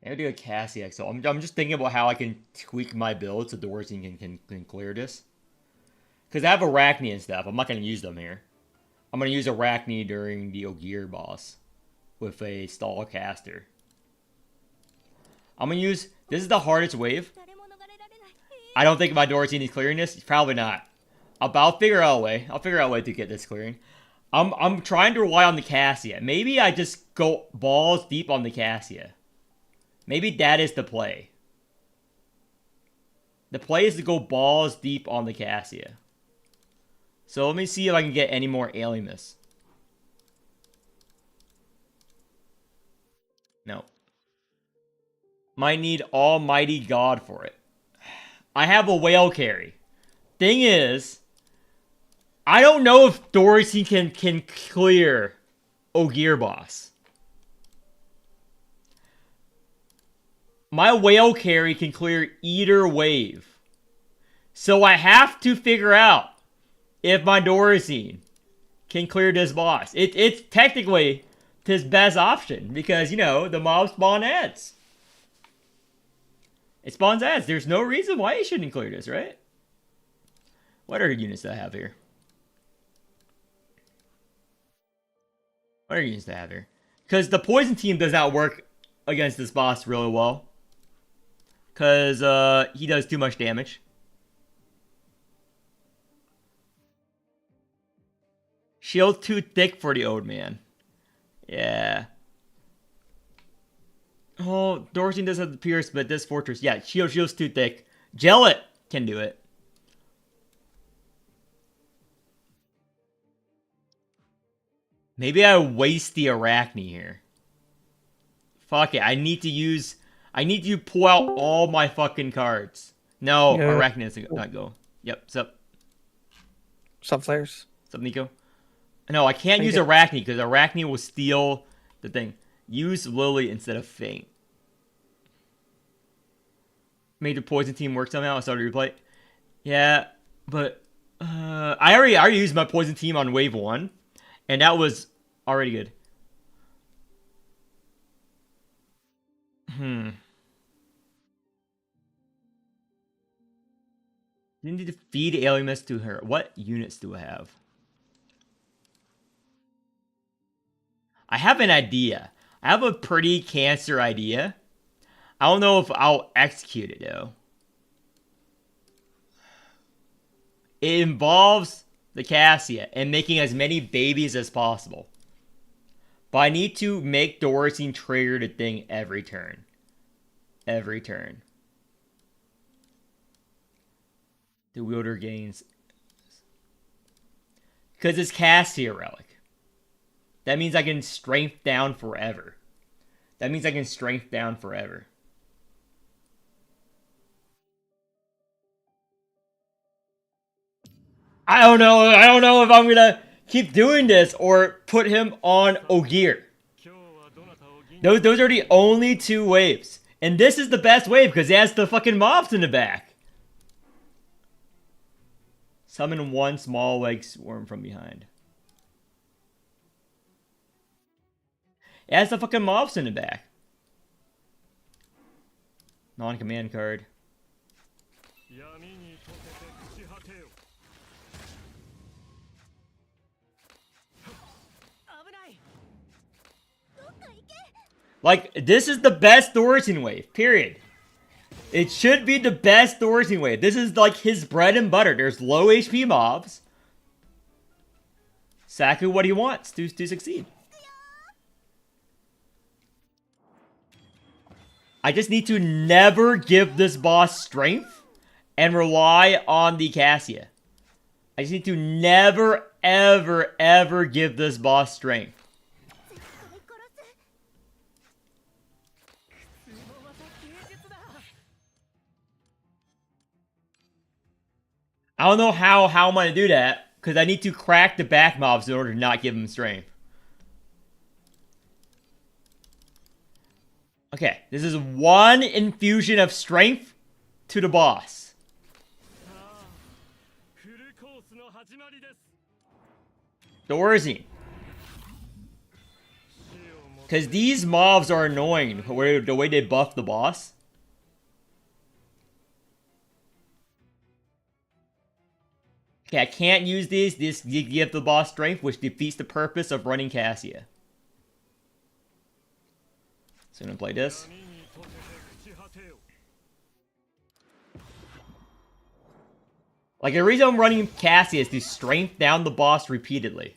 Maybe do a Cassia Exalt. I'm just thinking about how I can tweak my build so the worst thing can clear this. Because I have Arachne and stuff. I'm not going to use them here. I'm going to use Arachne during the Ogier boss with a stall caster. I'm going to use... This is the hardest wave. I don't think my Dorothy is clearing this. Probably not. I'll figure out a way. I'll figure out a way to get this clearing. I'm trying to rely on the Cassia. Maybe I just go balls deep on the Cassia. Maybe that is the play. The play is to go balls deep on the Cassia. So let me see if I can get any more Alimus. No. Might need Almighty God for it. I have a whale carry. Thing is, I don't know if Dorothy can clear Ogier boss. My whale carry can clear either wave. So I have to figure out if my Dorothy can clear this boss. It's technically his best option because, you know, the mob spawn ends. It spawns ads. There's no reason why it shouldn't clear this, right? What other units do I have here? What other units do I have here? Because the poison team does not work against this boss really well. Because he does too much damage. Shield too thick for the old man. Yeah. Oh, Dorsey does have the pierce, but this fortress, yeah, shield's too thick. Gellet can do it. Maybe I waste the Arachne here. Fuck it, I need to pull out all my fucking cards. No, yeah. Arachne doesn't not go. Yep, sup. Sup, Flares. Sup, Nico. No, I can't use Arachne because Arachne will steal the thing. Use Lily instead of Feint. Made the poison team work somehow. I started to replay. Yeah, but I already used my poison team on wave 1, and that was already good. You need to feed Alimus to her. What units do I have? I have an idea. I have a pretty cancer idea. I don't know if I'll execute it, though. It involves the Cassia and making as many babies as possible. But I need to make Dorsey trigger the thing every turn. Every turn. The wielder gains. Because it's Cassia Relic. That means I can strength down forever. That means I can strength down forever. I don't know if I'm gonna keep doing this or put him on Ogier. Those are the only 2 waves. And this is the best wave because it has the fucking mobs in the back. Summon 1 small leg swarm from behind. It has the fucking mobs in the back. Non-command card. Like, this is the best Dorsey wave, period. It should be the best Dorsey wave. This is like his bread and butter. There's low HP mobs. Exactly what he wants to succeed. I just need to never give this boss strength and rely on the Cassia. I just need to never, ever, ever give this boss strength. I don't know how I'm going to do that, because I need to crack the back mobs in order to not give them strength. Okay, this is 1 infusion of strength to the boss. Dorsey. Because these mobs are annoying, the way they buff the boss. Okay, I can't use these. This give the boss strength, which defeats the purpose of running Cassia. So I'm gonna play this. Like, the reason I'm running Cassia is to strength down the boss repeatedly.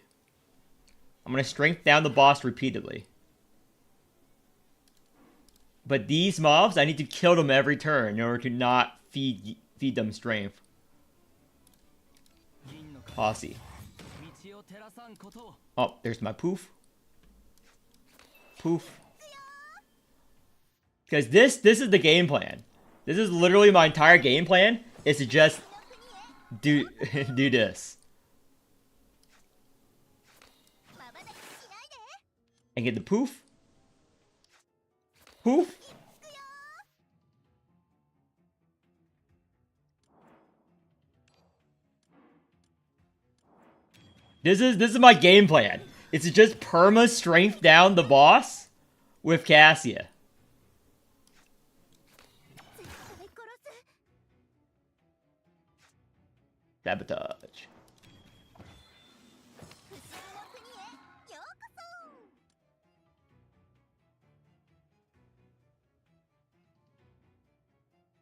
I'm gonna strength down the boss repeatedly. But these mobs, I need to kill them every turn in order to not feed them strength. Posse. Oh, there's my poof. Poof. Because this is the game plan. This is literally my entire game plan, is to just do this. And get the poof. Poof. This is my game plan. It's to just perma strength down the boss with Cassia. Sabotage.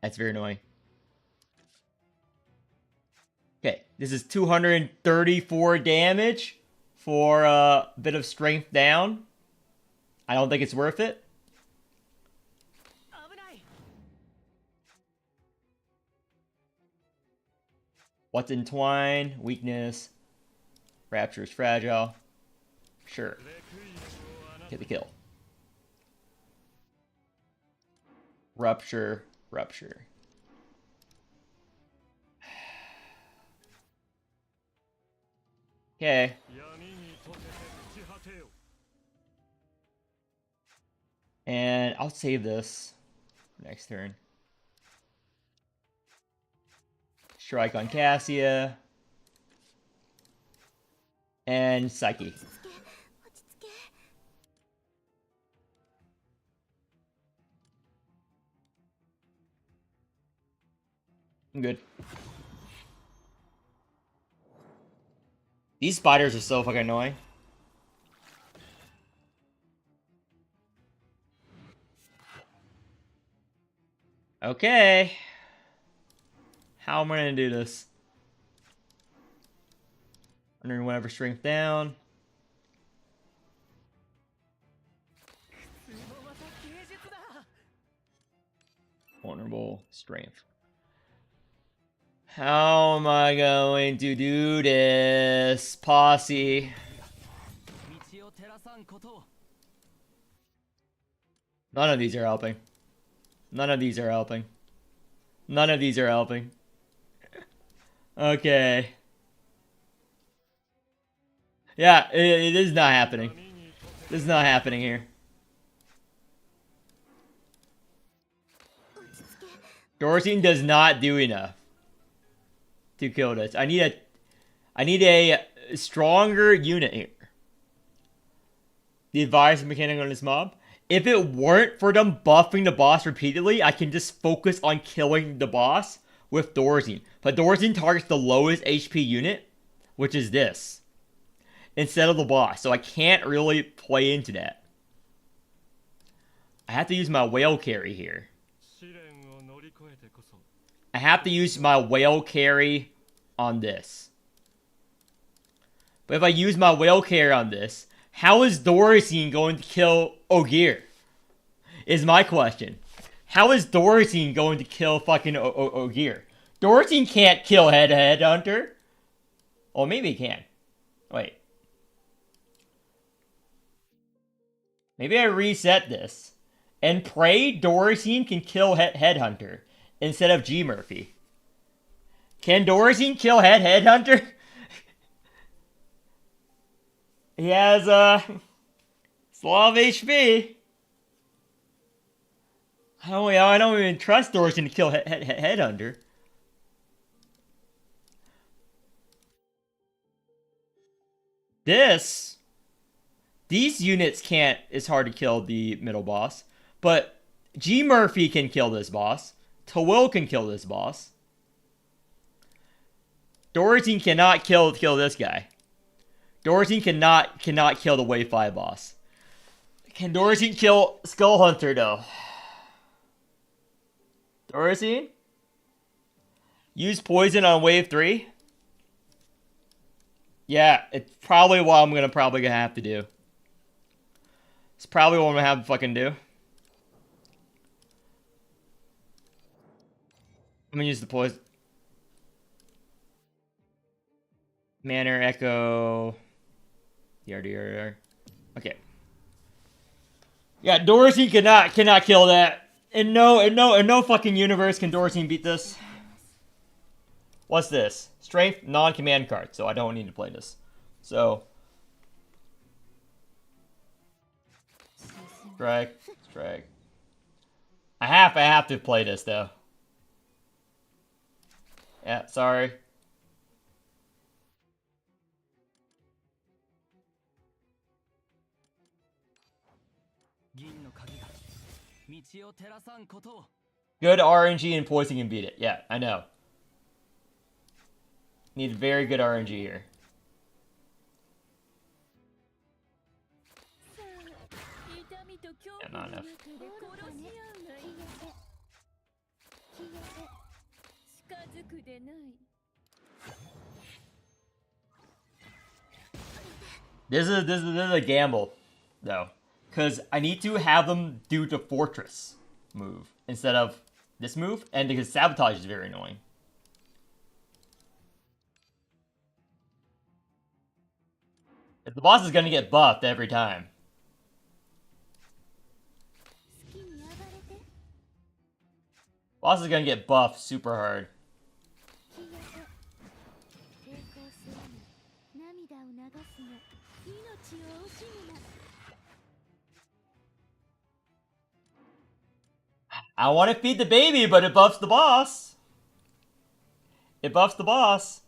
That's very annoying. Okay, this is 234 damage for a bit of strength down. I don't think it's worth it. What's entwine? Weakness. Rapture is fragile. Sure. Get the kill. Rupture. Rupture. Okay. And I'll save this for next turn. Strike on Cassia. And Psyche. I'm good. These spiders are so fucking annoying. Okay. How am I gonna do this? Under whatever strength down. Vulnerable strength. How am I going to do this? Posse. None of these are helping. None of these are helping. None of these are helping. Okay. Yeah, it is not happening. This is not happening here. Dorothy does not do enough to kill this. I need a stronger unit here. The advice mechanic on this mob. If it weren't for them buffing the boss repeatedly, I can just focus on killing the boss with Thorazine. But Thorazine targets the lowest HP unit, which is this, instead of the boss. So I can't really play into that. I have to use my whale carry here. I have to use my whale carry on this. But if I use my whale carry on this, how is Thorazine going to kill Ogier? Is my question. How is Thorazine going to kill fucking Ogier? Thorazine can't kill Headhunter. Or maybe he can. Wait. Maybe I reset this. And pray Thorazine can kill Headhunter instead of G Murphy. Can Thorazine kill Headhunter? He has it's a lot of HP. I don't even trust Thorazine to kill Headhunter. These units can't. It's hard to kill the middle boss, but G Murphy can kill this boss. Tawil can kill this boss. Thorazine cannot kill this guy. Thorazine cannot kill the Wave 5 boss. Can Thorazine kill Skull Hunter though? Thorazine? Use poison on Wave 3? Yeah, it's probably what I'm gonna have to do. It's probably what I'm gonna have to fucking do. I'm gonna use the poison. Manor, Echo. DRDR. Okay. Yeah, Thorazine cannot kill that. In no fucking universe can Thorazine beat this. What's this? Strength, non-command card, so I don't need to play this. So strike. I have to play this though. Yeah, sorry. Good RNG and poison can beat it. Yeah, I know. Need very good RNG here. Yeah, not enough. This is a gamble, though, because I need to have them do the fortress move instead of this move, and because sabotage is very annoying. If the boss is gonna get buffed every time. Boss is gonna get buffed super hard. I want to feed the baby, but it buffs the boss. It buffs the boss.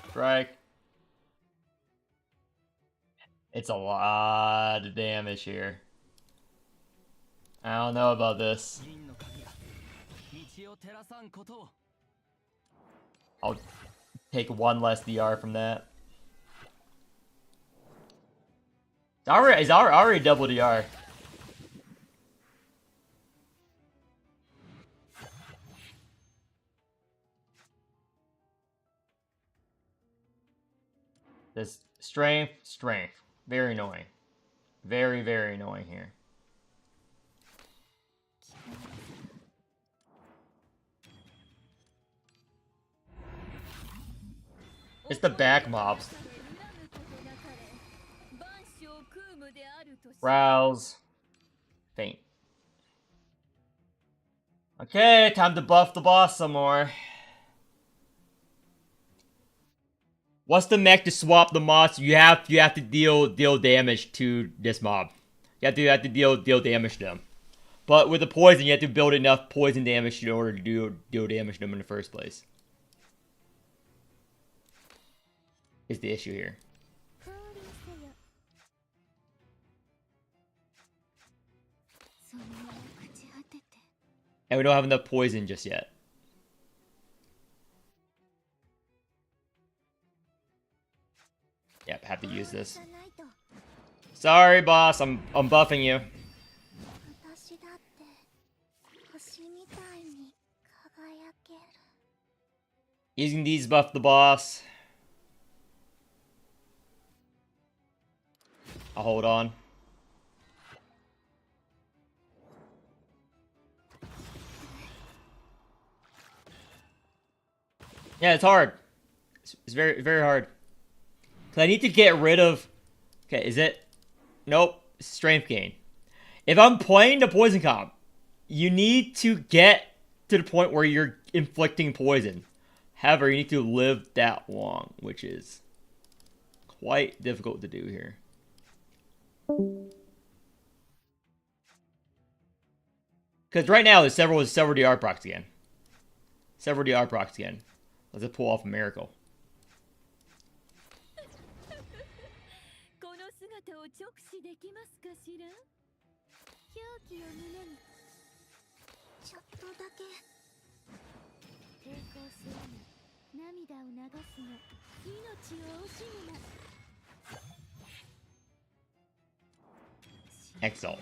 Strike. It's a lot of damage here. I don't know about this. I'll take one less DR from that. It's already double DR. This strength. Very annoying. Very, very annoying here. It's the back mobs. Rouse. Faint. Okay, time to buff the boss some more. What's the mech to swap the mobs? You have to deal damage to this mob. You have to deal damage to them. But with the poison, you have to build enough poison damage in order to deal damage to them in the first place. Is the issue here. And we don't have enough poison just yet. Yep, have to use this. Sorry, boss. I'm buffing you. Using these buff the boss. I'll hold on. Yeah, it's hard. It's very, very hard. Cause I need to get rid of... Okay, is it? Nope. Strength gain. If I'm playing the poison comp, you need to get to the point where you're inflicting poison. However, you need to live that long, which is quite difficult to do here. Because right now, there's several DR procs again. Several DR procs again. Let's just pull off a miracle. Exalt.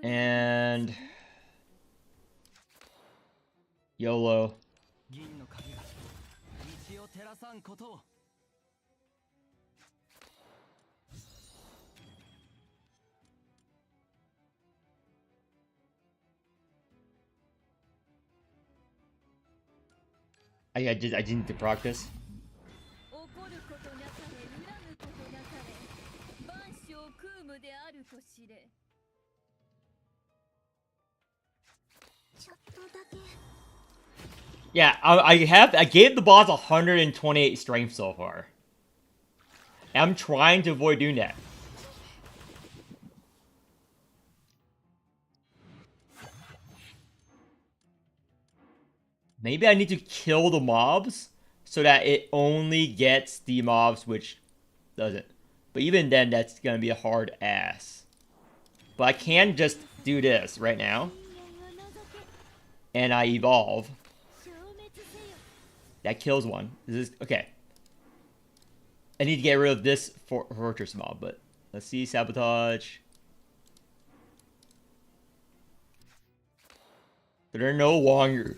And YOLO. I just need to practice. Yeah, I gave the boss 128 strength so far. I'm trying to avoid doing that. Maybe I need to kill the mobs so that it only gets the mobs which doesn't. But even then, that's going to be a hard ass. But I can just do this right now. And I evolve. That kills one. This is, okay. I need to get rid of this fortress mob, but let's see. Sabotage. So they're no longer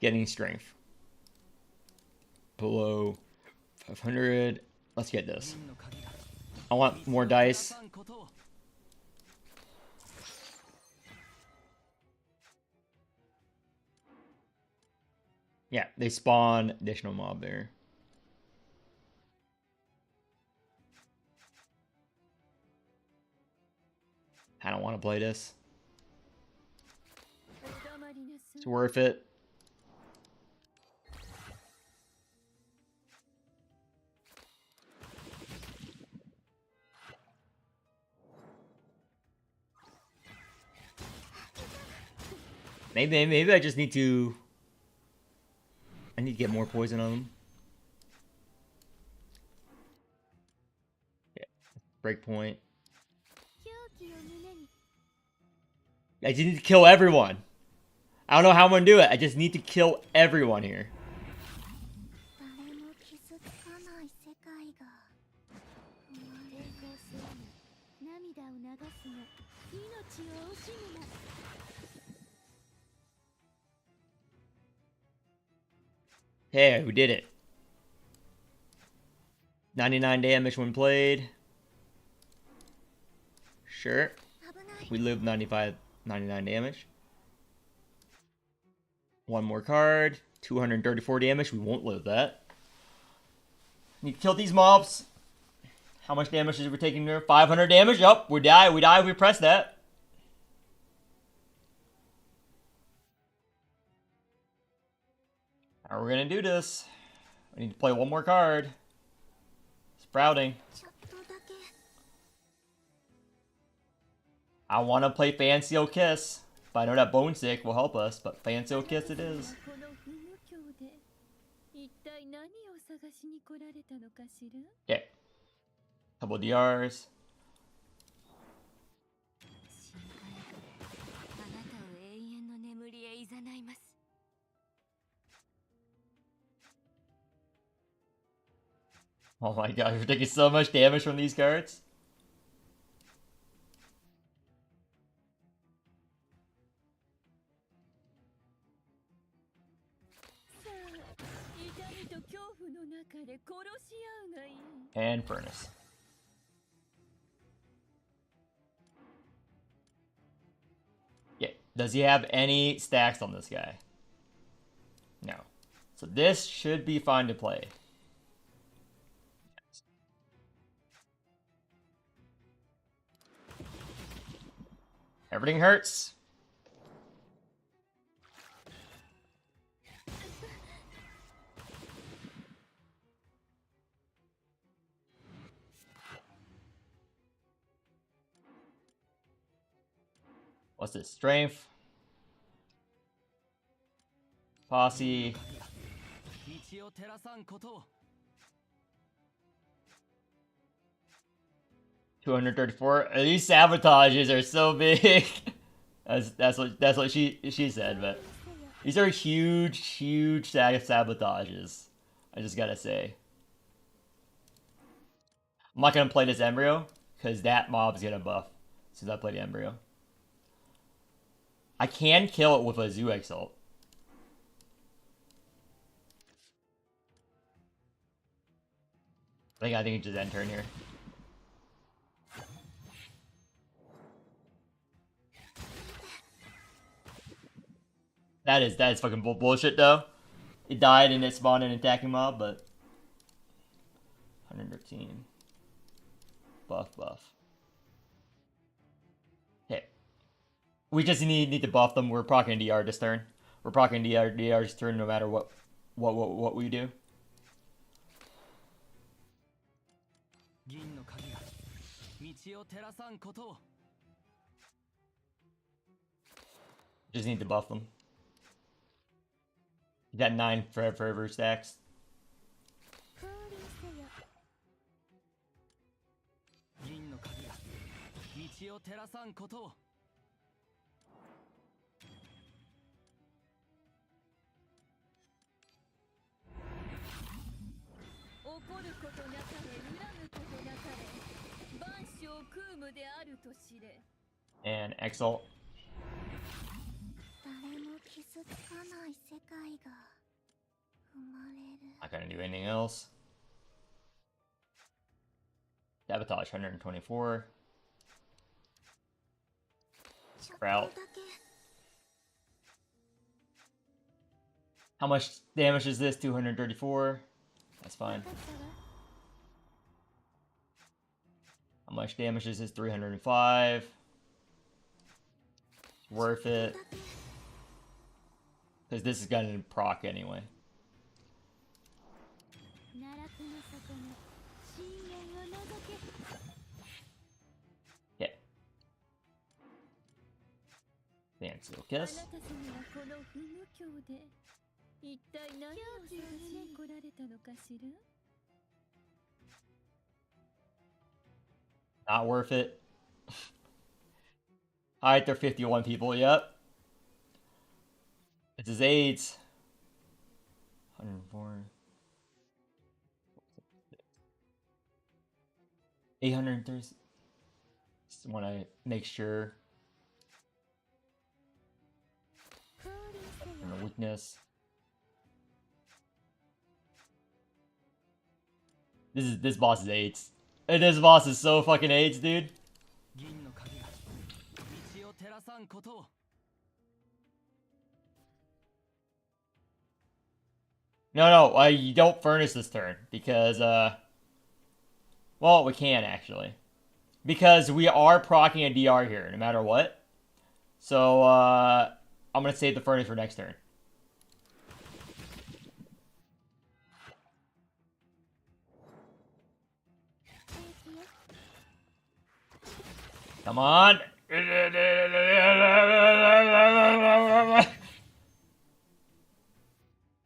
getting strength. Below 500. Let's get this. I want more dice. Yeah, they spawn additional mob there. I don't want to play this. It's worth it. Maybe I just need to... I need to get more poison on them. Yeah. Breakpoint. I just need to kill everyone. I don't know how I'm gonna do it. I just need to kill everyone here. Hey, we did it. 99 damage when played. Sure. We lived 99 damage. One more card. 234 damage. We won't live that. Need to kill these mobs. How much damage is we taking there? 500 damage. Yup, we die. We die. We press that. How are we gonna do this? I need to play one more card. Sprouting. I want to play Fancy Kiss, but I know that Bone Sick will help us, but Fancy Kiss it is. Okay. Couple DRs. Oh my god, you're taking so much damage from these cards. And Furnace. Yeah. Does he have any stacks on this guy? No. So this should be fine to play. Everything hurts. What's this? Strength. Posse. 234. These sabotages are so big. that's what she said, but these are huge sabotages. I just gotta say. I'm not gonna play this embryo because that mob's gonna buff since I play the embryo. I can kill it with a Zoo Exalt. I think it's just end turn here. That is fucking bullshit though. It died and it spawned an attacking mob, but 113. Buff. Okay. We just need to buff them. We're proccing DR this turn. We're proccing DR this turn no matter what we do. Just need to buff them. You got 9 forever stacks. 降臨せよ銀の鍵が道を照らさんことを。怒ることなかれ恨むことなかれ万象空無であると知れ And Exalt. 誰も傷つかない世界が生まれる Not gonna do anything else. Sabotage 124. ちょっと Sprout. だけ How much damage is this? 234. That's 分 fine. かったわ How much damage is this? 305. Worth ちょっ it. とだけ Because this is gonna proc anyway. 奈落の底に深淵を覗け Okay. Fancy あ kiss. なた様はこの不無教で一体何を探しに来られたのかしら Not worth it. Alright, there are 51 people. Yep. It's his AIDS. 104. 830. Just want to make sure. 降臨せよ And a weakness. This boss is AIDS. And this boss is so fucking AIDS, dude. 銀の鍵が道を照らさんことを。 No, you don't furnace this turn because well, we can actually, because we are proccing a DR here no matter what. So I'm gonna save the furnace for next turn. Come on.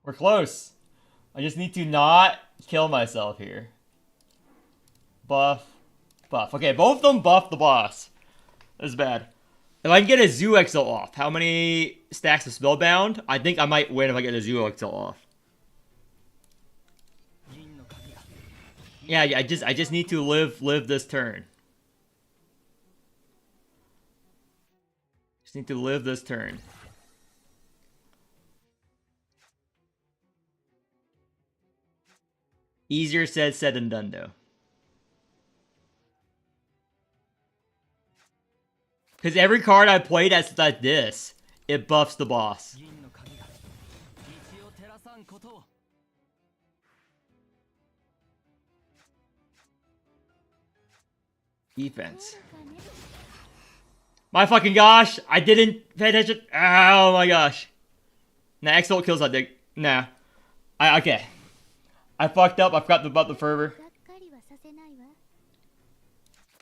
We're close. I just need to not kill myself here. Buff. Buff. Okay, both of them buff the boss. That's bad. If I can get a Zoo Exalt off, how many stacks of Spellbound? I think I might win if I get a Zoo Exalt off. 銀の鍵が Yeah, I just need to live this turn. Just need to live this turn. Easier said than done, though. Because every card I played that's like this, it buffs the boss. 銀の鍵が道を照らさんことを。 Defense. かね My fucking gosh, I didn't pay attention. Oh my gosh. Nah, Exalt kills that dick. Nah. Okay. I fucked up. I forgot about the fervor. がっかりはさせないわ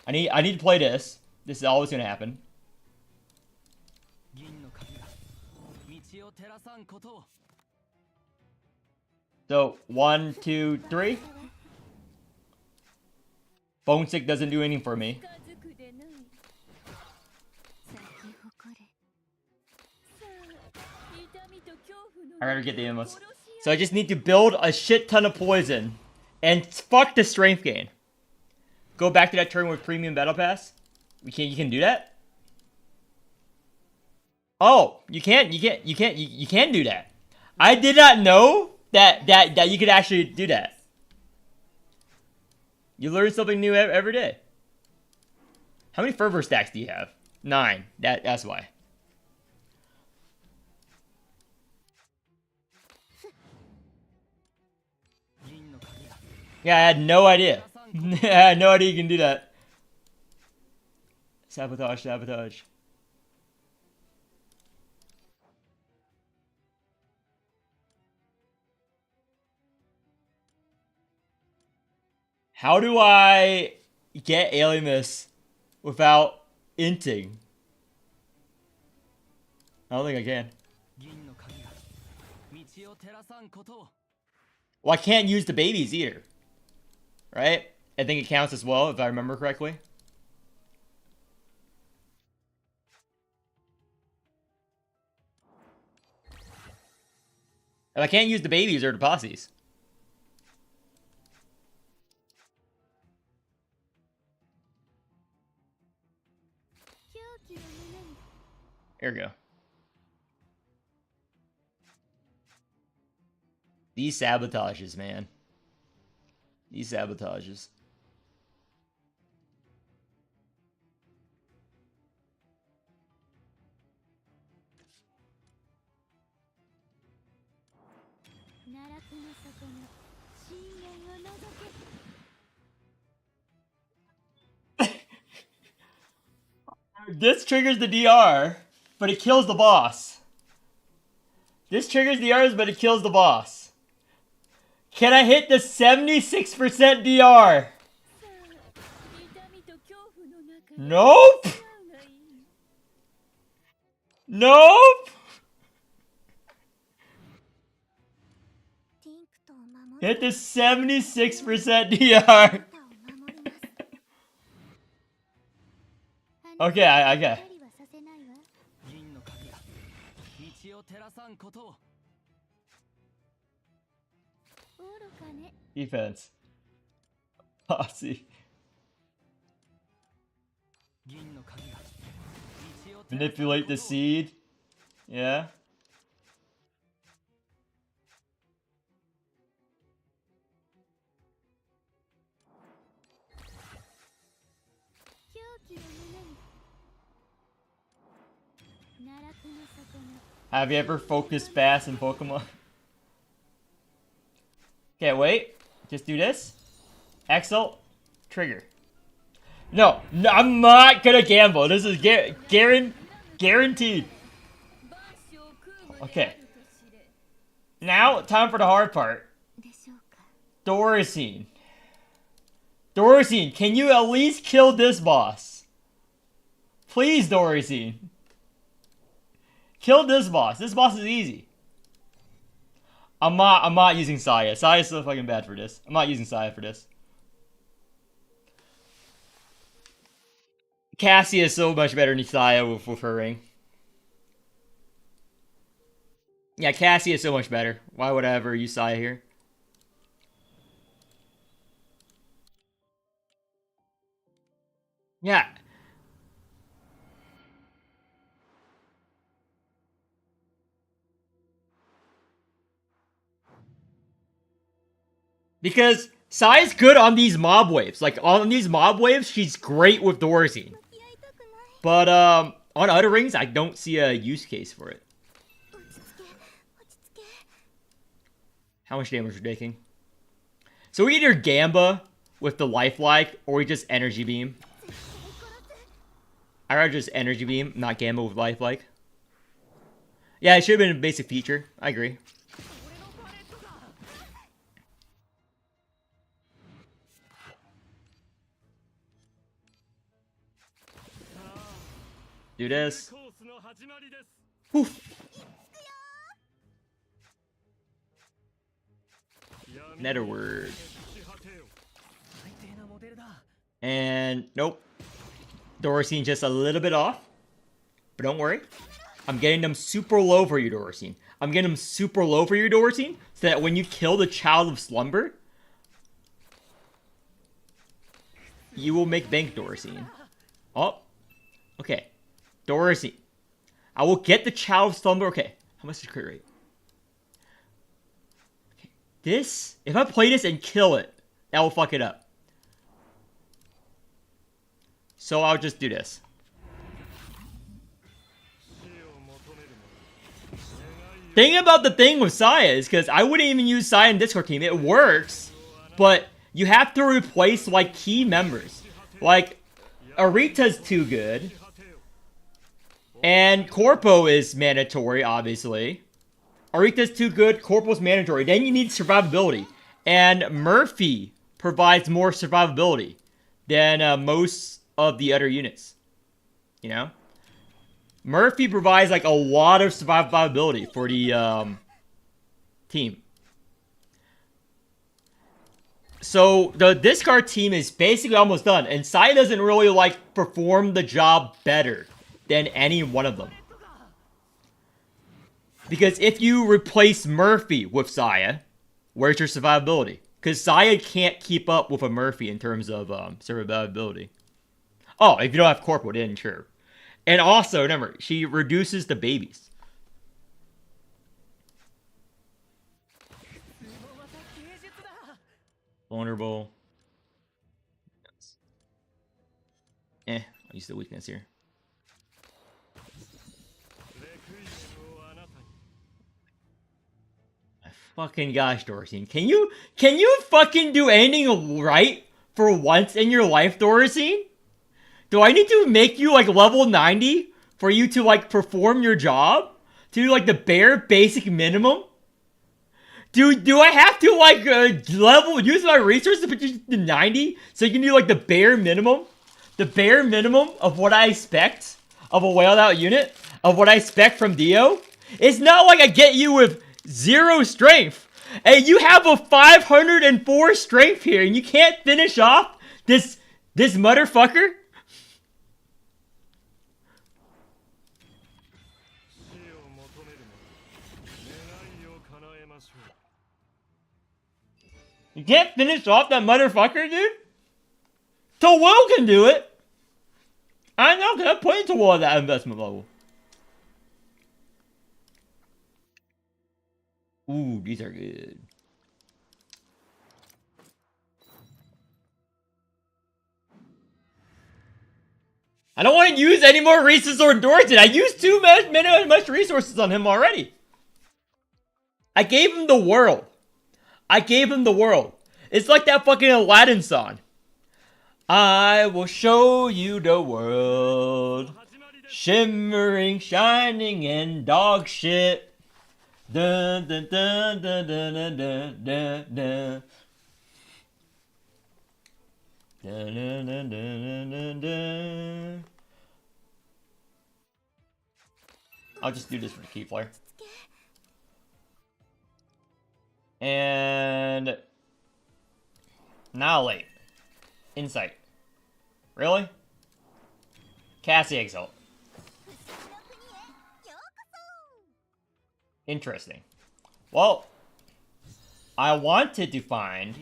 I need to play this. This is always gonna happen. 銀の鍵が道を照らさんことを。 So 1, 2, 3. Bone Stick doesn't do anything for me. 近づくでない咲き誇れさあ痛みと恐怖の I gotta get the 中 emos. 殺し合 So I just need to build a shit ton of poison. And fuck the strength gain. Go back to that turn with premium battle pass. You can do that? Oh, you can do that. I did not know that you could actually do that. You learn something new every day. How many fervor stacks do you have? 9. That's why. Yeah, I had no idea. I had no idea you can do that. Sabotage. How do I get Alimus without inting? I don't think I can. 銀の鍵が道道を照らさんことを。 Well, I can't use the babies either. Right? I think it counts as well, if I remember correctly. If I can't use the babies or the posses. Here we go. These sabotages, man. These sabotages. This triggers the DR, but it kills the boss. This triggers DRs, but it kills the boss. Can I hit the 76% DR? Nope! Nope! Hit the 76% DR. Okay, I got it. 銀の鍵が道を照らさんことを。 Defense. Posse. 銀の鍵が道を照らさんことを。 Manipulate the seed. Yeah. Have you ever focused fast in Pokemon? Okay, wait. Just do this. Exalt. Trigger. No, I'm not gonna gamble. This is guaranteed. Okay. Now, time for the hard part. Doricine. Doricine, can you at least kill this boss? Please, Doricine. Kill this boss. This boss is easy. I'm not using Saya. Saya's so fucking bad for this. I'm not using Saya for this. Cassie is so much better than Saya with her ring. Yeah, Cassie is so much better. Why would I ever use Saya here? Yeah. Because Sai's good on these mob waves. Like, on these mob waves, she's great with Doricine. But, on other rings, I don't see a use case for it. How much damage we're taking? So we either Gamba with the lifelike, or we just Energy Beam. I'd rather just Energy Beam, not Gamba with lifelike. Yeah, it should have been a basic feature. I agree. Do this. Oof. Netherward. And nope. Doricine just a little bit off. But don't worry. I'm getting them super low for you, Doricine. I'm getting them super low for you, Doricine. So that when you kill the Child of Slumber, you will make bank, Doricine. Oh. Okay. Doricine. I will get the Child of Slumber. Okay. How much is the crit rate? Okay. This, if I play this and kill it, that will fuck it up. So I'll just do this. Thing about the thing with Saya is because I wouldn't even use Saya in Discord team. It works, but you have to replace like key members. Like Arita's too good. And Corpo is mandatory, obviously. Arita's too good, Corpo's mandatory. Then you need survivability. And Murphy provides more survivability than most of the other units. You know? Murphy provides like a lot of survivability for the team. So the discard team is basically almost done, and Saya doesn't really like perform the job better than any one of them. Because if you replace Murphy with Saya, where's your survivability? Because Saya can't keep up with a Murphy in terms of survivability. Oh, if you don't have Corporal, then sure. And also, remember, she reduces the babies. Vulnerable. I'll use the weakness here. Fucking gosh, Dorothy. Can you fucking do anything right for once in your life, Dorothy? Do I need to make you like level 90 for you to like perform your job? To do like the bare basic minimum? Do I have to like use my resources to put you to 90 so you can do like the bare minimum? The bare minimum of what I expect of a whaled out unit? Of what I expect from Dio? It's not like I get you with 0 strength. And you have a 504 strength here and you can't finish off this motherfucker? You can't finish off that motherfucker, dude? Will can do it. I know, because I played Will at that investment level. Ooh, these are good. I don't want to use any more resources on Dorton. I used too much resources on him already. I gave him the world. It's like that fucking Aladdin song. I will show you the world. Shimmering, shining, and dog shit. Dun, dun, dun, dun, dun, dun, dun, dun, dun. Dun, dun, dun, dun, dun, dun. I'll just do this for the key player. And Annihilate. Insight. Really? Cassie Exalt. Interesting. Well, I wanted to find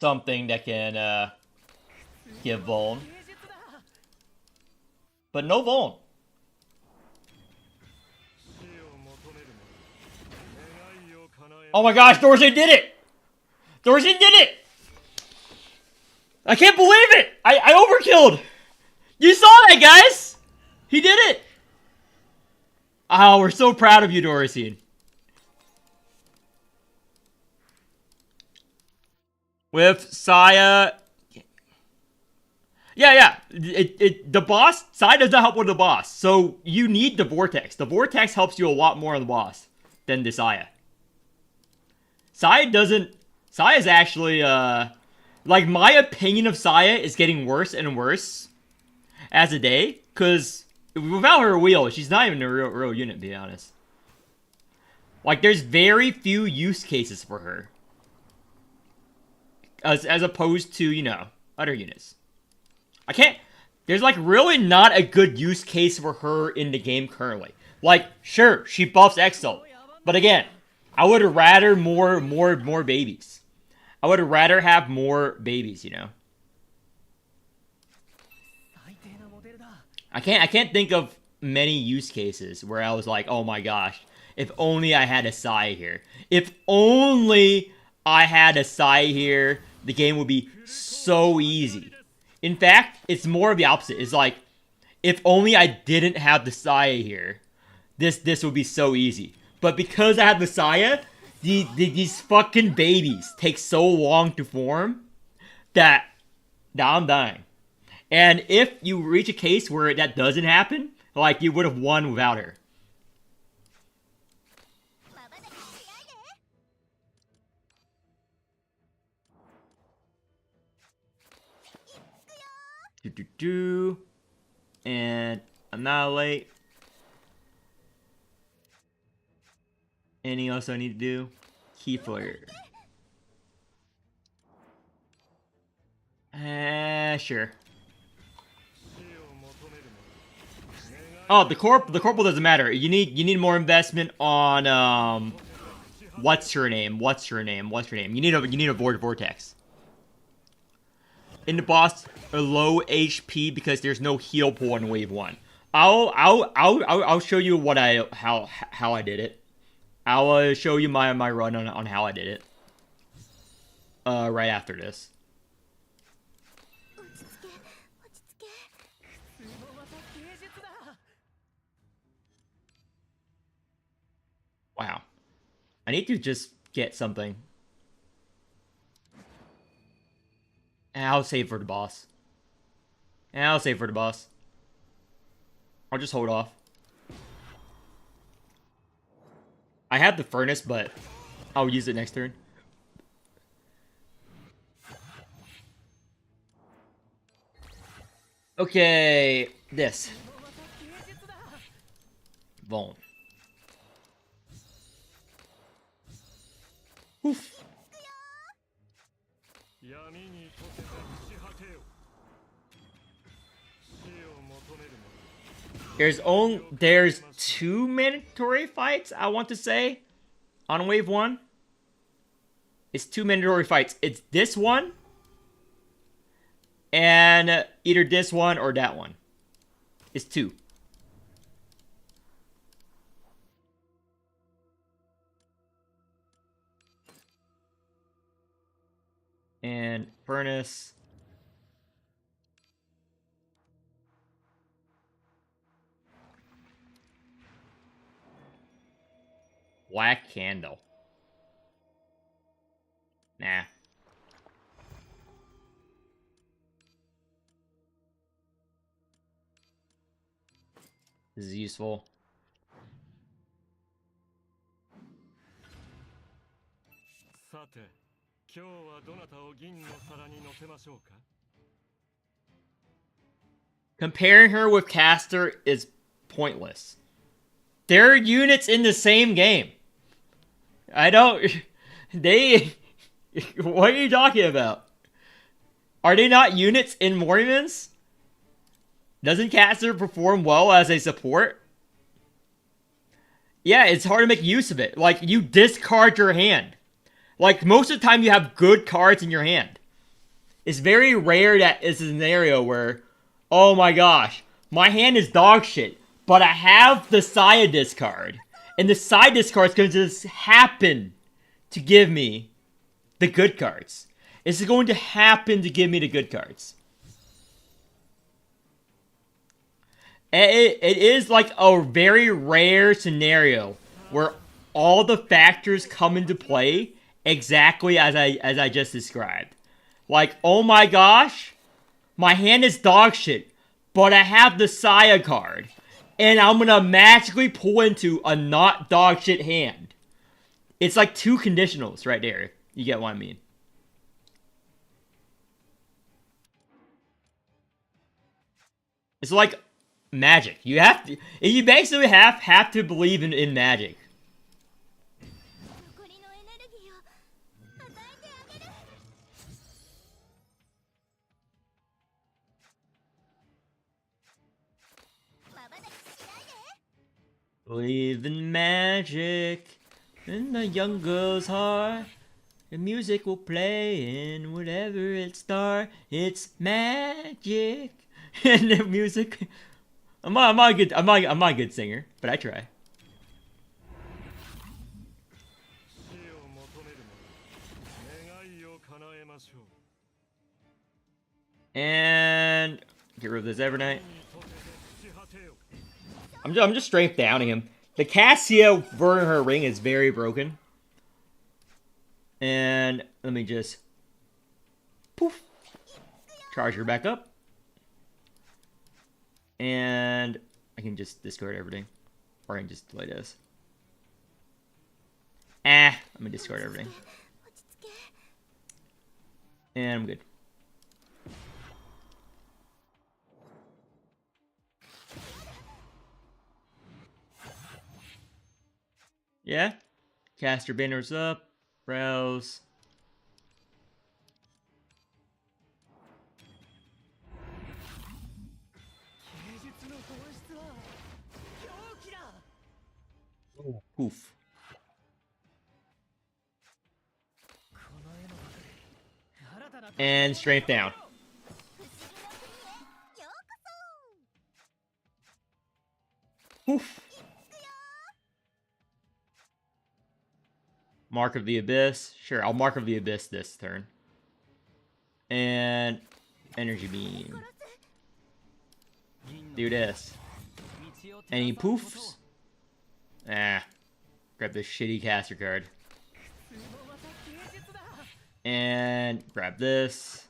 something that can give Vuln. But no Vuln. Oh my gosh, Dorsey did it! Dorsey did it! I can't believe it! I overkilled! You saw that, guys! He did it! Oh, we're so proud of you, Dorothy. With Saya... Yeah. The boss... Saya does not help with the boss. So, you need the Vortex. The Vortex helps you a lot more on the boss than the Saya. Saya doesn't... Saya's actually, like, my opinion of Saya is getting worse and worse as a day. Because without her wheel, she's not even a real unit, to be honest. Like, there's very few use cases for her. As opposed to, you know, other units. I can't... There's, like, really not a good use case for her in the game currently. Like, sure, she buffs Exo. But again... I would rather more babies. I would rather have more babies, you know. I can't think of many use cases where I was like, oh my gosh, if only I had a Sai here. If only I had a Sai here, the game would be so easy. In fact, it's more of the opposite. It's like, if only I didn't have the Sai here, this would be so easy. But because I have Messiah, these fucking babies take so long to form that I'm dying. And if you reach a case where that doesn't happen, like you would have won without her. And Annihilate. Anything else I need to do? Keyflare. Sure. Oh, the corporal doesn't matter. You need more investment on what's her name? You need a void vortex. In the boss, a low HP because there's no heal pool in wave 1. I'll show you what how I did it. I'll show you my run on how I did it. Right after this. 落ち着け落ち着け。 普通の技芸術だ。 Wow. I need to just get something. I'll save for the boss. I'll save for the boss. I'll just hold off. I have the furnace, but I'll use it next turn. Okay, this. Bone. Oof. There's 2 mandatory fights, I want to say, on wave 1. It's 2 mandatory fights. It's this one, and either this one or that one. It's 2. And furnace. Black candle. Nah. This is useful. さて、今日はどなたを銀の皿に乗せましょうか? Comparing her with Caster is pointless. They're units in the same game. I don't... They... What are you talking about? Are they not units in Morimens? Doesn't Caster perform well as a support? Yeah, it's hard to make use of it. Like, you discard your hand. Like, most of the time you have good cards in your hand. It's very rare that it's a scenario where, oh my gosh, my hand is dog shit, but I have the Saya discard. And the side discards can just happen to give me the good cards. It's going to happen to give me the good cards. It is like a very rare scenario where all the factors come into play exactly as I just described. Like, oh my gosh, my hand is dog shit, but I have the Saya card, and I'm gonna magically pull into a not dog shit hand. It's like 2 conditionals right there. You get what I mean? It's like magic. You basically have to believe in magic. 残りのエネルギーを与えてあげる。瞬きしないで。 Believe in magic in the young girl's heart. The music will play and whatever it start, it's magic. And the music. I'm not a good singer, but I try. 死を求める者、願いを叶えましょう。 And get rid of this Evernight. に溶けて朽ち果てよ。 I'm just straight downing him. The Cassia for her ring is very broken. And let me just poof, charge her back up. And I can just discard everything. Or I can just delay this. Let me discard everything. 落ち着け。 And I'm good. Yeah? Caster banners up. Browse. Poof. And strength down. Poof. Mark of the Abyss. Sure, I'll Mark of the Abyss this turn. And energy beam. Do this. Any poofs? Ah. Grab this shitty caster card. And grab this.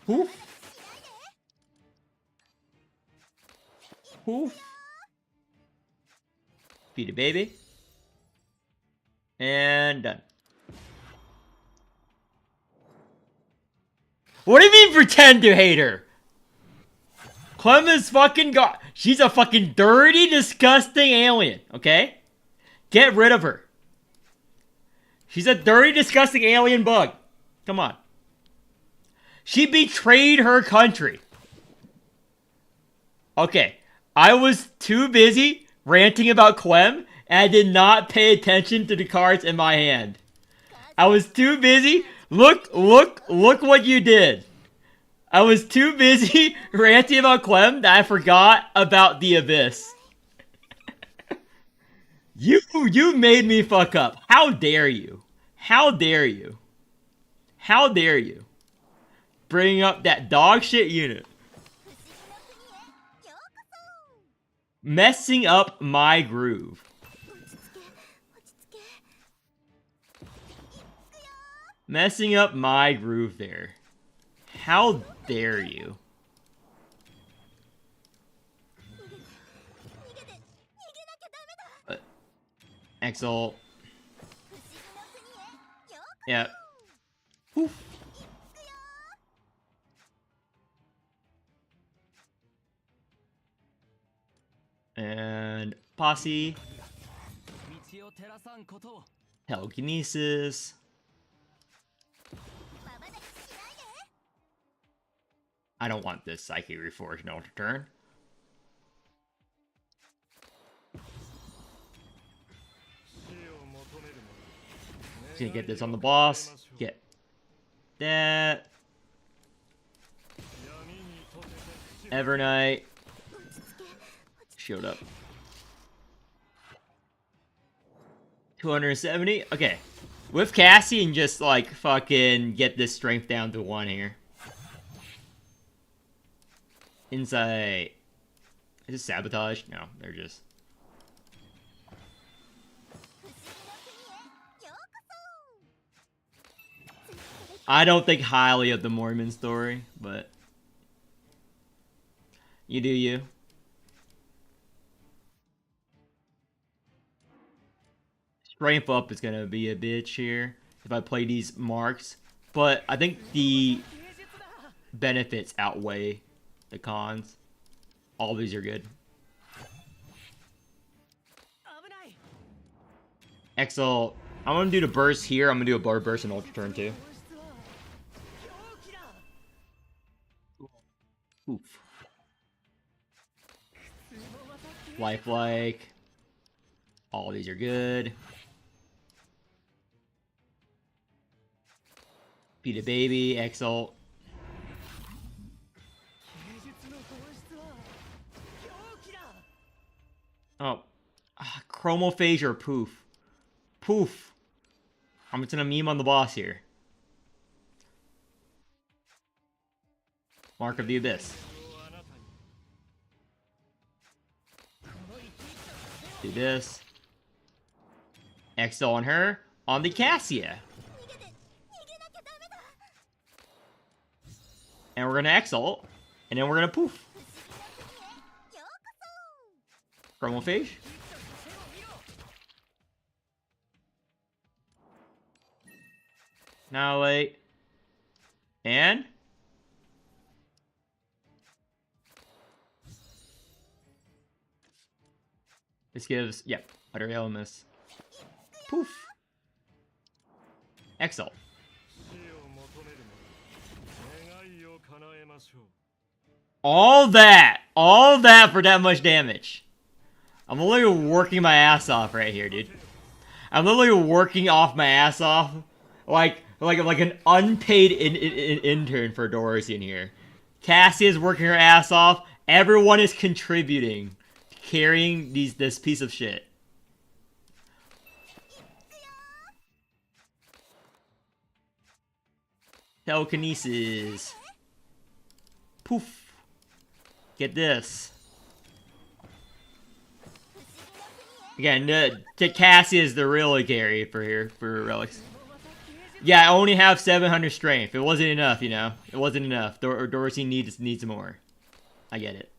Poof. Poof. Feed a baby. And done. What do you mean pretend to hate her? Clem is fucking god. She's a fucking dirty, disgusting alien, okay? Get rid of her. She's a dirty, disgusting alien bug. Come on. She betrayed her country. Okay, I was too busy ranting about Clem, and I did not pay attention to the cards in my hand. I was too busy. Look what you did. I was too busy ranting about Clem that I forgot about the Abyss. You made me fuck up. How dare you? How dare you? How dare you? Bring up that dog shit unit. Messing up my groove. Messing up my groove there. How dare you? Exalt. Yeah. Oof. And Posse. Telekinesis. I don't want this Psyche Reforged no turn. Just gonna get this on the boss. Get that. Evernight. Showed up. 270? Okay. With Cassie and just like fucking get this strength down to 1 here. Insight. Is this sabotage? No, they're just... I don't think highly of the Morimens story, but... You do you. Strength up is gonna be a bitch here if I play these marks. But I think the benefits outweigh the cons. All these are good. Exalt. I'm gonna do the burst here. I'm gonna do a bar burst and ultra turn too. Oof. Lifelike. All these are good. Beat a baby. Exalt. Oh. Chromophage or poof. Poof. I'm just gonna meme on the boss here. Mark of the Abyss. Do this. Exo on her. On the Cassia. And we're gonna exalt. And then we're gonna poof. Chromophage. Annihilate. And this gives, yep, Utter illness. Poof. Exalt. 死を求める者願いを叶えましょう All that for that much damage. I'm literally working my ass off right here, dude. I'm literally working off my ass off, like an unpaid intern for Dorsey in here. Cassie is working her ass off. Everyone is contributing, carrying this piece of shit. Telekinesis. Poof. Get this. Again, the Cassie is the real carry for here, for relics. Yeah, I only have 700 strength. It wasn't enough, you know? It wasn't enough. Dorsey needs more. I get it.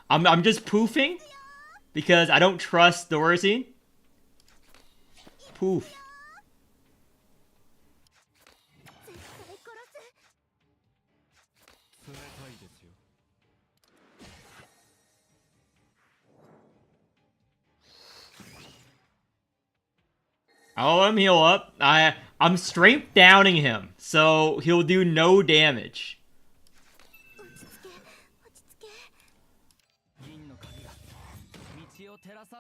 I'm just poofing because I don't trust Dorsey. Poof. I'll let him heal up. I'm strength downing him, so he'll do no damage.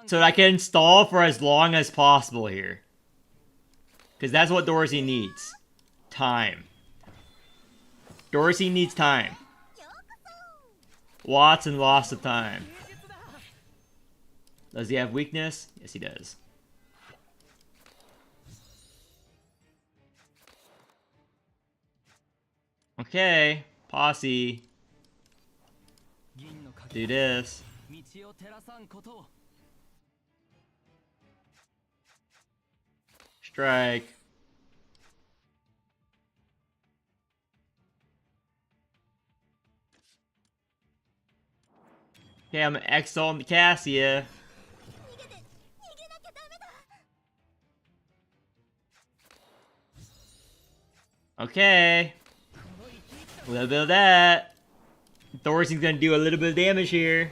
So that I can stall for as long as possible here. Because that's what Dorsey needs. Time. Dorsey needs time. Lots and lots of time. Does he have weakness? Yes, he does. Okay, posse. Do this. Strike. Okay, I'm gonna exalt on the Cassia. Okay. A little bit of that. Dorsey's gonna do a little bit of damage here.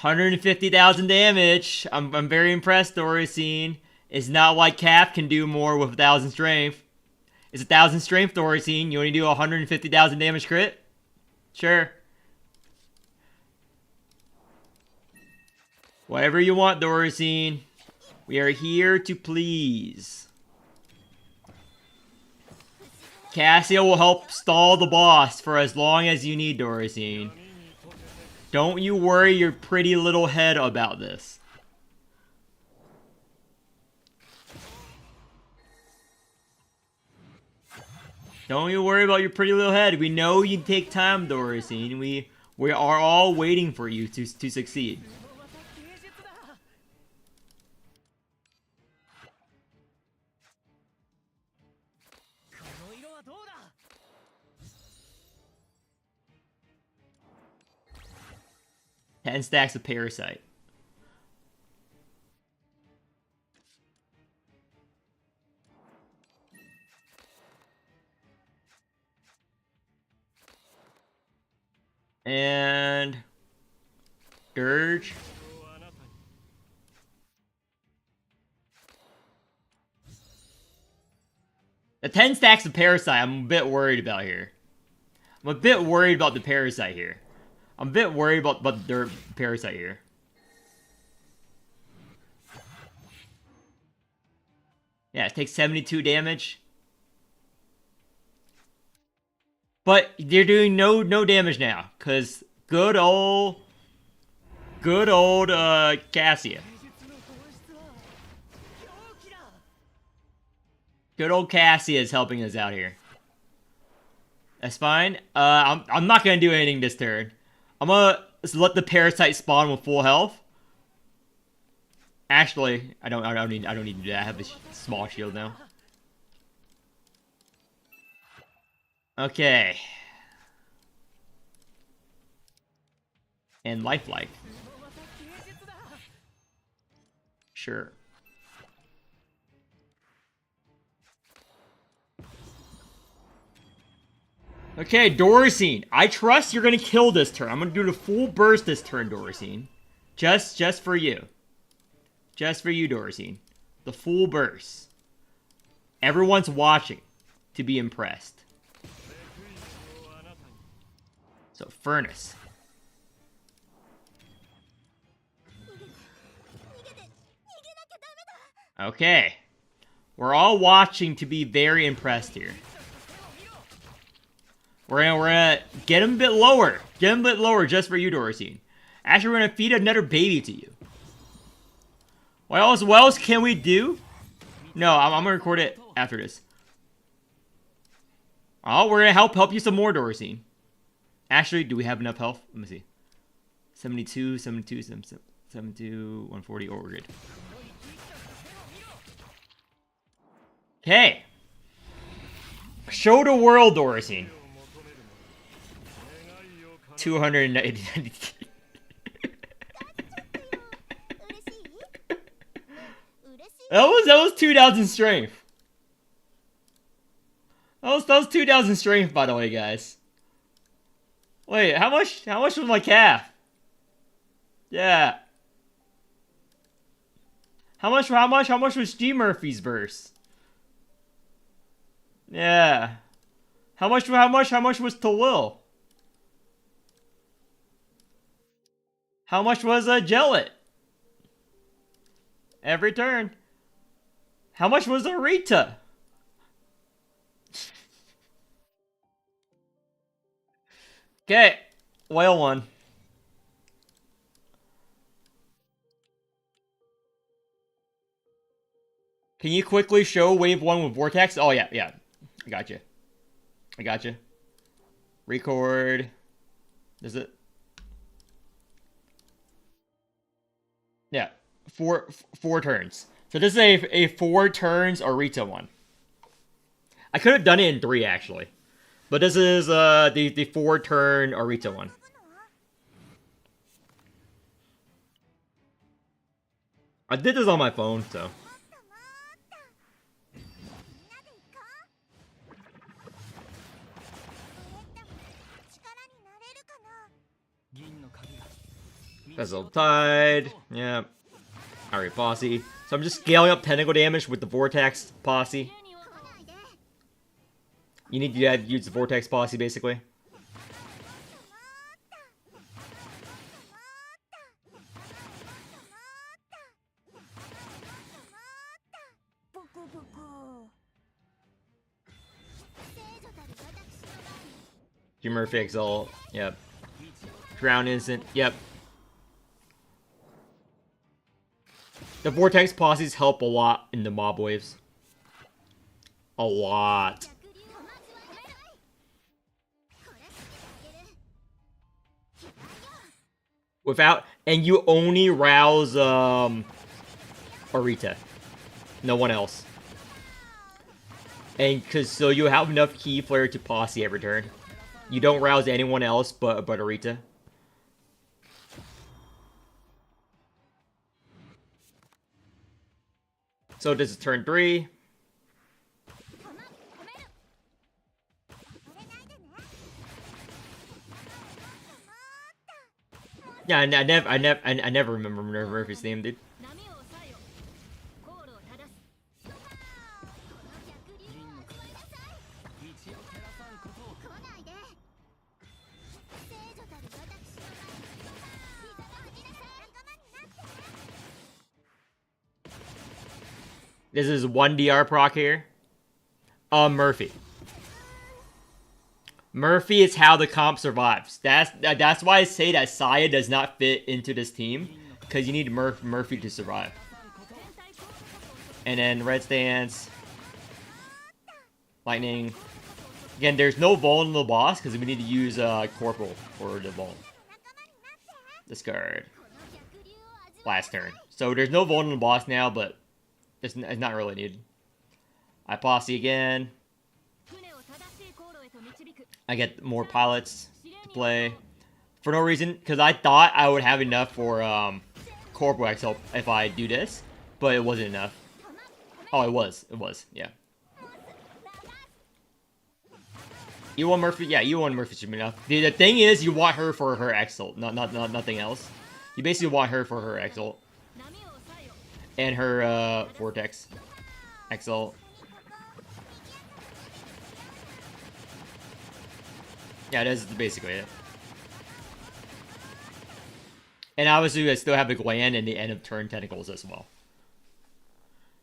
150,000 damage. I'm very impressed, Dorsey. It's not like Cap can do more with 1,000 strength. It's 1,000 strength, Dorsey. You only do 150,000 damage crit? Sure. Whatever you want, Dorsey. We are here to please. Cassia will help stall the boss for as long as you need, Dorsey. Don't you worry your pretty little head about this. Don't you worry about your pretty little head. We know you take time, Dorsey. We are all waiting for you to succeed. Ten stacks of Parasite. And Dirge. The 10 stacks of Parasite I'm a bit worried about here. I'm a bit worried about the Parasite here. I'm a bit worried about the Parasite here. Yeah, it takes 72 damage. But they're doing no damage now, cause good old Cassia. Good old Cassia is helping us out here. That's fine. I'm not gonna do anything this turn. I'm gonna let the Parasite spawn with full health. Actually, I don't need to do that. I have a small shield now. Okay. And lifelike. Sure. Okay, Dorsey. I trust you're gonna kill this turn. I'm gonna do the full burst this turn, Dorsey. Just for you. Just for you, Dorothy. The full burst. Everyone's watching to be impressed. So, Furnace. Okay. We're all watching to be very impressed here. We're gonna get him a bit lower. Get him a bit lower just for you, Dorothy. Actually, we're gonna feed another baby to you. What else can we do? No, I'm gonna record it after this. Oh, we're gonna help you some more, Dorothy. Actually, do we have enough health? Let me see. 72, 72, 72, 140. Oh, we're good. Okay. Show the world, Dorothy. 290. That was 2,000 strength. That was 2,000 strength, by the way, guys. Wait, how much was my calf? Yeah. How much was G Murphy's burst? Yeah. How much was Talil? How much was Jellet? Every turn. How much was Rita? Okay, whale one. Can you quickly show wave one with Vortex? Oh yeah. I got you. Record. Is it? Yeah, four turns. So this is a 4 turns Arita one. I could have done it in 3 actually, but this is the 4 turn Arita one. I did this on my phone, so. Vessel Tide. Yeah. Alright, Posse. So I'm just scaling up technical damage with the Vortex Posse. You need to use the Vortex Posse, basically. G Murphy Exalt. Yep. Drown Instant. Yep. The Vortex Posses help a lot in the mob waves. A lot. And you only rouse, Arita. No one else. And so you have enough Key Flare to Posse every turn. You don't rouse anyone else but Arita. So this is turn 3. Yeah, I never remember Murphy's name, dude. This is 1 DR proc here. Murphy. Murphy is how the comp survives. That's why I say that Saya does not fit into this team, because you need Murphy to survive. And then Red Stance, Lightning. Again, there's no Vul in the boss because we need to use Corporal for the Vul. Discard. Last turn. So there's no Vul in the boss now, but it's not really needed. I Posse again. I get more pilots to play for no reason, because I thought I would have enough for Corporal X if I do this, but it wasn't enough. Oh, it was, yeah. You want Murphy? Yeah, you want Murphy should be enough. The thing is, you want her for her X-Ult, not nothing else. You basically want her for her Exalt. And her Vortex. Exalt. Yeah, that is basically it. And obviously I still have the Gland and the end of turn tentacles as well.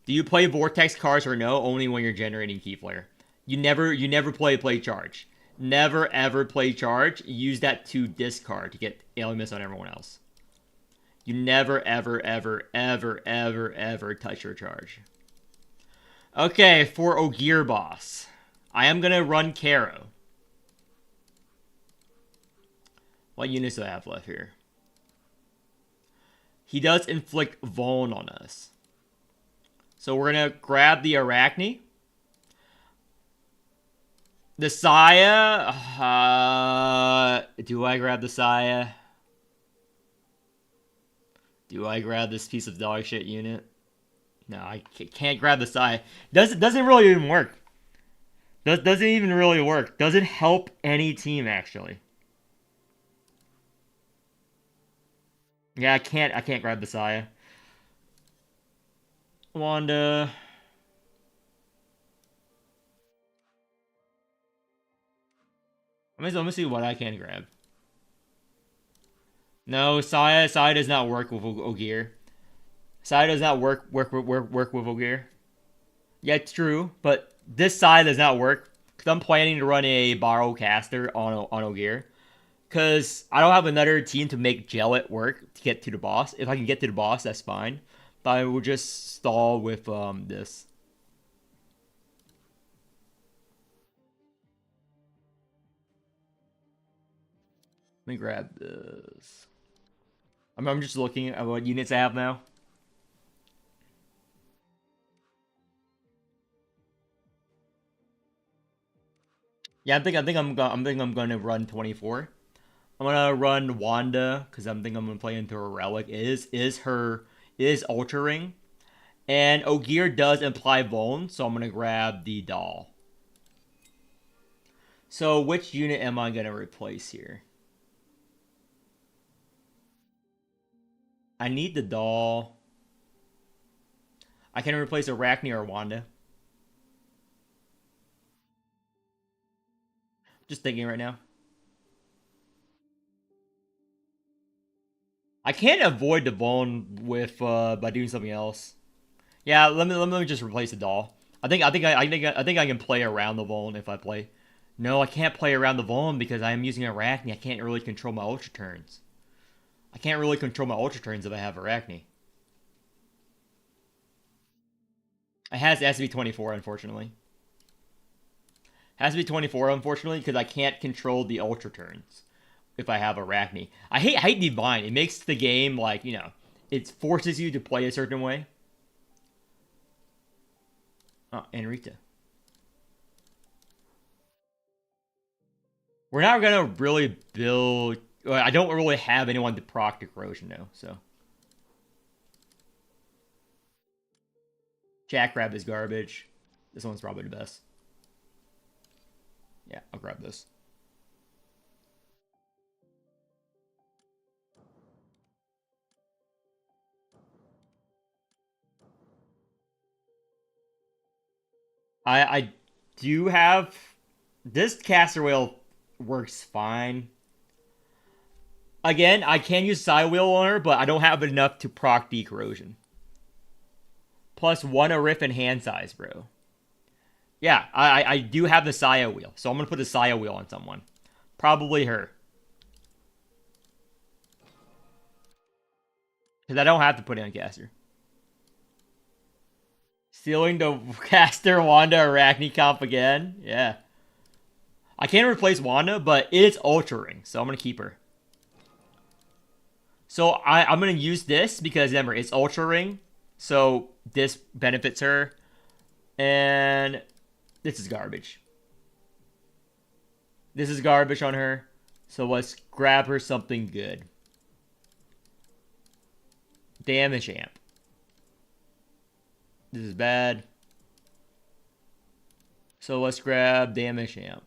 Do you play Vortex cards or no? Only when you're generating Keyflare. You never play charge. Never ever play charge. Use that to discard to get Alien on everyone else. You never ever touch your charge. Okay, for Ogier boss. I am gonna run Caro. What units do I have left here? He does inflict Vuln on us. So we're gonna grab the Arachne. The Saya. Do I grab the Saya? Do I grab this piece of dog shit unit? No, I can't grab the Saya. Doesn't really even work. Doesn't even really work. Doesn't help any team actually. Yeah, I can't grab the Saya. Wanda. Let me see what I can grab. No, Saya does not work with Ogier. Saya does not work with Ogier. Yeah, it's true, but this Saya does not work because I'm planning to run a Borrow Caster on Ogier. Because I don't have another team to make Jellet work to get to the boss. If I can get to the boss, that's fine. But I will just stall with this. Let me grab this. I'm just looking at what units I have now. Yeah, I think I'm gonna run 24. I'm gonna run Wanda because I'm gonna play into a relic. It is Ultra Ring, and Ogier does imply Vuln, so I'm gonna grab the doll. So which unit am I gonna replace here? I need the doll. I can replace Arachne or Wanda. Just thinking right now. I can't avoid the Vuln with by doing something else. Yeah, let me just replace the doll. I think I can play around the Vuln if I play. No, I can't play around the Vuln because I am using Arachne. I can't really control my Ultra turns. I can't really control my Ultra turns if I have Arachne. It has to be 24, unfortunately. Has to be 24, unfortunately, because I can't control the Ultra turns if I have Arachne. I hate Divine. It makes the game, like, you know, it forces you to play a certain way. Oh, and Rita. We're not going to really build... Well, I don't really have anyone to proc the corrosion, though, so... Jackrabbit is garbage. This one's probably the best. Yeah, I'll grab this. I do have... This caster whale works fine. Again, I can use side wheel on her, but I don't have enough to proc decorrosion. Plus 1 Arif and hand size, bro. Yeah, I do have the Saya wheel, so I'm going to put the Saya wheel on someone. Probably her. Because I don't have to put it on caster. Stealing the caster Wanda Arachne comp again? Yeah. I can't replace Wanda, but it is Ultra Ring, so I'm going to keep her. So I'm going to use this because, remember, it's Ultra Ring. So this benefits her. And this is garbage. This is garbage on her. So let's grab her something good. Damage amp. This is bad. So let's grab damage amp.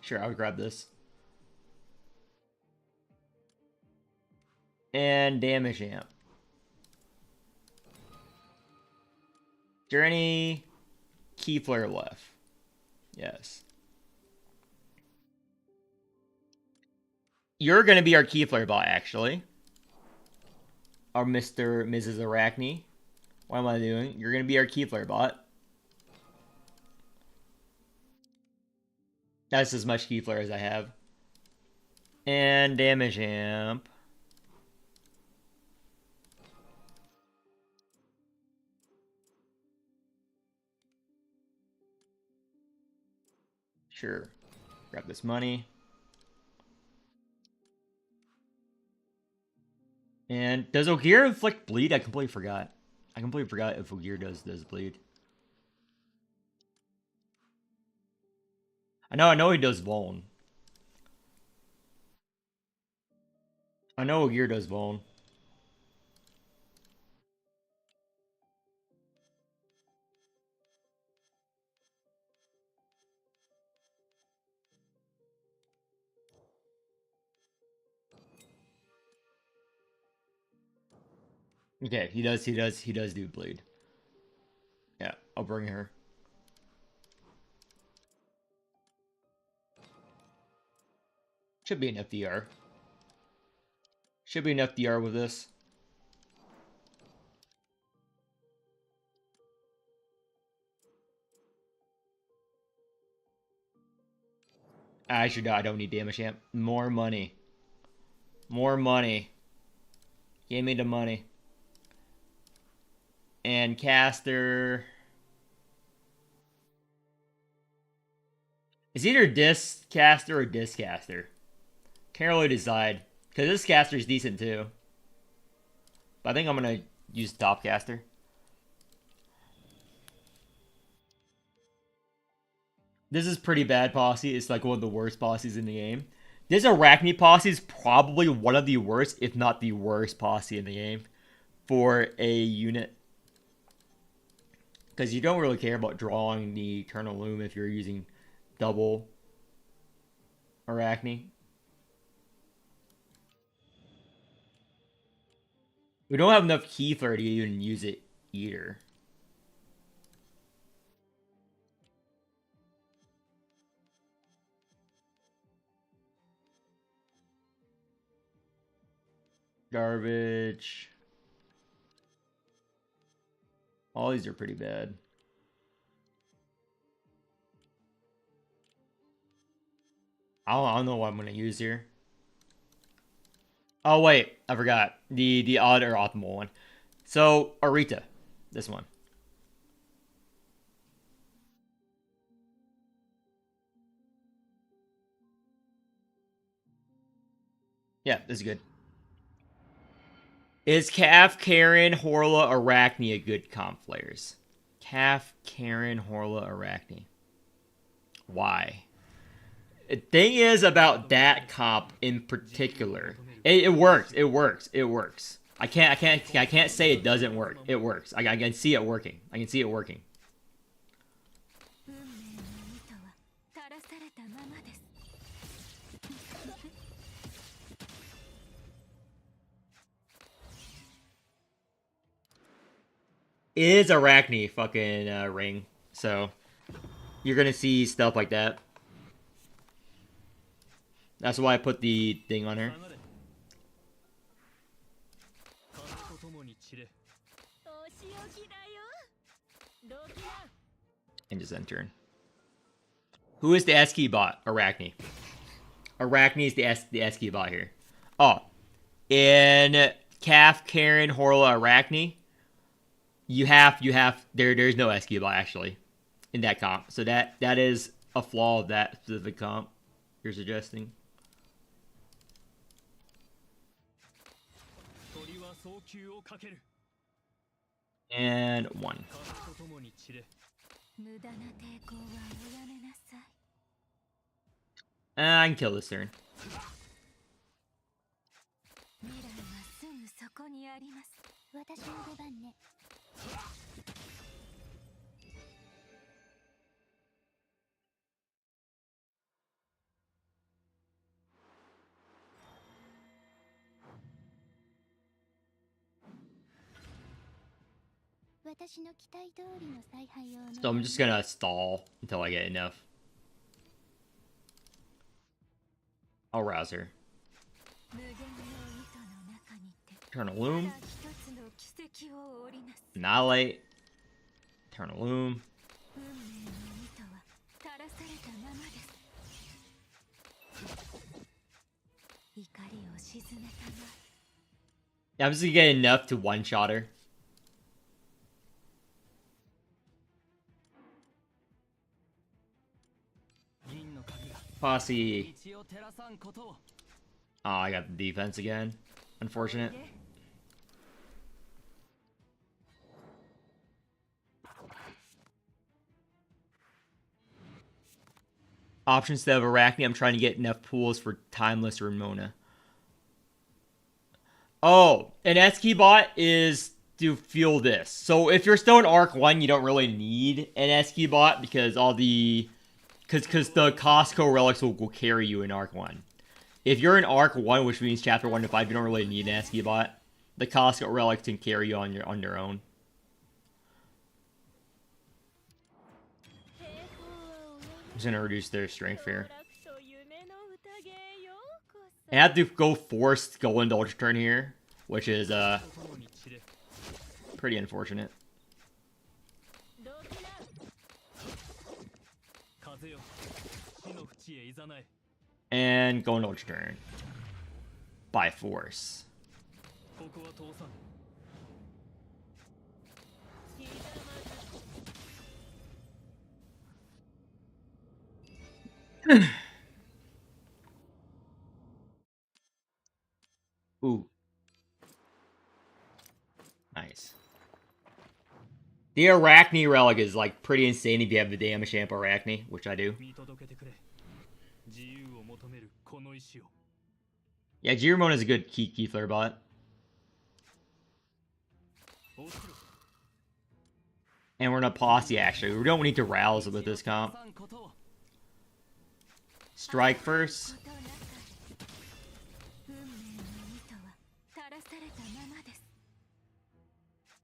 Sure, I would grab this. And damage amp. Is there any key flare left? Yes. You're gonna be our key flare bot, actually. Our Mrs. Arachne. What am I doing? You're gonna be our key flare bot. That's as much key flare as I have. And damage amp. Sure. Grab this money. And does Ogier inflict bleed? I completely forgot. I completely forgot if Ogier does bleed. I know he does Vuln. I know Ogier does Vuln. Okay, he does do bleed. Yeah, I'll bring her. Should be enough DR. Should be enough DR with this. Actually, no, I don't need damage amp. More money. More money. Give me the money. And caster. It's either disc caster or disc caster. Can't really decide. Because this caster is decent too. But I think I'm going to use top caster. This is pretty bad posse. It's like one of the worst posses in the game. This Arachne posse is probably one of the worst, if not the worst posse in the game for a unit. Because you don't really care about drawing the Eternal Loom if you're using double Arachne. We don't have enough key flare to even use it either. Garbage. All these are pretty bad. I don't know what I'm going to use here. Oh, wait. I forgot. The odd or optimal one. So, Arita. This one. Yeah, this is good. Is Calf, Karen, Horla, Arachne a good comp players? Calf, Karen, Horla, Arachne. Why? The thing is about that comp in particular. It works. It works. It works. I can't say it doesn't work. It works. I can see it working. I can see it working. 運命の糸は垂らされたままです It is Arachne fucking ring, so you're gonna see stuff like that. That's why I put the thing on her. 風と共に散れ お仕置きだよどきな And just end turn. Who is the S key bot? Arachne. Arachne is the S key bot here. Oh, in Calf, Karen, Horla, Arachne, there's no S key bot actually in that comp. So that is a flaw of that specific comp you're suggesting. 鳥は早急をかける And 1. 風と共に散れ 無駄な抵抗はおやめなさい I can kill this turn. 未来はすぐそこにあります私の出番ね All So I'm just gonna stall until I get enough. I'll rouse her. Eternal Loom. Annihilate. Eternal Loom. Yeah, I'm just gonna get enough to one-shot her. Posse. Oh, I got the defense again. Unfortunate. Options instead of Arachne, I'm trying to get enough pools for Timeless or Mona. Oh, an S-key bot is to fuel this. So if you're still in Arc 1, you don't really need an S-key bot because all the... Because the Costco relics will carry you in Arc 1. If you're in Arc 1, which means Chapter 1 to 5, you don't really need an S-key bot. The Costco relics can carry you on their own. I'm just gonna reduce their strength here. I have to go forced go into Ultra Turn here, which is pretty unfortunate. And go into Ultra Turn by force. Ooh. Nice. The Arachne relic is like pretty insane if you have the damage champ Arachne, which I do. Yeah, Jirumon is a good key flare bot. And we're in a posse actually. We don't need to rouse with this comp. Strike first.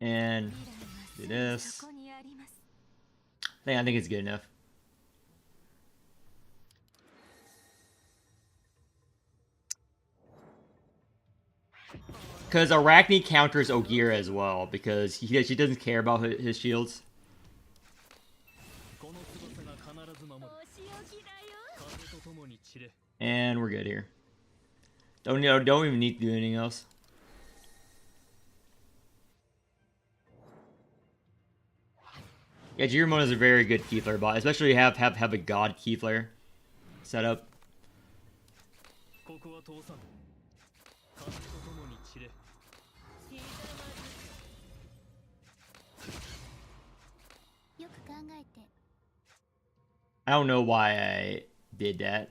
And do this. I think it's good enough. Because Arachne counters Ogier as well, because she doesn't care about his shields. And we're good here. Don't even need to do anything else. Yeah, Jirumon is a very good key flare bot, especially have a god key flare set up. I don't know why I did that.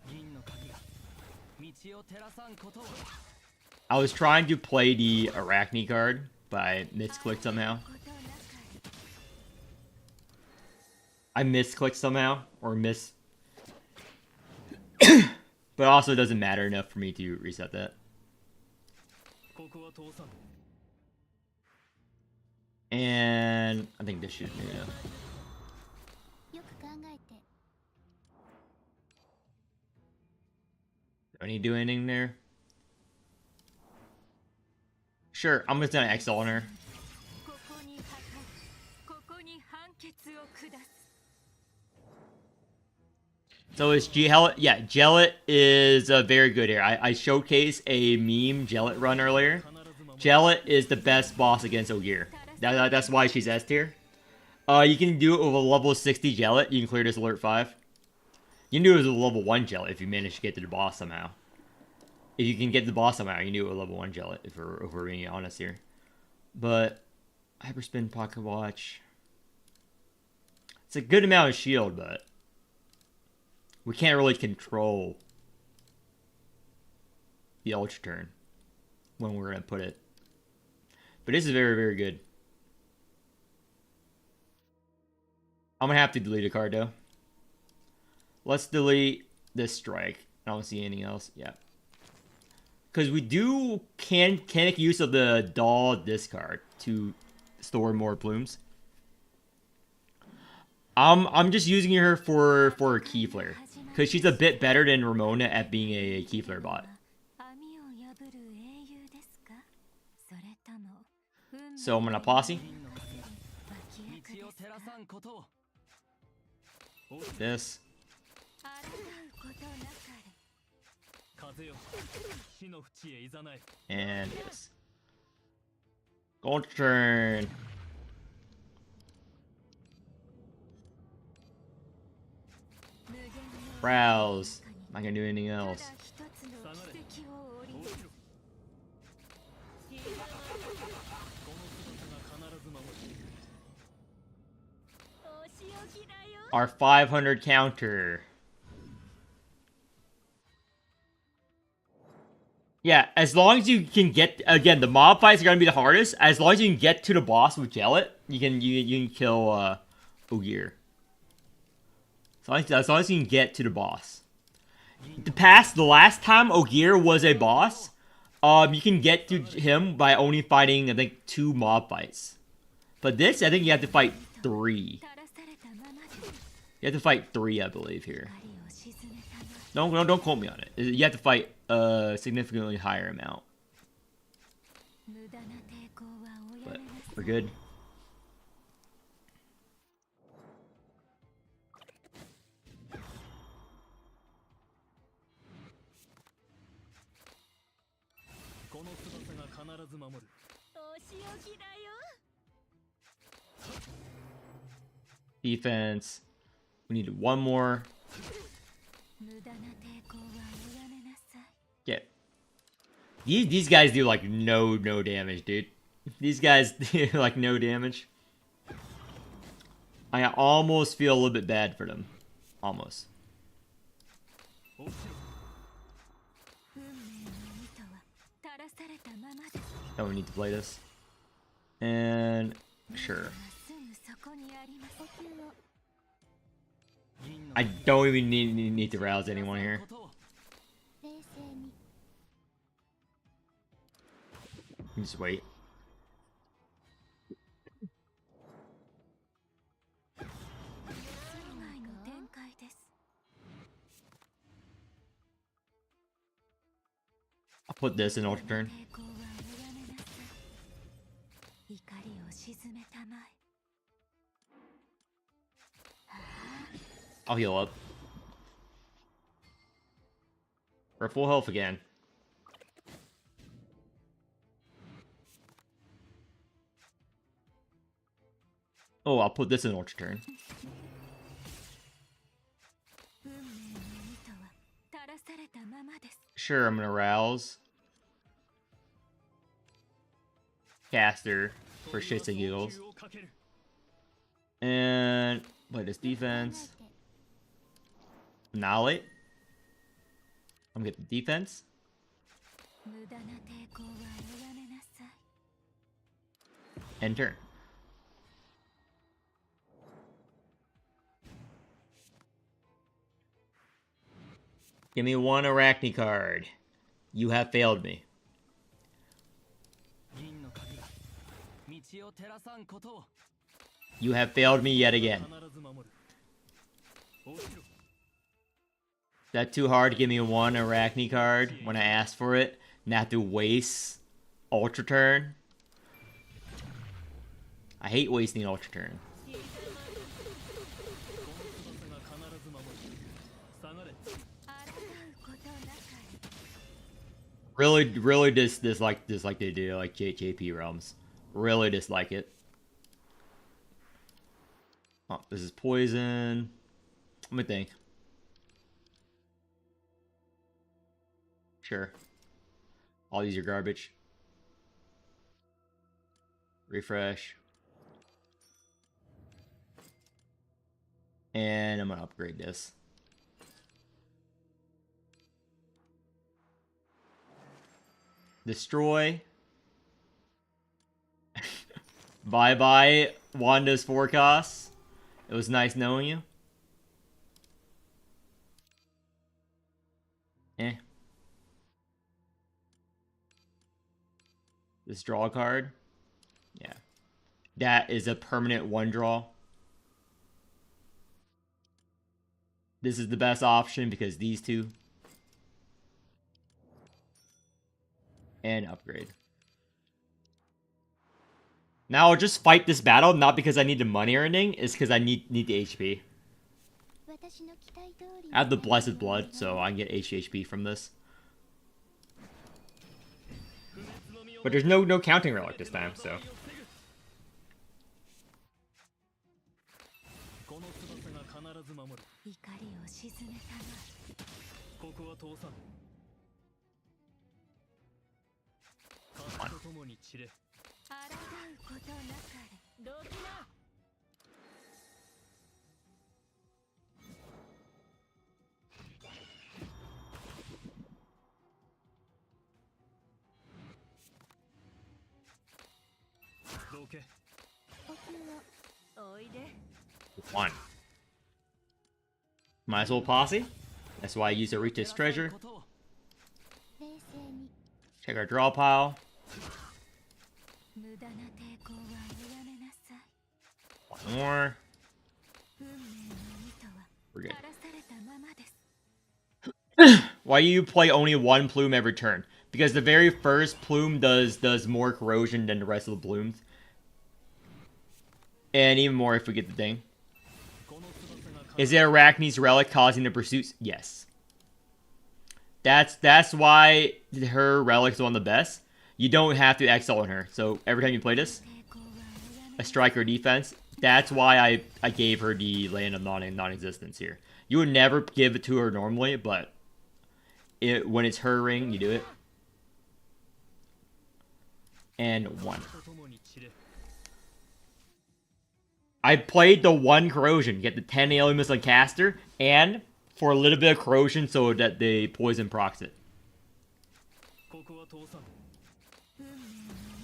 I was trying to play the Arachne card, but I misclicked somehow. Or miss... But also it doesn't matter enough for me to reset that. And I think this should be enough. Do I need to do anything there? Sure, I'm just gonna X on her. So is Gellet? Yeah, Gellet is very good here. I showcased a meme Gellet run earlier. Gellet is the best boss against Ogier. That's why she's S tier. You can do it with a level 60 Gellet. You can clear this alert 5. You can do it with a level 1 Gellet if you manage to get to the boss somehow. If you can get to the boss somehow, you can do it with a level 1 Gellet, if we're being honest here. But Hyperspin, Pocket Watch. It's a good amount of shield, but we can't really control the Ultra Turn when we're going to put it. But this is very, very good. I'm going to have to delete a card, though. Let's delete this strike. I don't see anything else. Yeah. Because we can make use of the doll discard to store more plumes. I'm just using her for Keyflare because she's a bit better than Ramona at being a Keyflare bot. So I'm gonna posse 道を照らさんことを this. 風よ死の淵へいざない And this. Gold turn. Browse. Not gonna do anything else. 下がれこうしろこの姿が必ず守る Our 500 counter. Yeah, as long as you can get, again, the mob fights are gonna be the hardest. As long as you can get to the boss with Jellet, you can kill Ogier. As long as you can get to the boss. The last time Ogier was a boss, you can get to him by only fighting, I think, 2 mob fights. But this, I think you have to fight 3. You have to fight 3, I believe, here. Don't quote me on it. You have to fight a significantly higher amount. But we're good. Defense. We need one more. Yeah. These guys do like no damage, dude. These guys do like no damage. I almost feel a little bit bad for them. Almost. Oh, we need to play this. And sure. I don't even need to rouse anyone here. Just wait. I'll put this in ultra turn. I'll heal up. We're full health again. Oh, I'll put this in ultra turn. Sure, I'm gonna rouse. Caster for shits and giggles. And play this defense. Annihilate. I'm gonna get the defense. End turn. Give me one Arachne card. You have failed me. You have failed me yet again. Is that too hard to give me one Arachne card when I asked for it? And have to waste Ultra Turn? I hate wasting Ultra Turn. Really dislike they do like JP realms. Really dislike it. Oh, this is poison. Let me think. Sure. All these are garbage. Refresh. And I'm gonna upgrade this. Destroy. Bye-bye, Wanda's forecasts. It was nice knowing you. Eh. This draw card. Yeah. That is a permanent one draw. This is the best option because these two. And upgrade. Now I'll just fight this battle, not because I need the money or anything, it's because I need the HP. I have the Blessed Blood, so I can get HP from this. But there's no counting relic this time, so. この翼が必ず守る。怒りを鎮めたな。ここは通さん。風と共に散れ。抗うことなかれ。どきな。どけ。呼吸をおいで。One. Might as well posse. That's why I use Arita's treasure. 冷静に。 Check our draw pile. 無駄な抵抗はおやめなさい。 One more. 運命の糸は We're 垂 good. らされたままです。 Why do you play only one plume every turn? Because the very first plume does more corrosion than the rest of the plumes. And even more if we get the thing. Is it Arachne's relic causing the pursuits? Yes. That's why her relic's one of the best. You don't have to exile on her. So every time you play this, 抵抗はおやめ a strike or defense, that's why I gave her the Land of Non-Existence here. You would never give it to her normally, but when it's her ring, you do it. And one. 風と共に散れ。 I played the one corrosion, get the 10 alien missile caster, and for a little bit of corrosion so that the poison procs it. ここは通さん。運命の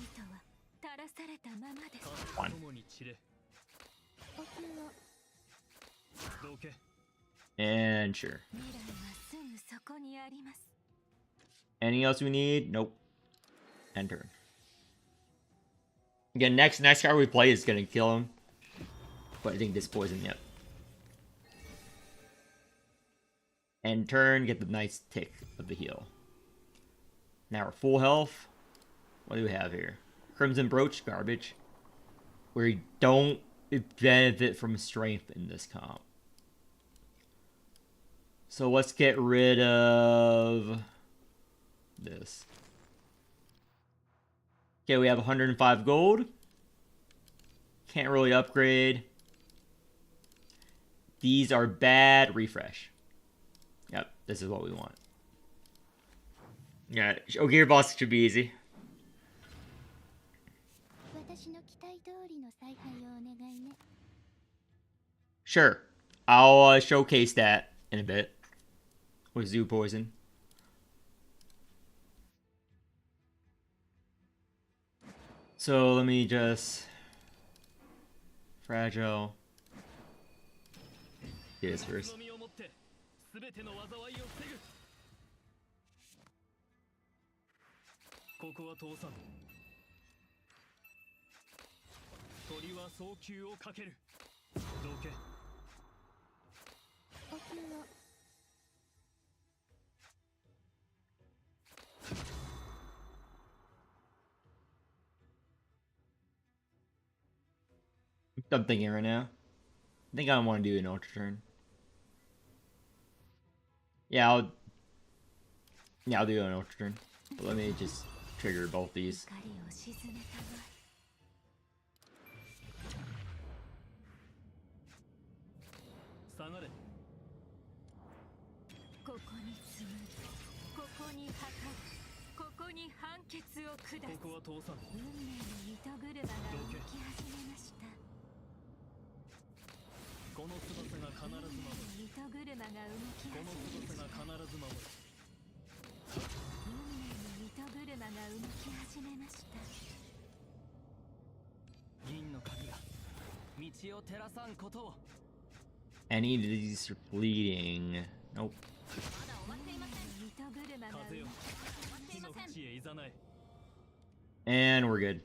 糸は垂らされたままです。風と共に散れ。呼吸を。どけ。 And sure. 未来はすぐそこにあります。 Anything else we need? Nope. End turn. Again, next card we play is gonna kill him. But I think this poison, yep. End turn, get the nice tick of the heal. Now we're full health. What do we have here? Crimson Brooch, garbage. We don't benefit from strength in this comp. So let's get rid of this. Okay, we have 105 gold. Can't really upgrade. These are bad. Refresh. Yep, this is what we want. Yeah, Gear boss should be easy. 私の期待通りの采配をお願いね。 Sure. I'll showcase that in a bit. With Zoo Poison. So let me just... Fragile. Do this first. 望みを持って全ての災いを防ぐ。ここは通さん。鳥は早急をかける。どけ。呼吸を。 I'm thinking right now. I think I want to do an ultra turn. Yeah, I'll do an ultra turn. But let me just trigger both these. 怒りを鎮めたまえ。下がれ。ここに紡ぐ。ここに破壊。ここに判決を下す。ここは通さん。運命の糸車が動き始めました。この翼が必ず守る。糸車が動きこの始めました。翼が必ず守る。運命の糸車が動き始めました。銀の鍵が道を照らさんことを。 Any of these are bleeding. Nope. まだ終わっていません。糸車が動き風よ。終わっていません。火の淵へいざない。 And we're good.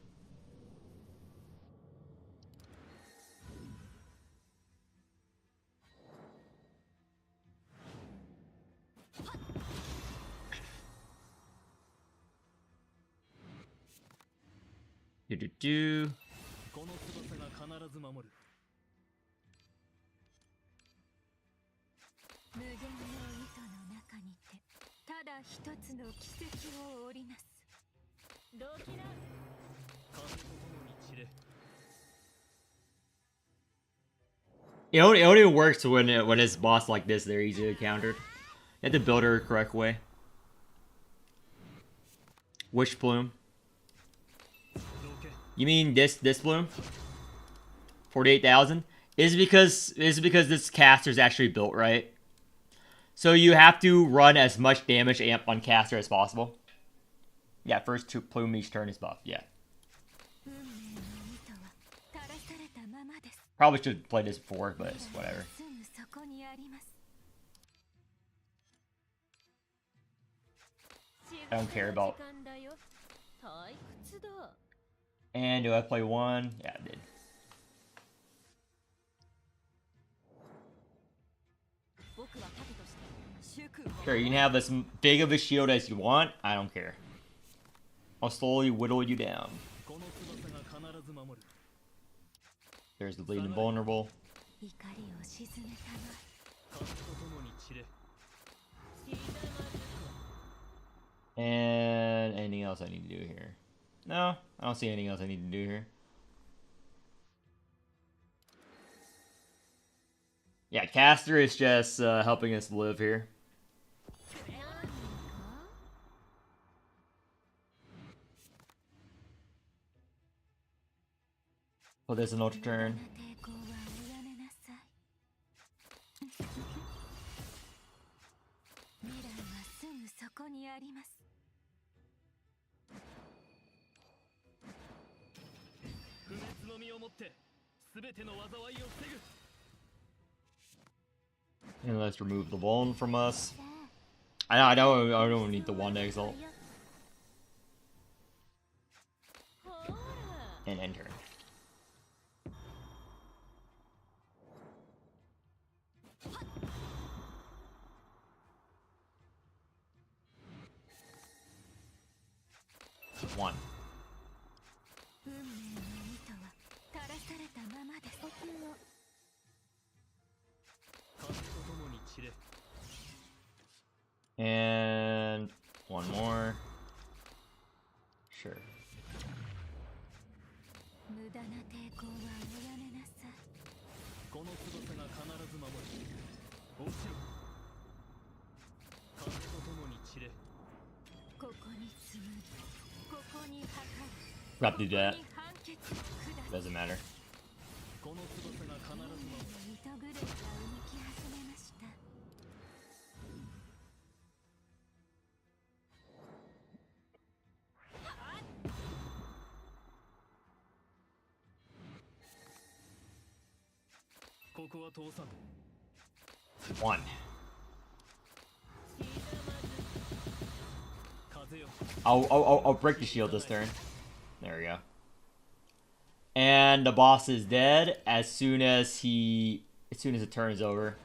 Do do do. この翼が必ず守る。無限の糸の中にてただ一つの奇跡を織りなす。どきな。風と共に散れ。 It only works when it's boss like this. They're easily countered. You have to build her the correct way. Which bloom? You mean this bloom? 48,000? Is because this caster is actually built right. So you have to run as much damage amp on caster as possible. Yeah, first two plume each turn is buffed. Yeah. 運命の糸は垂らされたままです。 Probably should have played this before, but it's whatever. すぐそこにあります。 I don't care about. 時間だよ。退屈だ。 And do I play one? Yeah, I did. 僕は盾として祝福を Sure, you can have as big of a shield as you want. I don't care. I'll slowly whittle you down. この翼が必ず守る。 There's the bleeding vulnerable. 怒りを鎮めたまえ。 風と共に散れ。 And anything else I need to do here? No, I don't see anything else I need to do here. Yeah, caster is just helping us live here. Well, there's an ultra turn. 抵抗はおやめなさい。未来はすぐそこにあります。 不滅の実をもって全ての災いを防ぐ。 And let's remove the bone from us. I don't need the one exalt. And enter. One. 運命の糸は垂らされたままです。呼吸を 風と共に散れ。 And one more. Sure. 無駄な抵抗はおやめなさい。 この翼が必ず守る。落ちろ。風と共に散れ。 ここに紡ぎ、ここに破壊。 Got to do that. ここに判決を下す。 Doesn't matter. この翼が必ず守る。 糸ぐるみが動き始めました。 ここは通さん。 One. 風よ。 I'll break the shield this turn. There we go. And the boss is dead as soon as the turn is over.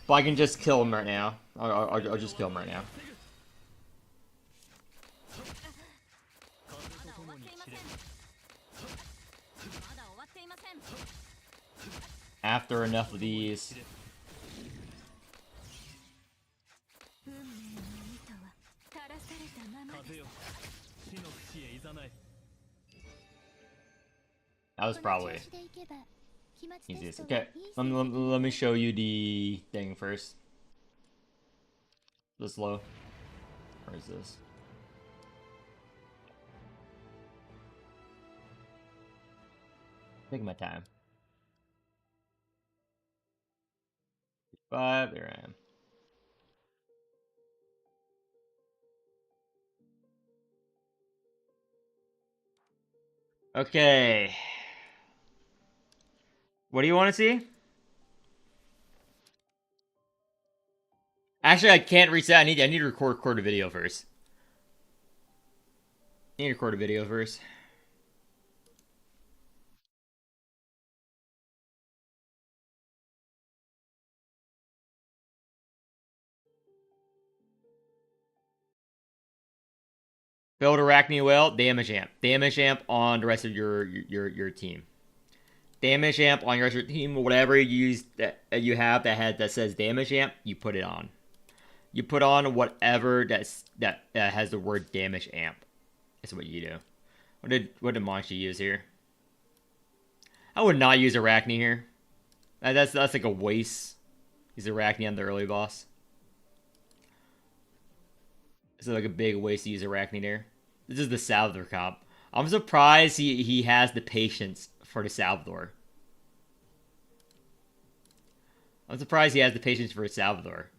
But I can just kill him right now. I'll just kill him right now. 風と共に散れ。 まだ終わっていません。 After enough of these. 運命の糸は垂らされたままです 風よ。死の淵へいざない。 That was この調 probably 子でいけば期末テ easiest. ストが Okay, いい let me show you the thing first. This low. Where is this? Taking my time. 5, there I am. Okay. What do you want to see? Actually, I can't reset. I need to record a video first. I need to record a video first. Build Arachne Whale, damage amp. Damage amp on the rest of your team. Damage amp on your rest of your team. Whatever you use that you have that says damage amp, you put it on. You put on whatever that has the word damage amp. That's what you do. What did Monchi use here? I would not use Arachne here. That's like a waste. Use Arachne on the early boss. This is like a big waste to use Arachne there. This is the Salvador comp. I'm surprised he has the patience for the Salvador. I'm surprised he has the patience for a Salvador.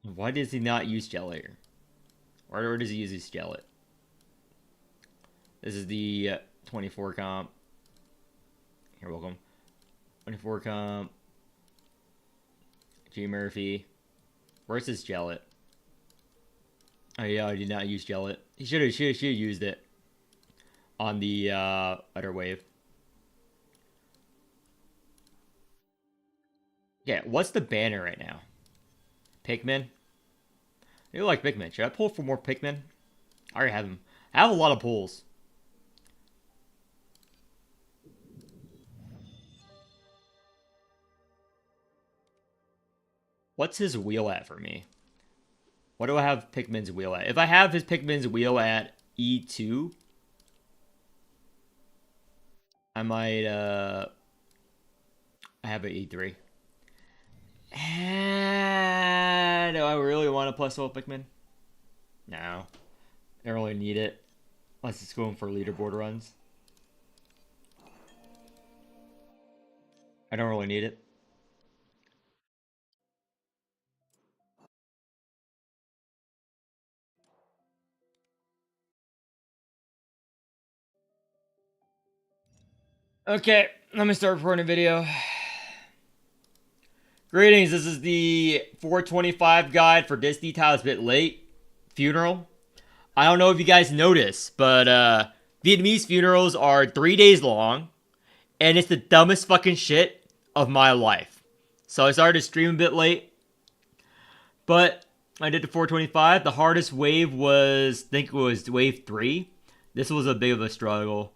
Why does he not use Gel here? Or does he use his Gellet? This is the 24 comp. You're welcome. 24 comp. G Murphy. Where's his Gellet? Oh yeah, I did not use Gellet. He should have used it on the other wave. Yeah, what's the banner right now? Pikmin? I do like Pikmin. Should I pull for more Pikmin? I already have them. I have a lot of pulls. What's his wheel at for me? What do I have Pikmin's wheel at? If I have his Pikmin's wheel at E2, I might, I have an E3. Do I really want to plus level Pikmin? No. I don't really need it. Unless it's going for leaderboard runs. I don't really need it. Okay, let me start recording a video. Greetings, this is the 425 guide for Disney Titles Bit Late funeral. I don't know if you guys noticed, but Vietnamese funerals are 3 days long, and it's the dumbest fucking shit of my life. So I started to stream a bit late, but I did the 425. The hardest wave was, I think it was wave 3. This was a bit of a struggle.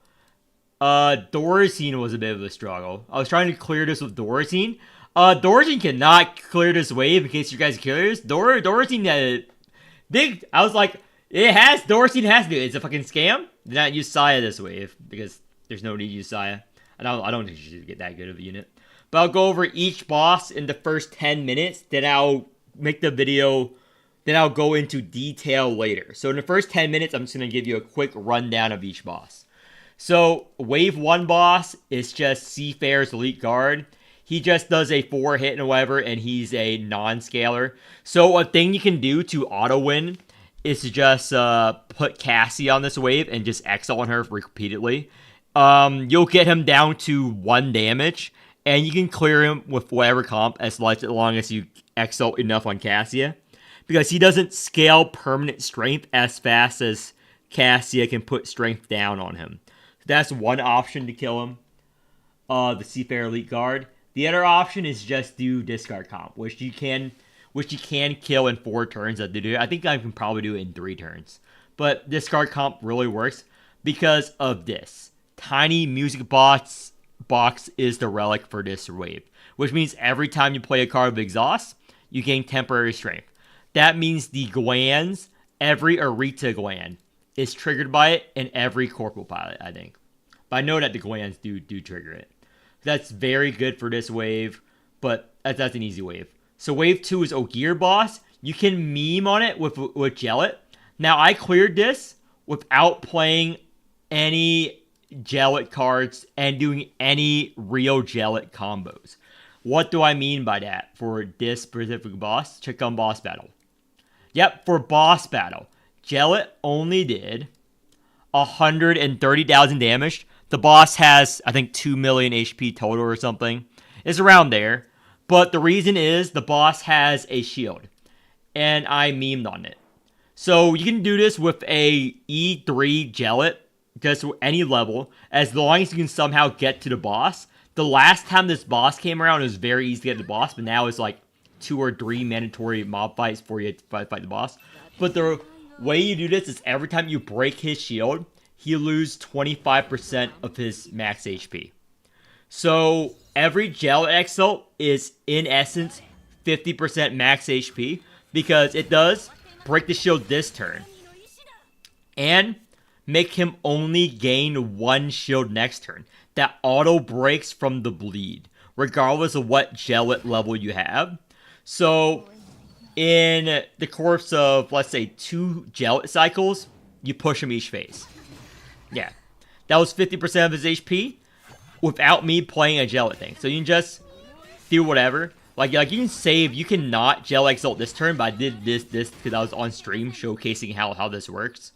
Dorazine was a bit of a struggle. I was trying to clear this with Dorazine. Dorazine cannot clear this wave, in case you guys are curious. Dorazine, I was like, Dorazine has to do it. It's a fucking scam. Did not use Saya this wave, because there's no need to use Saya. I don't think you should get that good of a unit. But I'll go over each boss in the first 10 minutes, then I'll make the video, then I'll go into detail later. So in the first 10 minutes, I'm just going to give you a quick rundown of each boss. So, Wave 1 boss is just Seafarer's Elite Guard. He just does a 4 hit and whatever, and he's a non-scaler. So, a thing you can do to auto-win is to just put Cassie on this wave and just X on her repeatedly. You'll get him down to 1 damage, and you can clear him with whatever comp as long as you X enough on Cassia. Because he doesn't scale permanent strength as fast as Cassia can put strength down on him. That's one option to kill him. The Seafarer Elite Guard. The other option is just do discard comp, which you can kill in 4 turns. I think I can probably do it in 3 turns. But discard comp really works because of this. Tiny music box is the relic for this wave, which means every time you play a card with exhaust, you gain temporary strength. That means the glands, every Arita gland, is triggered by it, and every Corporal Pilot, I think. But I know that the glands do trigger it. That's very good for this wave, but that's an easy wave. So wave 2 is Ogier boss. You can meme on it with Gellet. Now, I cleared this without playing any Gellet cards and doing any real Gellet combos. What do I mean by that for this specific boss? Check on boss battle. Yep, for boss battle. Gellet only did 130,000 damage. The boss has, I think, 2 million HP total or something. It's around there. But the reason is the boss has a shield. And I memed on it. So you can do this with a E3 Gellet, just any level, as long as you can somehow get to the boss. The last time this boss came around, it was very easy to get the boss, but now it's like 2 or 3 mandatory mob fights before you fight the boss. But the way you do this is every time you break his shield, he loses 25% of his max HP. So every gel exalt is in essence 50% max HP because it does break the shield this turn and make him only gain 1 shield next turn. That auto breaks from the bleed, regardless of what gellet level you have. So in the course of, let's say, 2 gellet cycles, you push him each phase. Yeah, that was 50% of his HP without me playing a gellet thing. So you can just do whatever. Like you can save, you cannot gel exalt this turn, but I did this because I was on stream showcasing how this works.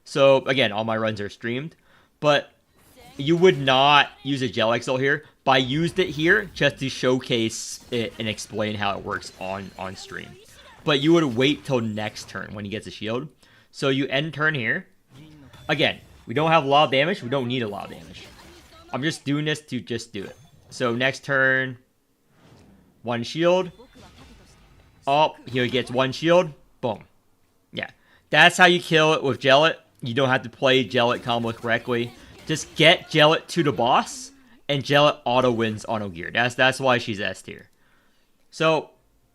So again, all my runs are streamed, but you would not use a gel exalt here, but I used it here just to showcase it and explain how it works on stream. But you would wait till next turn when he gets a shield. So you end turn here. Again, we don't have a lot of damage, we don't need a lot of damage. I'm just doing this to just do it. So next turn, 1 shield. Oh, here he gets 1 shield. Boom. Yeah. That's how you kill it with Gellet. You don't have to play Gellet combo correctly. Just get Gellet to the boss, and Gellet auto wins on Ogier. That's why she's S tier. So,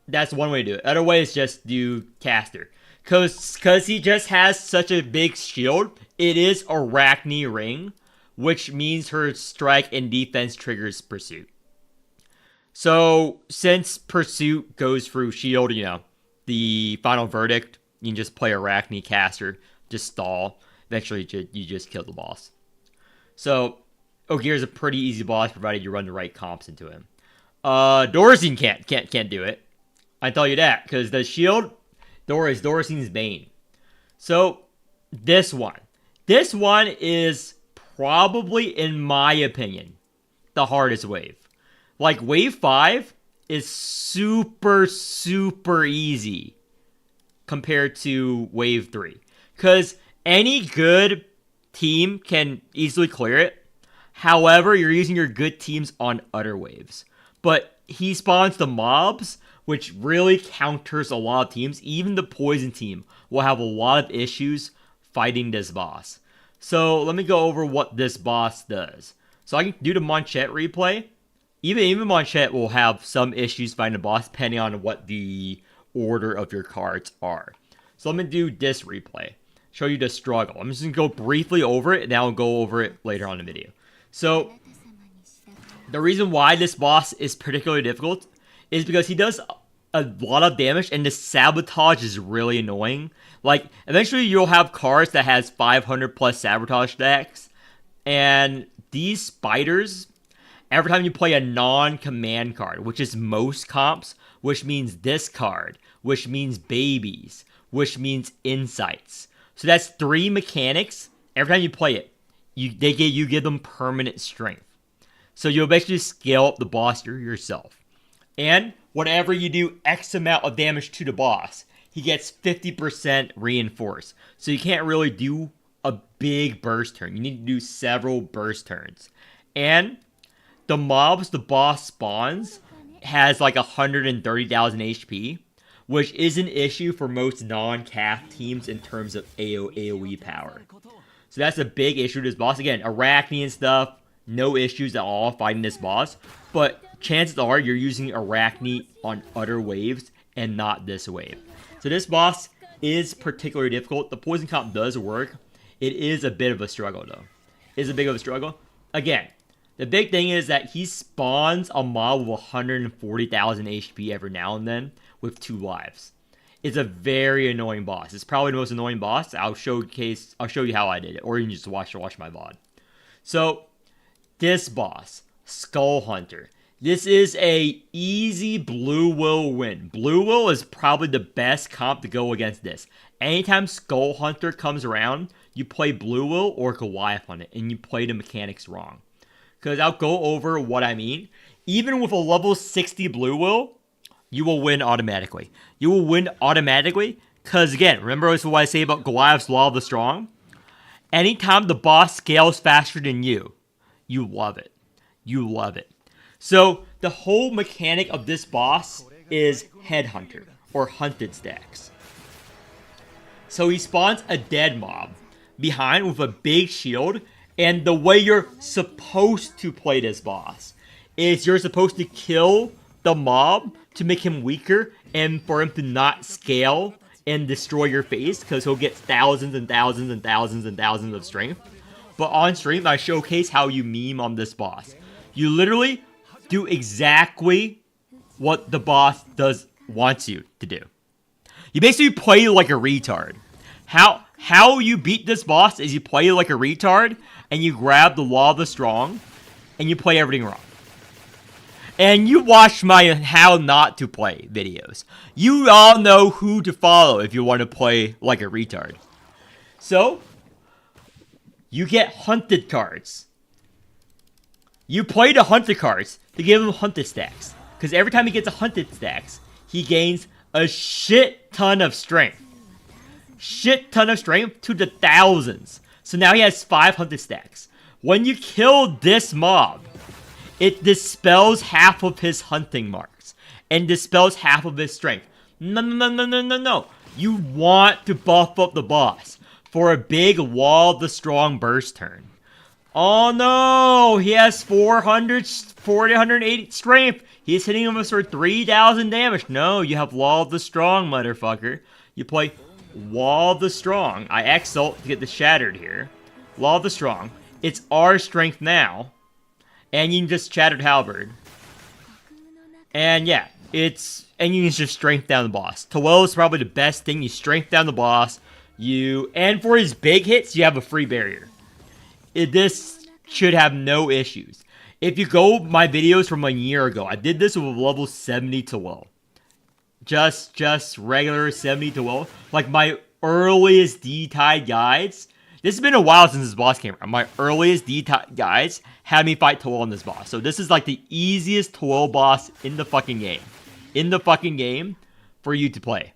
that's one way to do it. Other way is just do Caster. Because he just has such a big shield, it is Arachne Ring, which means her strike and defense triggers Pursuit. So, since Pursuit goes through shield, the final verdict, you can just play Arachne Caster, just stall. Eventually, you just kill the boss. So, Ogier is a pretty easy boss, provided you run the right comps into him. Dorazine can't do it. I tell you that, because the shield, is Dorazine's Bane. So, this one is probably, in my opinion, the hardest wave. Like, wave 5 is super, super easy compared to wave 3. Because any good team can easily clear it. However, you're using your good teams on other waves. But he spawns the mobs, which really counters a lot of teams. Even the poison team will have a lot of issues fighting this boss. So let me go over what this boss does. So I can do the Manchette replay. Even Manchette will have some issues fighting the boss depending on what the order of your cards are. So let me do this replay. Show you the struggle. I'm just going to go briefly over it, and then I'll go over it later on in the video. So, the reason why this boss is particularly difficult is because he does a lot of damage, and the sabotage is really annoying. Like, eventually you'll have cards that has 500 plus sabotage stacks, and these spiders, every time you play a non-command card, which is most comps, which means this card, which means babies, which means insights. So that's 3 mechanics. Every time you play it, you give them permanent strength. So you'll basically scale up the boss yourself. And whenever you do X amount of damage to the boss, he gets 50% reinforced. So you can't really do a big burst turn. You need to do several burst turns. And the mobs the boss spawns has like 130,000 HP, which is an issue for most non-CAF teams in terms of AoE power. So that's a big issue to this boss. Again, Arachne and stuff, no issues at all fighting this boss. But chances are you're using Arachne on other waves and not this wave. So this boss is particularly difficult. The poison comp does work. It is a bit of a struggle though. It is a bit of a struggle. Again, the big thing is that he spawns a mob with 140,000 HP every now and then with 2 lives. It's a very annoying boss. It's probably the most annoying boss. I'll show you how I did it, or you can just watch my VOD. So, this boss, Skull Hunter. This is a easy Blue Will win. Blue Will is probably the best comp to go against this. Anytime Skull Hunter comes around, you play Blue Will or Goliath on it, and you play the mechanics wrong. Because I'll go over what I mean. Even with a level 60 Blue Will, you will win automatically. You will win automatically because, again, remember what I say about Goliath's Law of the Strong? Anytime the boss scales faster than you, you love it. You love it. So, the whole mechanic of this boss is Headhunter, or Hunted stacks. So he spawns a dead mob behind with a big shield, and the way you're supposed to play this boss is you're supposed to kill the mob to make him weaker and for him to not scale and destroy your face, because he'll get thousands and thousands and thousands and thousands of strength. But on stream, I showcase how you meme on this boss. You literally do exactly what the boss wants you to do. You basically play like a retard. How you beat this boss is you play like a retard, and you grab the Law of the Strong, and you play everything wrong. And you watch my how not to play videos. You all know who to follow if you want to play like a retard. So, you get hunted cards. You play the hunted cards to give him hunted stacks. Because every time he gets a hunted stacks, he gains a shit ton of strength. Shit ton of strength to the thousands. So now he has 5 hunted stacks. When you kill this mob, it dispels half of his hunting marks and dispels half of his strength. No. You want to buff up the boss for a big Wall of the Strong burst turn. Oh no, he has 480 strength. He's hitting him for 3,000 damage. No, you have Wall of the Strong, motherfucker. You play Wall of the Strong. I X-ult to get the Shattered here. Wall of the Strong. It's our strength now. And you can just Shattered Halberd. And yeah, and you can just strength down the boss. Towel is probably the best thing. You strength down the boss. And for his big hits, you have a free barrier. This should have no issues. If you go my videos from a year ago, I did this with level 70 Towel. Just regular 70 Towel. Like my earliest D-Tide guides. This has been a while since this boss came around. My earliest D-Tide guides had me fight Towel on this boss. So this is like the easiest Towel boss in the fucking game. For you to play.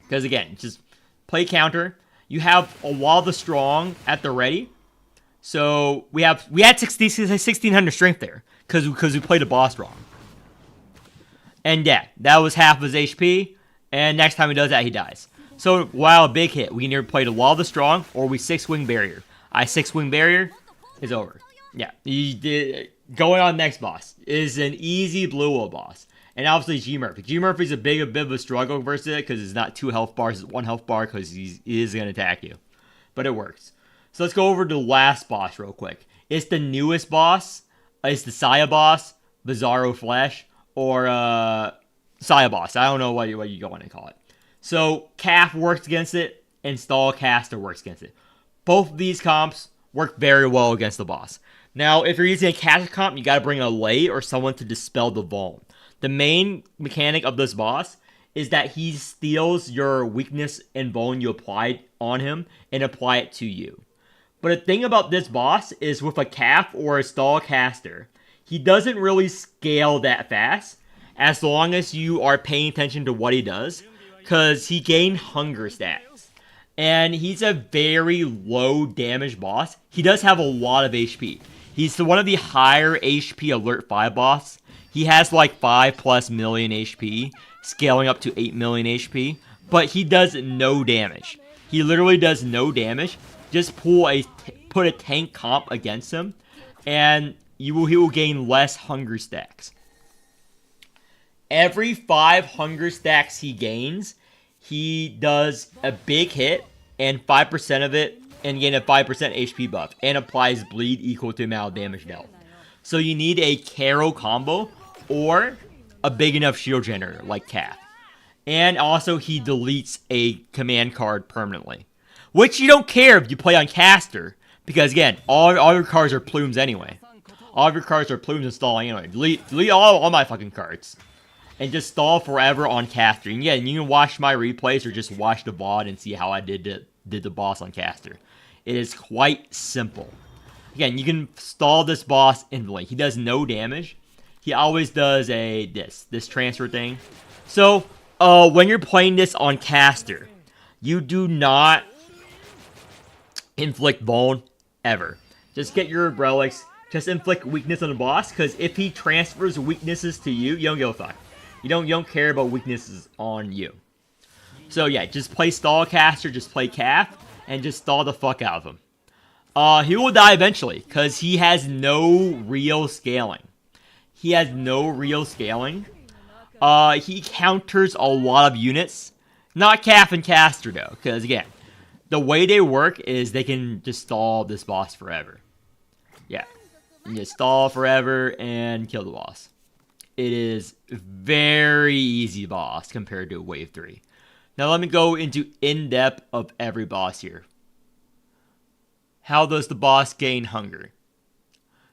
Because again, just play counter. You have a Wall of the Strong at the ready. So we had 1600 strength there. Because we played the boss wrong. And yeah, that was half of his HP. And next time he does that, he dies. So while a big hit, we can either play the Wall of the Strong or we 6-wing barrier. 6-wing barrier is over. Yeah, going on next boss is an easy blue wall boss. And obviously G Murphy. G Murphy's a bit of a struggle versus it because it's not 2 health bars, it's 1 health bar because he is going to attack you. But it works. So let's go over to the last boss real quick. It's the newest boss. It's the Saya boss, Bizarro Flesh, or Saya boss. I don't know what you want to call it. So Calf works against it, and Stall Caster works against it. Both of these comps work very well against the boss. Now, if you're using a caster comp, you gotta bring a lay or someone to dispel the vuln. The main mechanic of this boss is that he steals your weakness and vuln you applied on him and apply it to you. But the thing about this boss is with a Calf or a Stall Caster, he doesn't really scale that fast as long as you are paying attention to what he does. Because he gained hunger stats. And he's a very low damage boss. He does have a lot of HP. He's one of the higher HP Alert 5 boss. He has like 5+ million HP, scaling up to 8 million HP. But he does no damage. He literally does no damage. Just put a tank comp against him, and he will gain less hunger stacks. Every 5 hunger stacks he gains, he does a big hit and 5% of it and gain a 5% HP buff and applies bleed equal to the amount of damage dealt. So you need a Caro combo or a big enough shield generator like Calf. And also he deletes a command card permanently. Which you don't care if you play on caster. Because again, all your cards are plumes anyway. All of your cards are plumes installing anyway. Delete all my fucking cards. And just stall forever on caster. And yeah, you can watch my replays or just watch the VOD and see how I did the boss on caster. It is quite simple. Again, you can stall this boss infinitely. He does no damage. He always does this transfer thing. So, when you're playing this on caster, you do not inflict vuln ever. Just get your relics. Just inflict weakness on the boss, because if he transfers weaknesses to you, you don't give a fuck. You don't care about weaknesses on you. So yeah, just play stall caster, just play calf, and just stall the fuck out of him. He will die eventually, because he has no real scaling. He has no real scaling. He counters a lot of units. Not calf and caster though, because again, the way they work is they can just stall this boss forever. Yeah. You just stall forever and kill the boss. It is very easy boss compared to Wave 3. Now let me go into in-depth of every boss here. How does the boss gain hunger?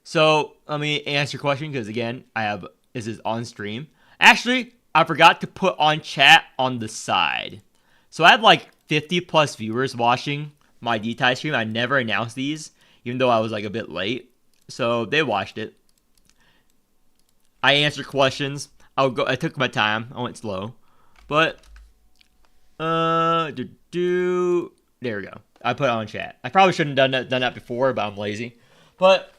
So, let me answer your question, because again, this is on stream. Actually, I forgot to put on chat on the side. So I had like 50 plus viewers watching my D-Tie stream. I never announced these, even though I was like a bit late. So they watched it. I answered questions. I took my time. I went slow. But, there we go. I put it on chat. I probably shouldn't have done that before, but I'm lazy. But,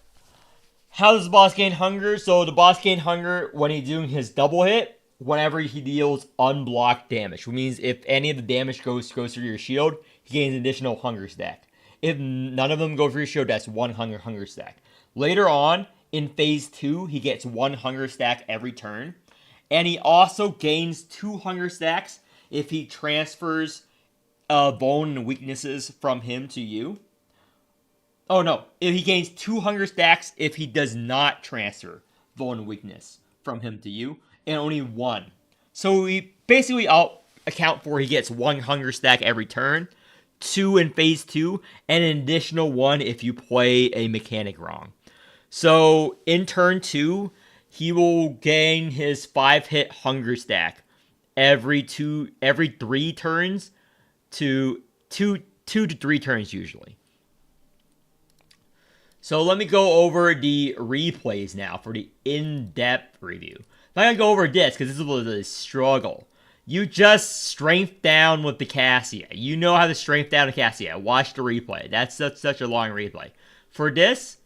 how does the boss gain hunger? So the boss gain hunger when he's doing his double hit, whenever he deals unblocked damage. Which means if any of the damage goes through your shield, he gains an additional hunger stack. If none of them go through your shield, that's one hunger stack. Later on, in phase 2, he gets one hunger stack every turn. And he also gains 2 hunger stacks if he transfers bone and weaknesses from him to you. Oh no, if he gains 2 hunger stacks if he does not transfer bone and weakness from him to you, and only 1. So I'll account for he gets 1 hunger stack every turn, 2 in phase 2, and an additional 1 if you play a mechanic wrong. So in turn 2, he will gain his 5-hit hunger stack every 3 turns to 2 to 3 turns usually. So let me go over the replays now for the in-depth review. I'm not going to go over this because this was a struggle. You just strength down with the Cassia. You know how to strength down a Cassia. Watch the replay. That's such a long replay. For this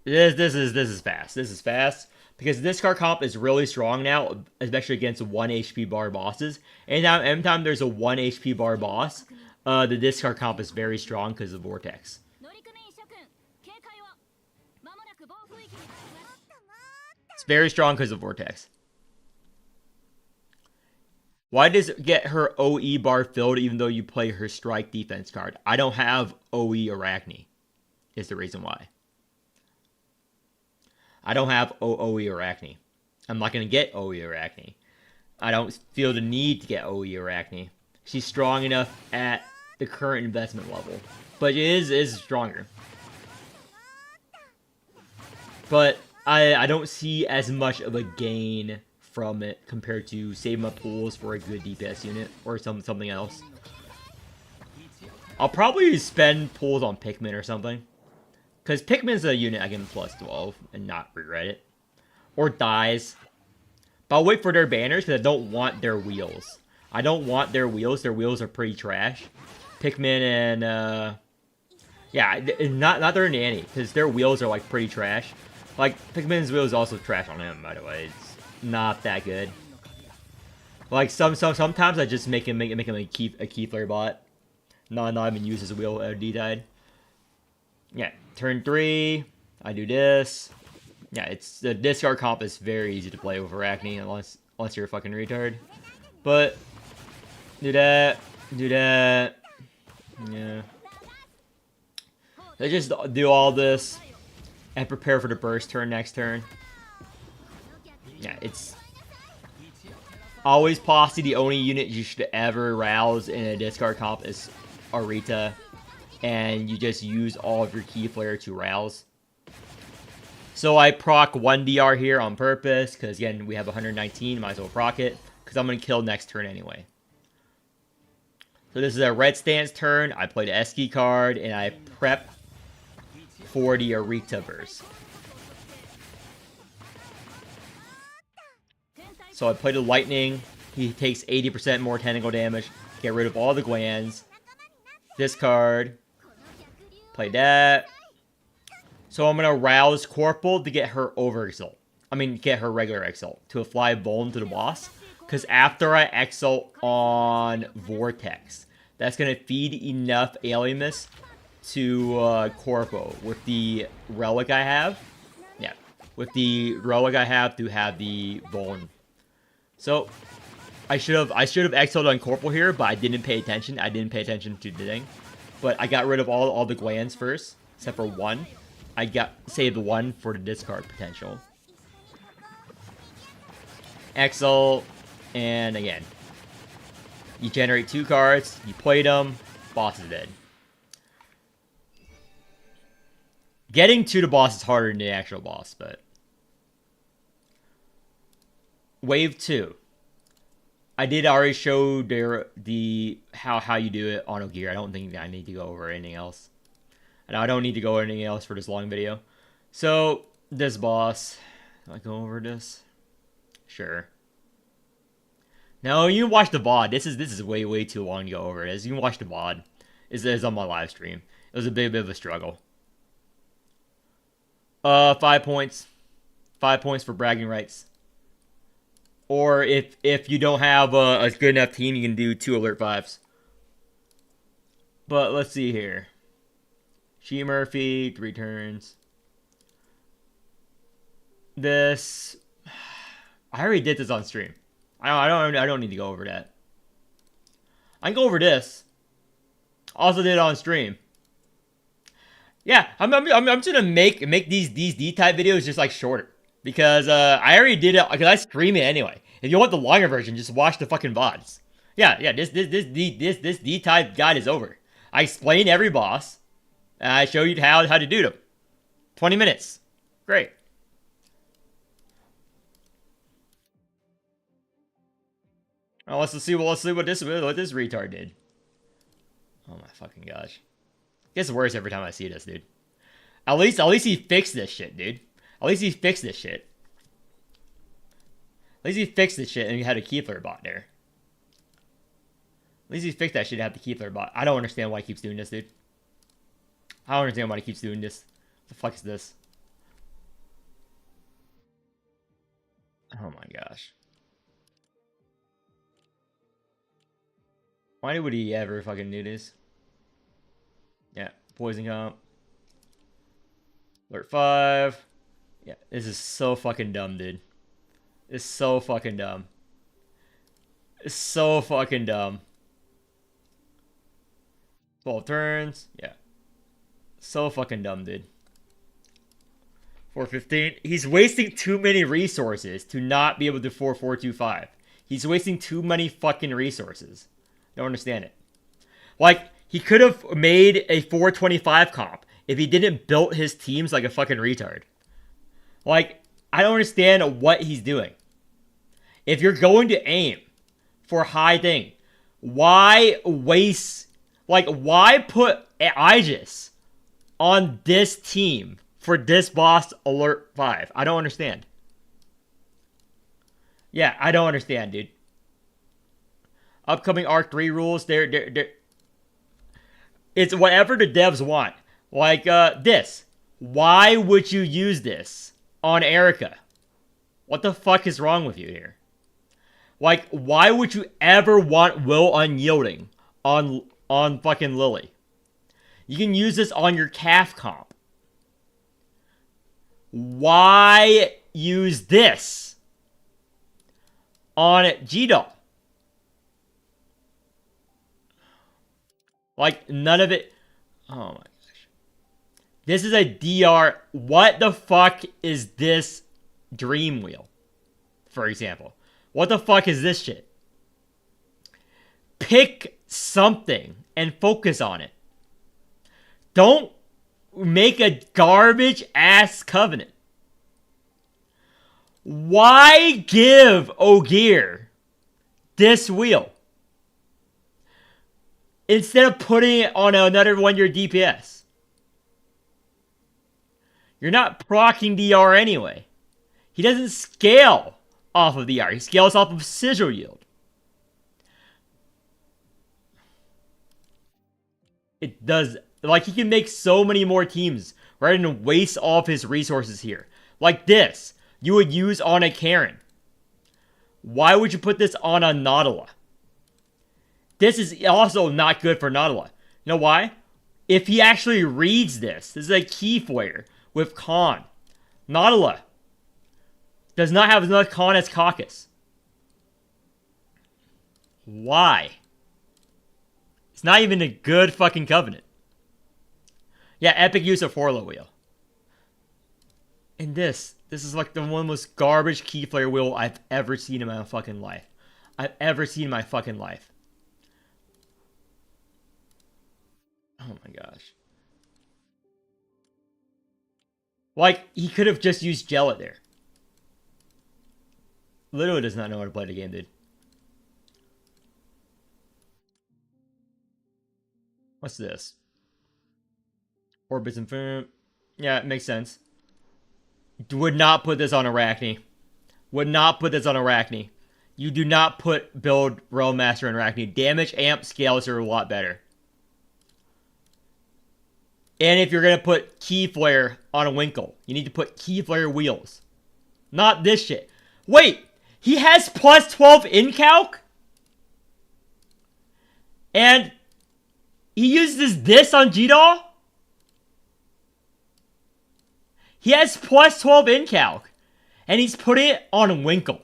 is fast. This is fast. Because this card comp is really strong now, especially against 1 HP bar bosses. Anytime there's a 1 HP bar boss, the discard comp is very strong because of Vortex. It's very strong because of Vortex. Why does it get her OE bar filled even though you play her strike defense card? I don't have OE Arachne, is the reason why. I don't have OE Arachne. I'm not going to get OE Arachne. I don't feel the need to get OE Arachne. She's strong enough at the current investment level. But it is stronger. But I don't see as much of a gain from it compared to saving my pools for a good DPS unit or something else. I'll probably spend pools on Pikmin or something. Because Pikmin's a unit I can plus 12 and not regret it. Or dies. But I'll wait for their banners because I don't want their wheels. I don't want their wheels. Their wheels are pretty trash. Pikmin and, yeah, not their nanny. Because their wheels are, like, pretty trash. Like, Pikmin's wheels also trash on him, by the way. It's not that good. Like, sometimes I just make him a Keyflare bot. Not even use his wheel D-died. Yeah, turn 3, I do this. Yeah, it's the discard comp is very easy to play with Arachne unless you're a fucking retard. But do that. Yeah. They just do all this and prepare for the burst turn next turn. Yeah, it's always posse. The only unit you should ever rouse in a discard comp is Arita. And you just use all of your Keyflare to rouse. So I proc 1 DR here on purpose, because again, we have 119, might as well proc it, because I'm going to kill next turn anyway. So this is a red stance turn, I play the Eski card, and I prep for the Arita verse. So I play the Lightning, he takes 80% more technical damage, get rid of all the glands, discard, play that. So I'm going to rouse Corporal to get her over exalt. I mean, get her regular exalt to apply Bone to the boss. because after I exalt on Vortex, that's going to feed enough Alimus to Corpo with the relic I have. Yeah, with the relic I have to have the Vuln. So I should have exiled on Corporal here, but I didn't pay attention. I didn't pay attention to the thing. But I got rid of all the glands first, except for one. I saved one for the discard potential. Exile, and again. You generate 2 cards, you play them, boss is dead. Getting to the boss is harder than the actual boss, but... Wave 2. I did already show how you do it on Ogier. I don't think I need to go over anything else. And I don't need to go over anything else for this long video. So, this boss. Do I go over this? Sure. No, you can watch the VOD. This is way too long to go over this. You can watch the VOD. It's on my live stream. It was a bit of a struggle. 5 points. 5 points for bragging rights. Or if you don't have a good enough team, you can do 2 alert 5s. But let's see here. She Murphy, 3 turns. This, I already did this on stream. I don't need to go over that. I can go over this. Also did it on stream. Yeah, I'm just gonna make these D-type videos just like shorter. Because I already did it, because I stream it anyway. If you want the longer version, just watch the fucking VODs. Yeah, this D-type guide is over. I explain every boss, and I show you how to do them. 20 minutes. Great. Well, let's see what this retard did. Oh my fucking gosh. It gets worse every time I see this, dude. At least he fixed this shit, dude. At least he fixed this shit. At least he fixed this shit and you had a Keepler bot there. At least he fixed that shit and had the Keepler bot. I don't understand why he keeps doing this, dude. I don't understand why he keeps doing this. What the fuck is this? Oh my gosh. Why would he ever fucking do this? Yeah, poison comp. Alert 5. Yeah, this is so fucking dumb, dude. It's so fucking dumb. It's so fucking dumb. 12 turns. Yeah. So fucking dumb, dude. 415. He's wasting too many resources to not be able to 4-4-2-5. He's wasting too many fucking resources. Don't understand it. Like, he could have made a 425 comp if he didn't build his teams like a fucking retard. Like, I don't understand what he's doing. If you're going to aim for high thing, why waste... Like, why put Aegis on this team for this boss alert 5? I don't understand. Yeah, I don't understand, dude. Upcoming Arc 3 rules, they're it's whatever the devs want. Like, this. Why would you use this on Erica? What the fuck is wrong with you here? Like, why would you ever want Will Unyielding on fucking Lily? You can use this on your calf comp. Why use this on G-Doll? Like, none of it... Oh my gosh. This is a DR... What the fuck is this Dream Wheel? For example. What the fuck is this shit? Pick something and focus on it. Don't make a garbage-ass covenant. Why give Ogier this wheel instead of putting it on another one-year DPS? You're not proccing DR anyway. He doesn't scale off of DR. He scales off of sigil yield. It does... Like, he can make so many more teams rather than waste all of his resources here. Like this. You would use on a Karen. Why would you put this on a Nautilus? This is also not good for Nautilus. You know why? If he actually reads this is a key flare with con. Nautilus does not have as much con as Caucus. Why? It's not even a good fucking Covenant. Yeah, epic use of Forlo wheel. And this is like the one most garbage key flare wheel I've ever seen in my fucking life. I've ever seen in my fucking life. Oh my gosh. Like, he could have just used Gellet there. Literally does not know how to play the game, dude. What's this? Orbits and firm. Yeah, it makes sense. Would not put this on Arachne. Would not put this on Arachne. You do not build Realm Master on Arachne. Damage amp scales are a lot better. And if you're going to put Key Flare on a Winkle, you need to put Key Flare wheels. Not this shit. Wait! He has plus 12 in calc? And he uses this on G-Doll? He has plus 12 in calc. And he's putting it on Winkle.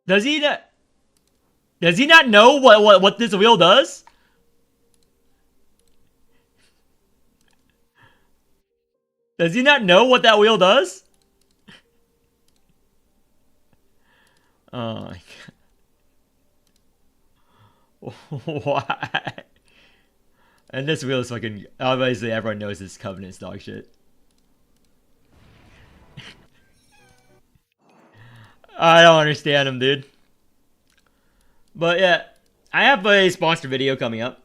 Does he not know what this wheel does? Does he not know what that wheel does? Oh my god. Why? And this wheel is fucking... Obviously, everyone knows this Covenant's dog shit. I don't understand him, dude. But yeah, I have a sponsored video coming up.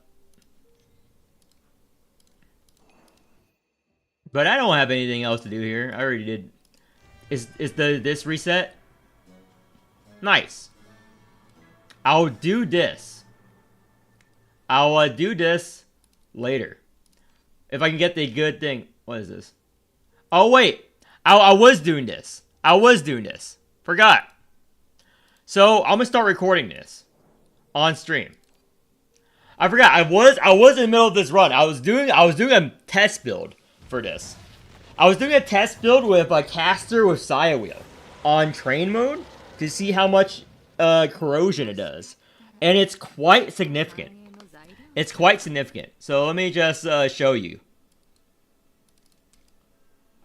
But I don't have anything else to do here. I already did. Is this reset? Nice. I'll do this. I'll do this later. If I can get the good thing. What is this? Oh, wait. I was doing this. Forgot. So, I'm going to start recording this on stream. I forgot. I was in the middle of this run. I was doing a test build for this. I was doing a test build with a caster with Saya Wheel on train mode to see how much corrosion it does. And it's quite significant. It's quite significant. So let me just show you.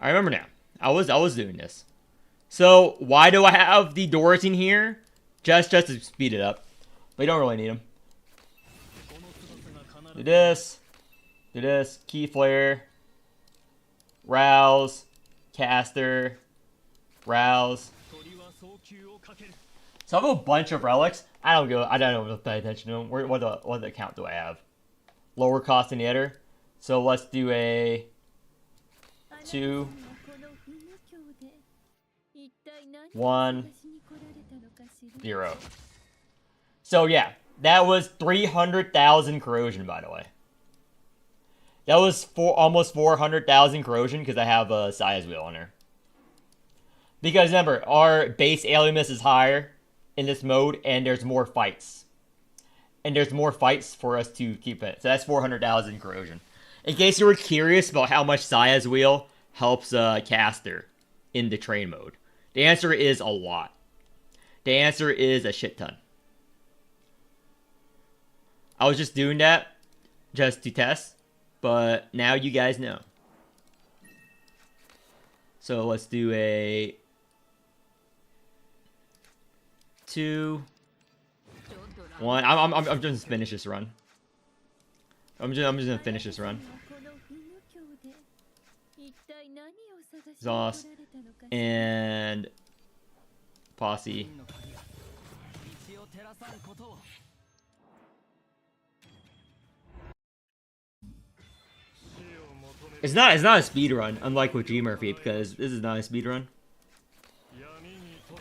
I remember now. I was doing this. So why do I have the doors in here? Just to speed it up. But you don't really need them. Do this. Do this. Key flare. Rouse. Caster. Rouse. So I have a bunch of relics. I don't know pay attention to them. What account do I have? Lower cost than the other. So let's do a 2, 1, 0. So yeah, that was 300,000 corrosion, by the way. That was almost 400,000 corrosion because I have a Saya's wheel on there. Because remember, our base alienness is higher in this mode, and there's more fights. And there's more fights for us to keep it. So that's 400,000 corrosion. In case you were curious about how much Saya's wheel helps caster in the train mode, the answer is a lot. The answer is a shit ton. I was just doing that just to test, but now you guys know. So let's do a 2, 1. I'm just finish this run. I'm just gonna finish this run. Zoss and Posse. It's not a speed run, unlike with G Murphy, because this is not a speed run.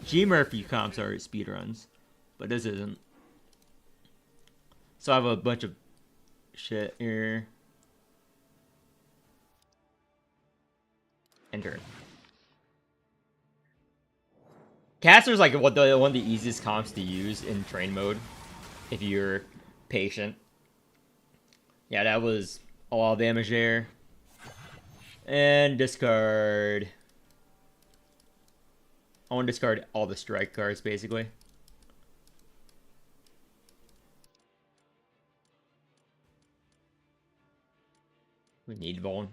G Murphy comps are speed runs, but this isn't. So I have a bunch of shit here. End turn. Caster's like one of the easiest comps to use in train mode if you're patient. Yeah, that was a lot of damage there. And discard. I want to discard all the strike cards basically. We need Vuln.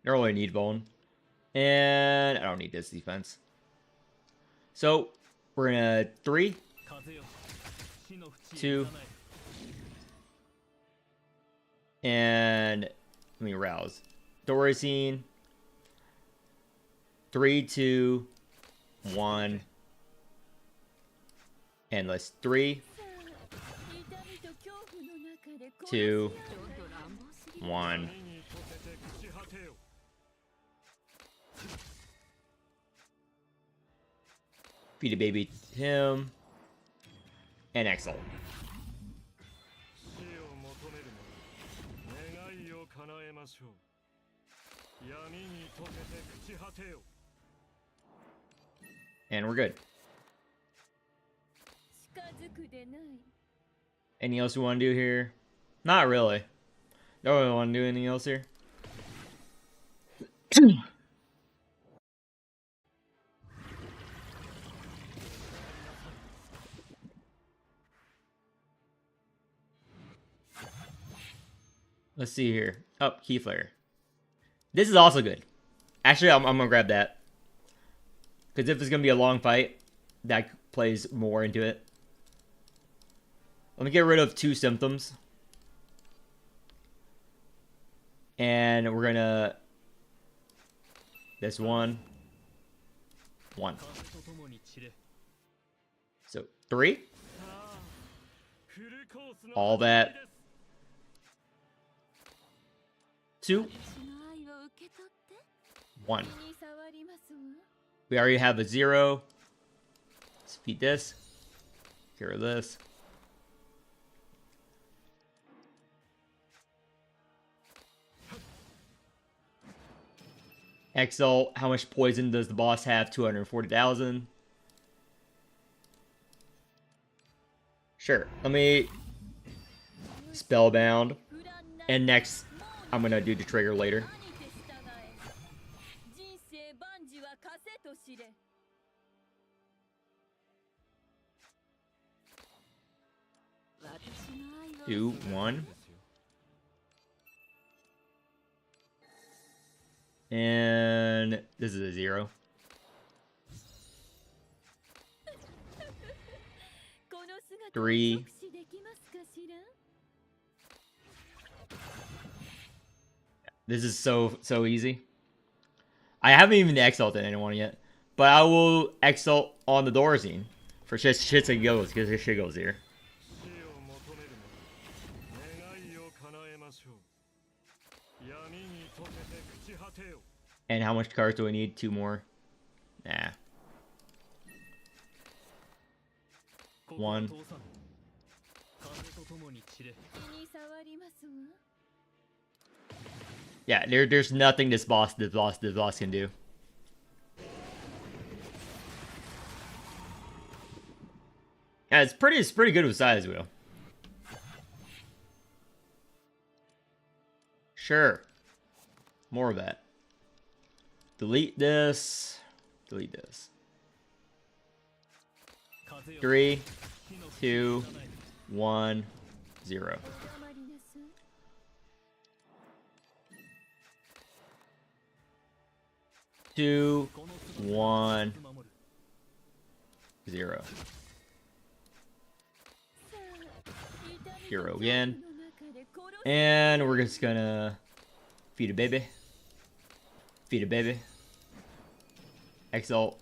I don't really need Vuln. And I don't need this defense. So, we're gonna 3, 2, and let me rouse. Thorazine. 3, 2, 1. Endless. 3, 2, 1. Feed a baby him. And Exalt. 死を求める者願いを叶えましょう闇に溶けて朽ち果てよ And we're good. 近づくでない。 Anything else we want to do here? Not really. Don't really want to do anything else here. Let's see here. Oh, Key Flare. This is also good. Actually, I'm gonna grab that. Because if it's gonna be a long fight, that plays more into it. Let me get rid of 2 symptoms. And we're gonna... This 1. 1. So, 3. All that. 2. 私の愛を受け取って 1. 気に障りますわ。 We already have a 0. Let's feed this. Get rid of this. Exalt. How much poison does the boss have? 240,000. Sure. Let me spellbound. And next, I'm gonna do the trigger later. 兄て従え。人生万事は枷と知れ。私の愛を 2, 1. And this is a 0. この姿を 3. 直視できますかしら。 This is so easy. I haven't even exalted anyone yet, but I will exalt on the Thorazine for shits and giggles because this shit goes here. 死を求める者願いを叶えましょう闇に溶けて朽ち果てよ And how much cards do I need? 2 more. Nah. 1. 風と共に散れ 気に障りますわ。 Yeah, there's nothing this boss can do. Yeah, it's pretty good with size wheel. Sure. More of that. Delete this. Delete this. 風よ 3, 火の 2, 1, 0. お黙りなさい。 2, この 1, 守る 0. さあ、痛み Hero と again. 恐怖の中で殺す And we're just gonna feed a baby. Feed a baby. Exalt.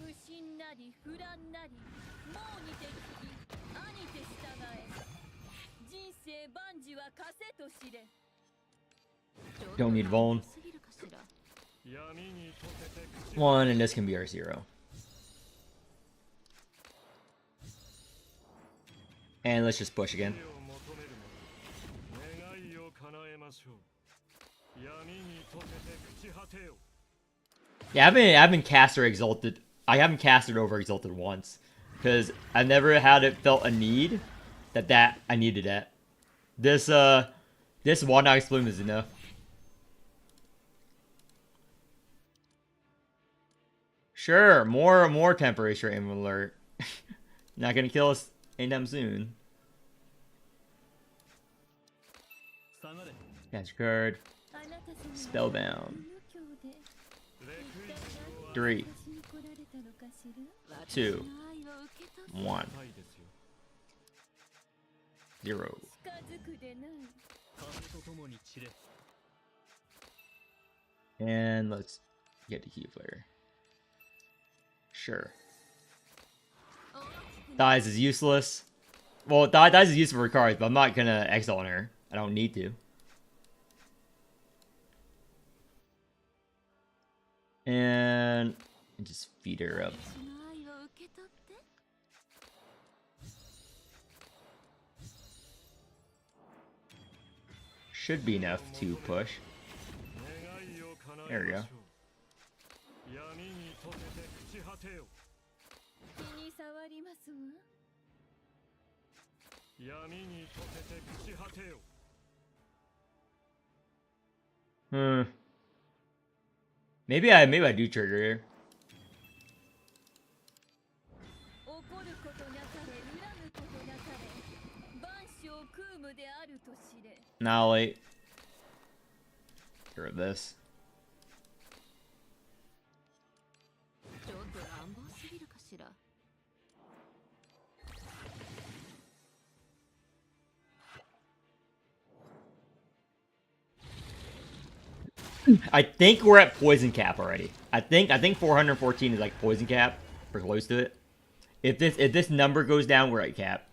無心なり不乱なりもうにて聞き兄て従え人生万事は枷と知れ Don't need Vuln. すぎるかしら 闇に溶けて朽ち 1, and this can be our 0. And let's just push again. 死を求める者願いを叶えましょう。闇に溶けて朽ち果てよ。Yeah, I haven't caster exalted. I haven't casted over exalted once, because I never had it felt a need that I needed that. This one nice bloom is enough. Sure, more temporary stream alert. Not gonna kill us anytime soon. 下がれ Catch card. あなた様 Spellbound. 無教で Three, 私に来られたのかしら two, 愛を受け取っ one, はいですよ。 zero. 近づくでない。 風と共に散れ And let's get the key flare. Sure. Dies is useless. Well, dies is useful for cards, but I'm not gonna exile on her. I don't need to. And just feed her up. 私の愛を受け取って Should be enough to push. 願いを叶 There え we ま go. しょう。闇に溶けて朽ち果てよ。気に障りますわ。闇に溶けて朽ち果てよ。 Maybe I do trigger here. 怒ることなかれ恨むことなかれ万象空無であると知れ。 Annihilate. Get rid of this. ちょっと乱暴すぎるかしら。 I think we're at poison cap already. I think 414 is like poison cap or close to it. If this number goes down, we're at cap.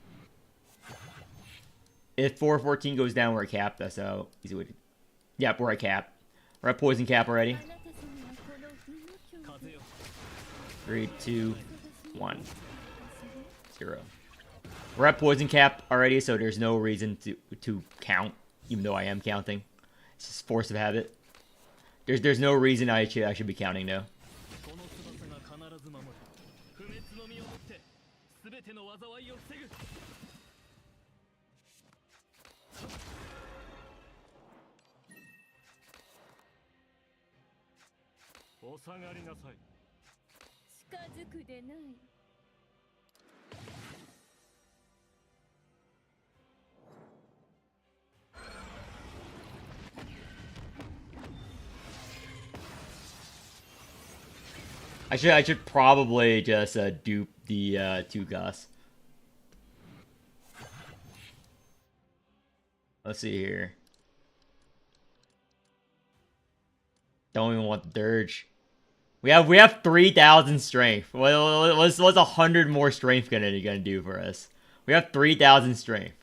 If 414 goes down, we're at cap. That's how easy way to. Yep, we're at cap. We're at poison cap already. あなた様はこの無教風よ 3, 2, 1, 0. We're at poison cap already, so there's no reason to count, even though I am counting. It's just force of habit. There's no reason I should be counting though. この翼が必ず守る不滅の実をもって全ての災いを防ぐ お下がりなさい。近づくでない。 I should probably just dupe the 2 Gus. Let's see here. Don't even want the dirge. We have 3,000 strength. What's 100 more strength gonna do for us? We have 3,000 strength.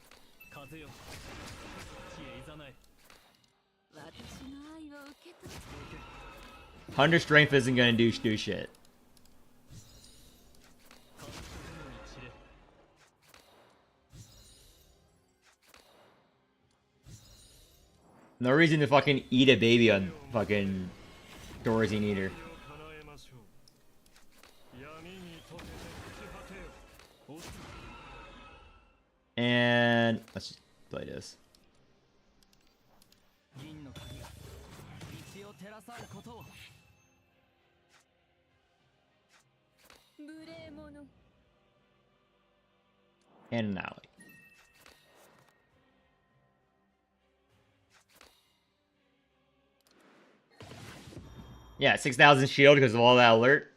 風よ地へいざない 私の愛を受け取って 100 strength isn't gonna do shit. 風と共に散れ No reason to fucking eat a baby on fucking Dorothy either. 叶えましょう。闇に溶けて朽ち果てよ。 押す And let's just play this. 銀の鍵が道を照らさんことを 無礼者 And annihilate. Yeah, 6,000 shield because of all that alert.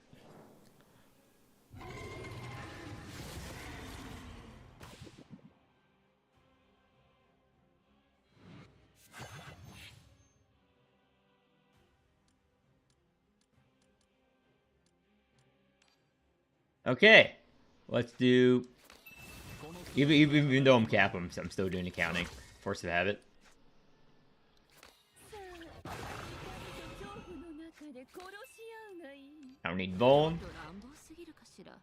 Okay, let's do. Even though I'm cap, I'm still doing accounting. Force of habit. さあ怒りと恐怖の中で殺し合うがいい。 I don't need bone. ちょっと乱暴すぎるかしら。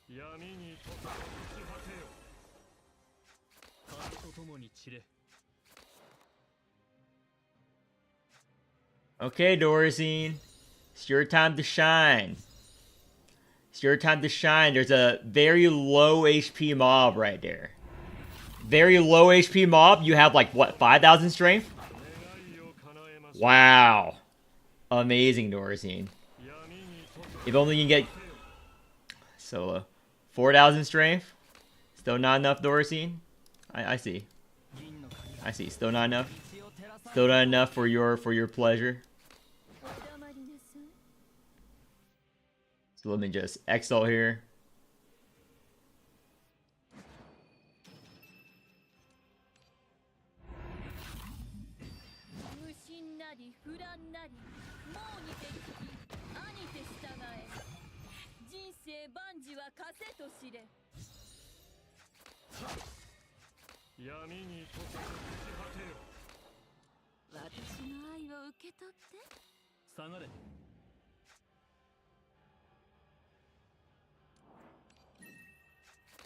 闇に溶けて朽ち果てよ。風と共に散れ Okay, Dorazine. It's your time to shine. It's your time to shine. There's a very low HP mob right there. Very low HP mob. You have like, what, 5,000 strength? Wow. Amazing, Dorazine. If only you can get solo. 4,000 strength. Still not enough, Dorazine. I see. I see. Still not enough. Still not enough for your pleasure. So let me just exalt here.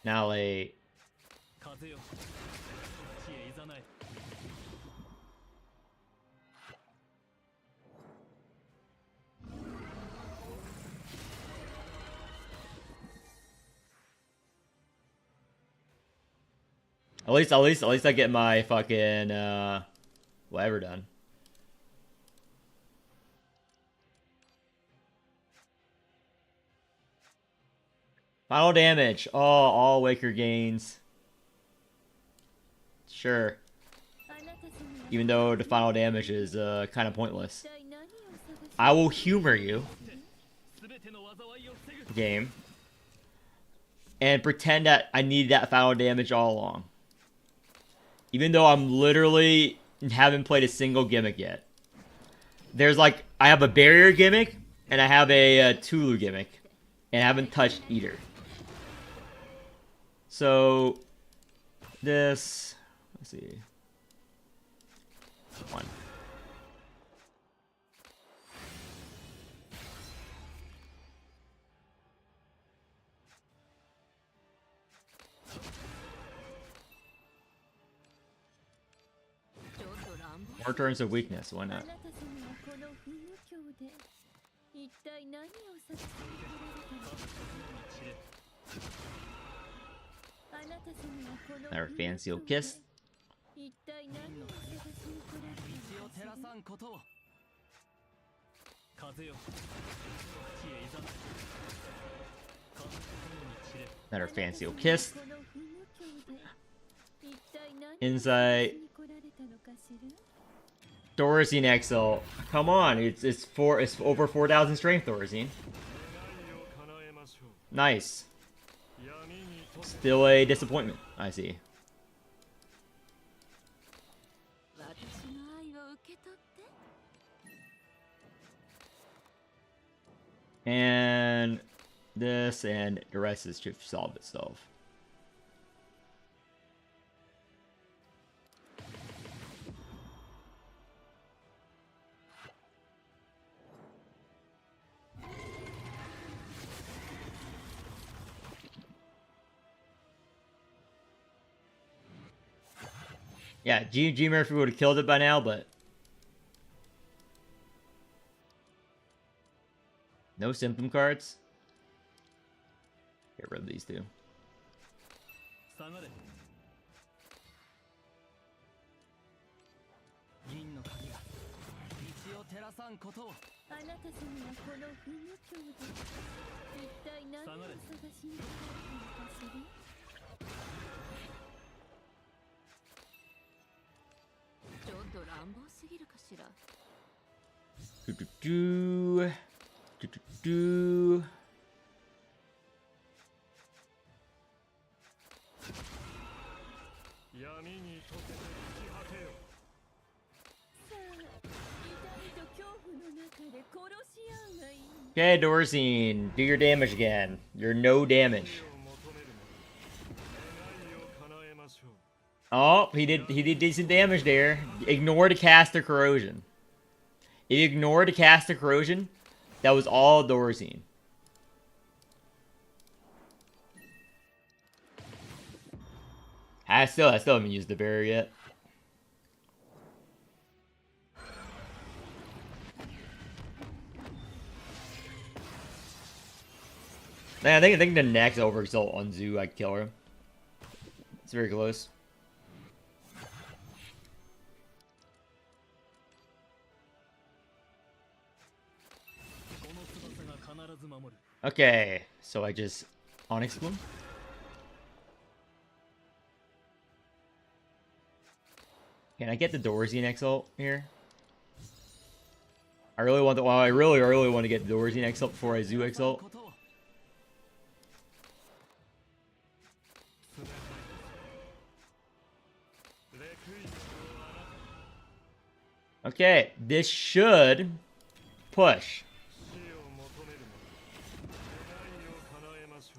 Now a at least I get my fucking whatever done. Final damage. Oh, all Waker gains. Sure. Even though the final damage is kind of pointless. I will humor you, game, and pretend that I need that final damage all along. Even though I'm literally haven't played a single gimmick yet. There's like, I have a barrier gimmick, and I have a Tulu gimmick, and I haven't touched either. So, this, let's see, one. More turns of weakness, why not? Our fancy kiss. Another fancy kiss. Insight. Thorazine XL. Come on, it's over 4,000 strength, Thorazine. Nice. Still a disappointment, I see. And this and the rest is should solve itself. Yeah, G Murphy would have killed it by now, but no symptom cards. Get rid of these two. Do. Okay, Dorazine, do your damage again. You're no damage. Oh, he did decent damage there. Ignore the caster corrosion. He ignored the caster corrosion. That was all Dorazine. I still haven't used the barrier yet. Man, I think the next overexalt on Zoo, I'd kill her. It's very close. Okay, so I just Onyx Bloom. Can I get the Dorsian Exalt here? I really want the. Well, I really want to get the Dorsian Exalt before I Zoo Exalt. Okay, this should push.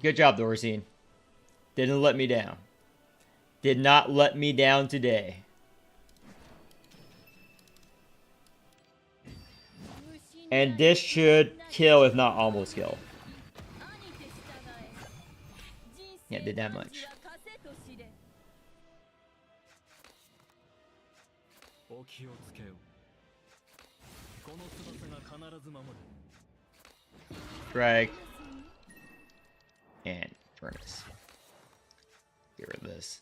Good job, Dorsian. Didn't let me down. Did not let me down today. And this should kill, if not almost kill. Yeah, did that much. Drag. And Furnace. Get rid of this.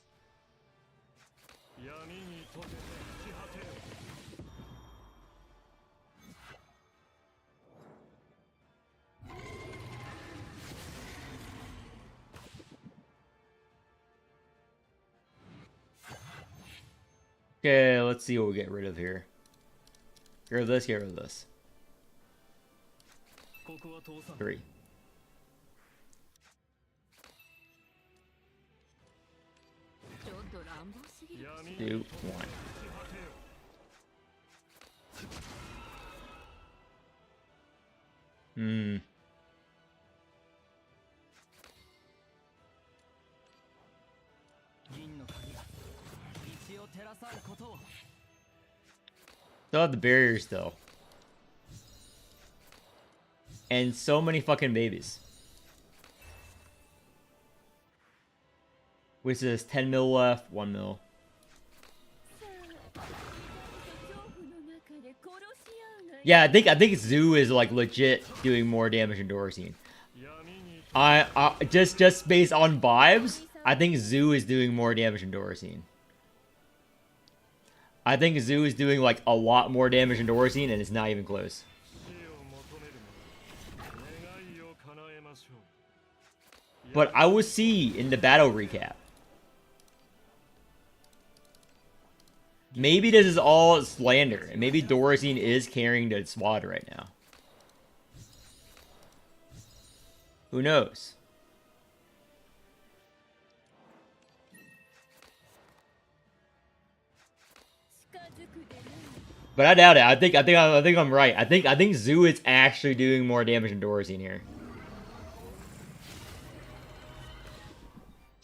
Okay, let's see what we get rid of here. Get rid of this, get rid of this. 3. 2, 1. Still have the barriers though. And so many fucking babies. Which is 10 mil left, 1 mil. Yeah, I think Zoo is like legit doing more damage than Dorsian. I just based on vibes, I think Zoo is doing more damage than Dorsian. I think Zoo is doing like a lot more damage than Dorsian, and it's not even close. But I will see in the battle recap. Maybe this is all slander, and maybe Dorsian is carrying the squad right now. Who knows? But I doubt it. I think I'm right. I think Zoo is actually doing more damage than Dorsian here.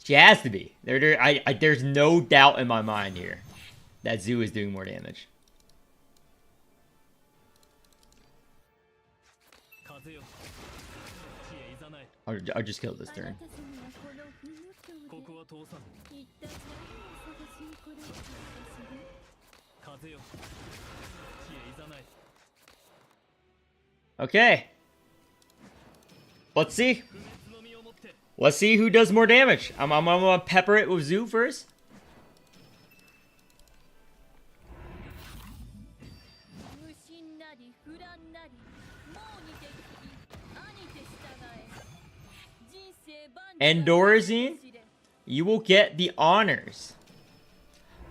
She has to be. There's no doubt in my mind here that Zoo is doing more damage. I'll just kill this turn. Okay. Let's see. Let's see who does more damage. I'm gonna pepper it with Zoo first. And Dorsian, you will get the honors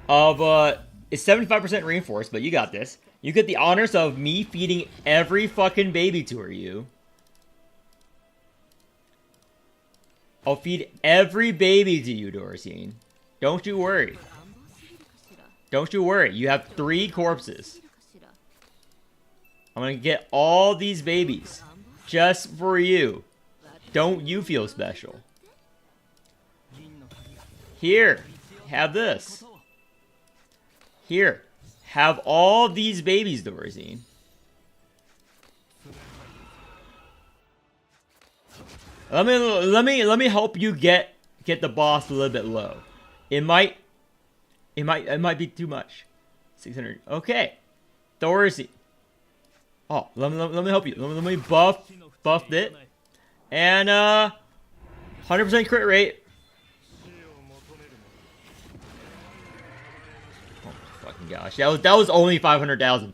of it's 75% reinforced, but you got this. You get the honors of me feeding every fucking baby to her, you. I'll feed every baby to you, Dorsian. Don't you worry. Don't you worry. You have 3 corpses. I'm gonna get all these babies just for you. Don't you feel special? Here, have this. Here, have all these babies, Dorsian. Let me help you get the boss a little bit low. It might be too much. 600. Okay, Dorsian. Oh, let me help you. Let me buff it. And 100% crit rate. 死を求めるの Oh my fucking gosh. That was only 500,000.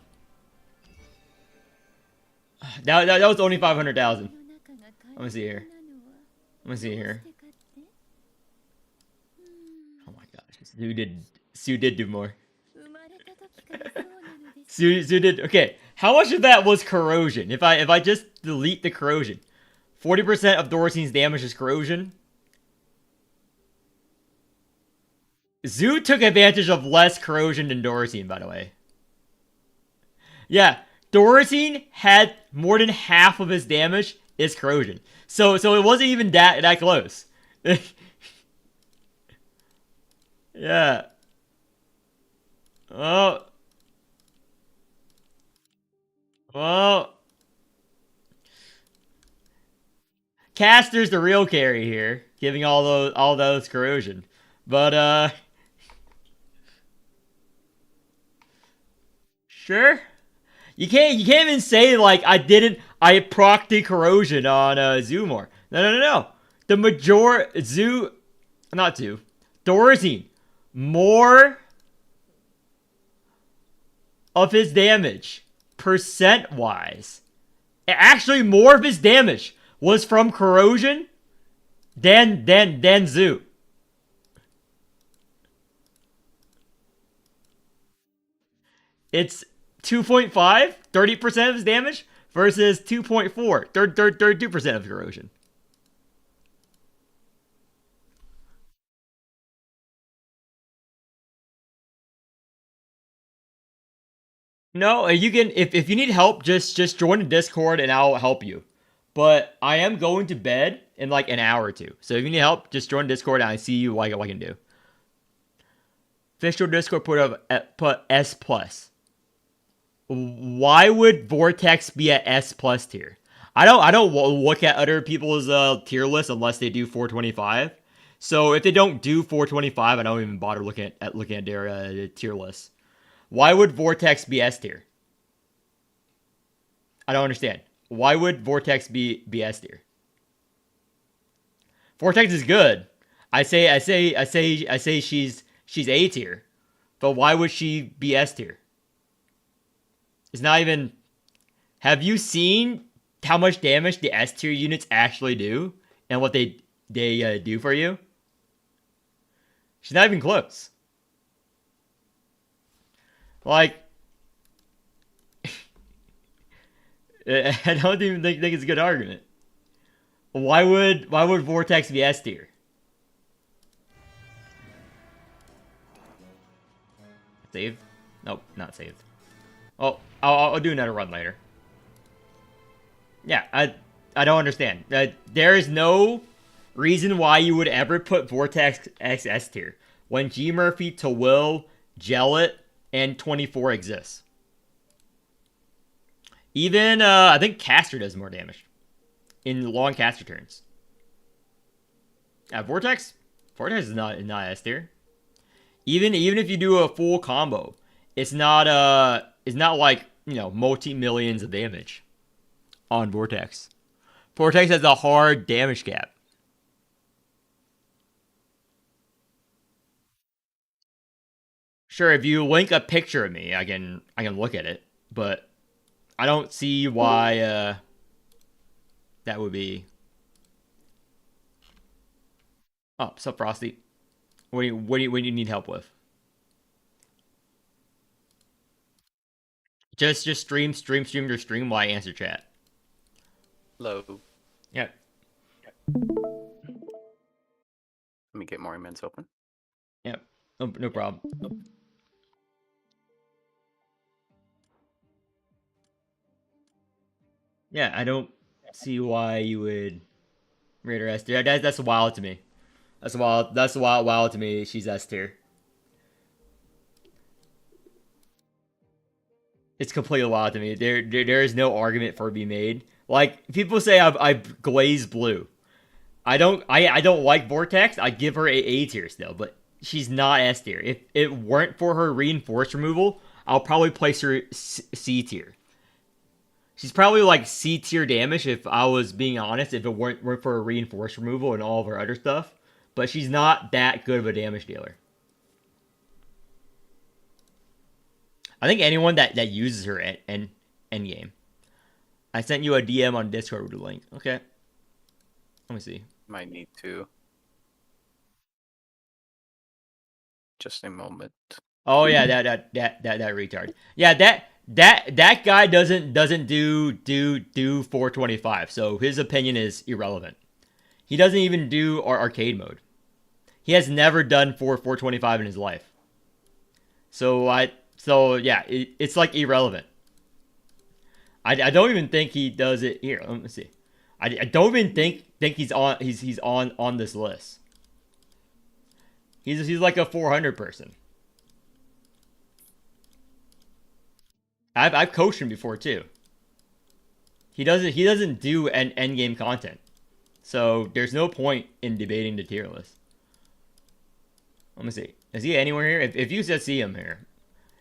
That was only 500,000. Let me see here. Let me see here. Oh my gosh. Sue did do more. Sue did. Okay. How much of that was corrosion? If I just delete the corrosion. 40% of Dorothy's damage is corrosion. Zoo took advantage of less corrosion than Dorothy, by the way. Yeah, Dorothy had more than half of his damage is corrosion. So it wasn't even that close. Yeah. Oh. Well. Caster's the real carry here, giving all those corrosion. But sure. You can't even say like I procced the corrosion on Zoomore. No. The Dorothy, more of his damage percent wise. Actually, more of his damage was from corrosion than Zoo. It's 2.5, 30% of his damage versus 2.4, 32% of corrosion. No, you can if you need help, just join the Discord and I'll help you. But I am going to bed in like an hour or two. So if you need help, just join Discord and I see you what I can do. Official Discord put S plus. Why would Vortex be at S plus tier? I don't look at other people's tier list unless they do 425. So if they don't do 425, I don't even bother looking at their tier list. Why would Vortex be S tier? I don't understand. Why would Vortex be S tier? Vortex is good. I say she's A tier. But why would she be S tier? It's not even. Have you seen how much damage the S tier units actually do and what they do for you? She's not even close. Like, I don't even think it's a good argument. Why would Vortex be S tier? Saved? Nope, not saved. Oh, I'll do another run later. Yeah, I don't understand. There is no reason why you would ever put Vortex X S tier when G Murphy, to Will, Jellet, and 24 exists. Even I think Caster does more damage in long caster turns. Vortex is not S tier. Even if you do a full combo, it's not like, you know, multi-millions of damage on Vortex. Vortex has a hard damage cap. Sure, if you link a picture of me, I can look at it, but I don't see why that would be. Oh, sup, Frosty? What do you need help with? Just stream your stream while I answer chat. Hello. Yeah. Let me get Morimens open. Yeah. No problem. Yeah, I don't see why you would rate her S tier. That's wild to me. That's wild to me. She's S tier. It's completely wild to me. There is no argument for it to be made. Like, people say I've glazed blue. I don't like Vortex. I give her A tier still, but she's not S tier. If it weren't for her reinforced removal, I'll probably place her C tier. She's probably like C tier damage if I was being honest, if it weren't for a reinforce removal and all of her other stuff. But she's not that good of a damage dealer. I think anyone that uses her at end game. I sent you a DM on Discord with a link. Okay. Let me see. Might need to. Just a moment. Oh yeah, that retard. Yeah, that guy doesn't do 425. So his opinion is irrelevant. He doesn't even do our arcade mode. He has never done 425 in his life. So yeah, it's like irrelevant. I don't even think he does it here. Let me see. I don't even think he's on this list. He's like a 400 person. I've coached him before too. He doesn't do end game content. So there's no point in debating the tier list. Let me see. Is he anywhere here? If you said see him here.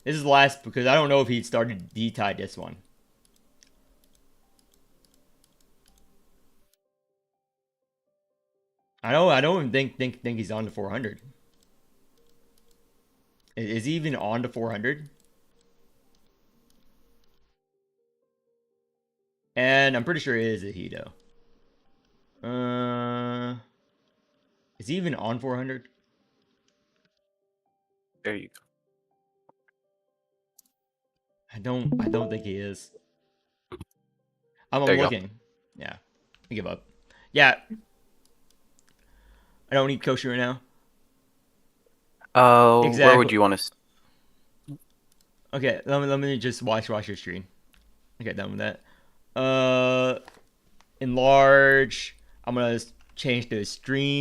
This is the last because I don't know if he started D-tied this one. I don't even think he's on to 400. Is he even on to 400? And I'm pretty sure it is a Hito. Is he even on 400? There you go. I don't think he is. I'm There you go. looking. Yeah. I give up. Yeah. I don't need Koshi right now. Oh, Exactly. where would you want to? Okay, let me just watch your stream. I get done with that. Enlarge. I'm gonna change the stream.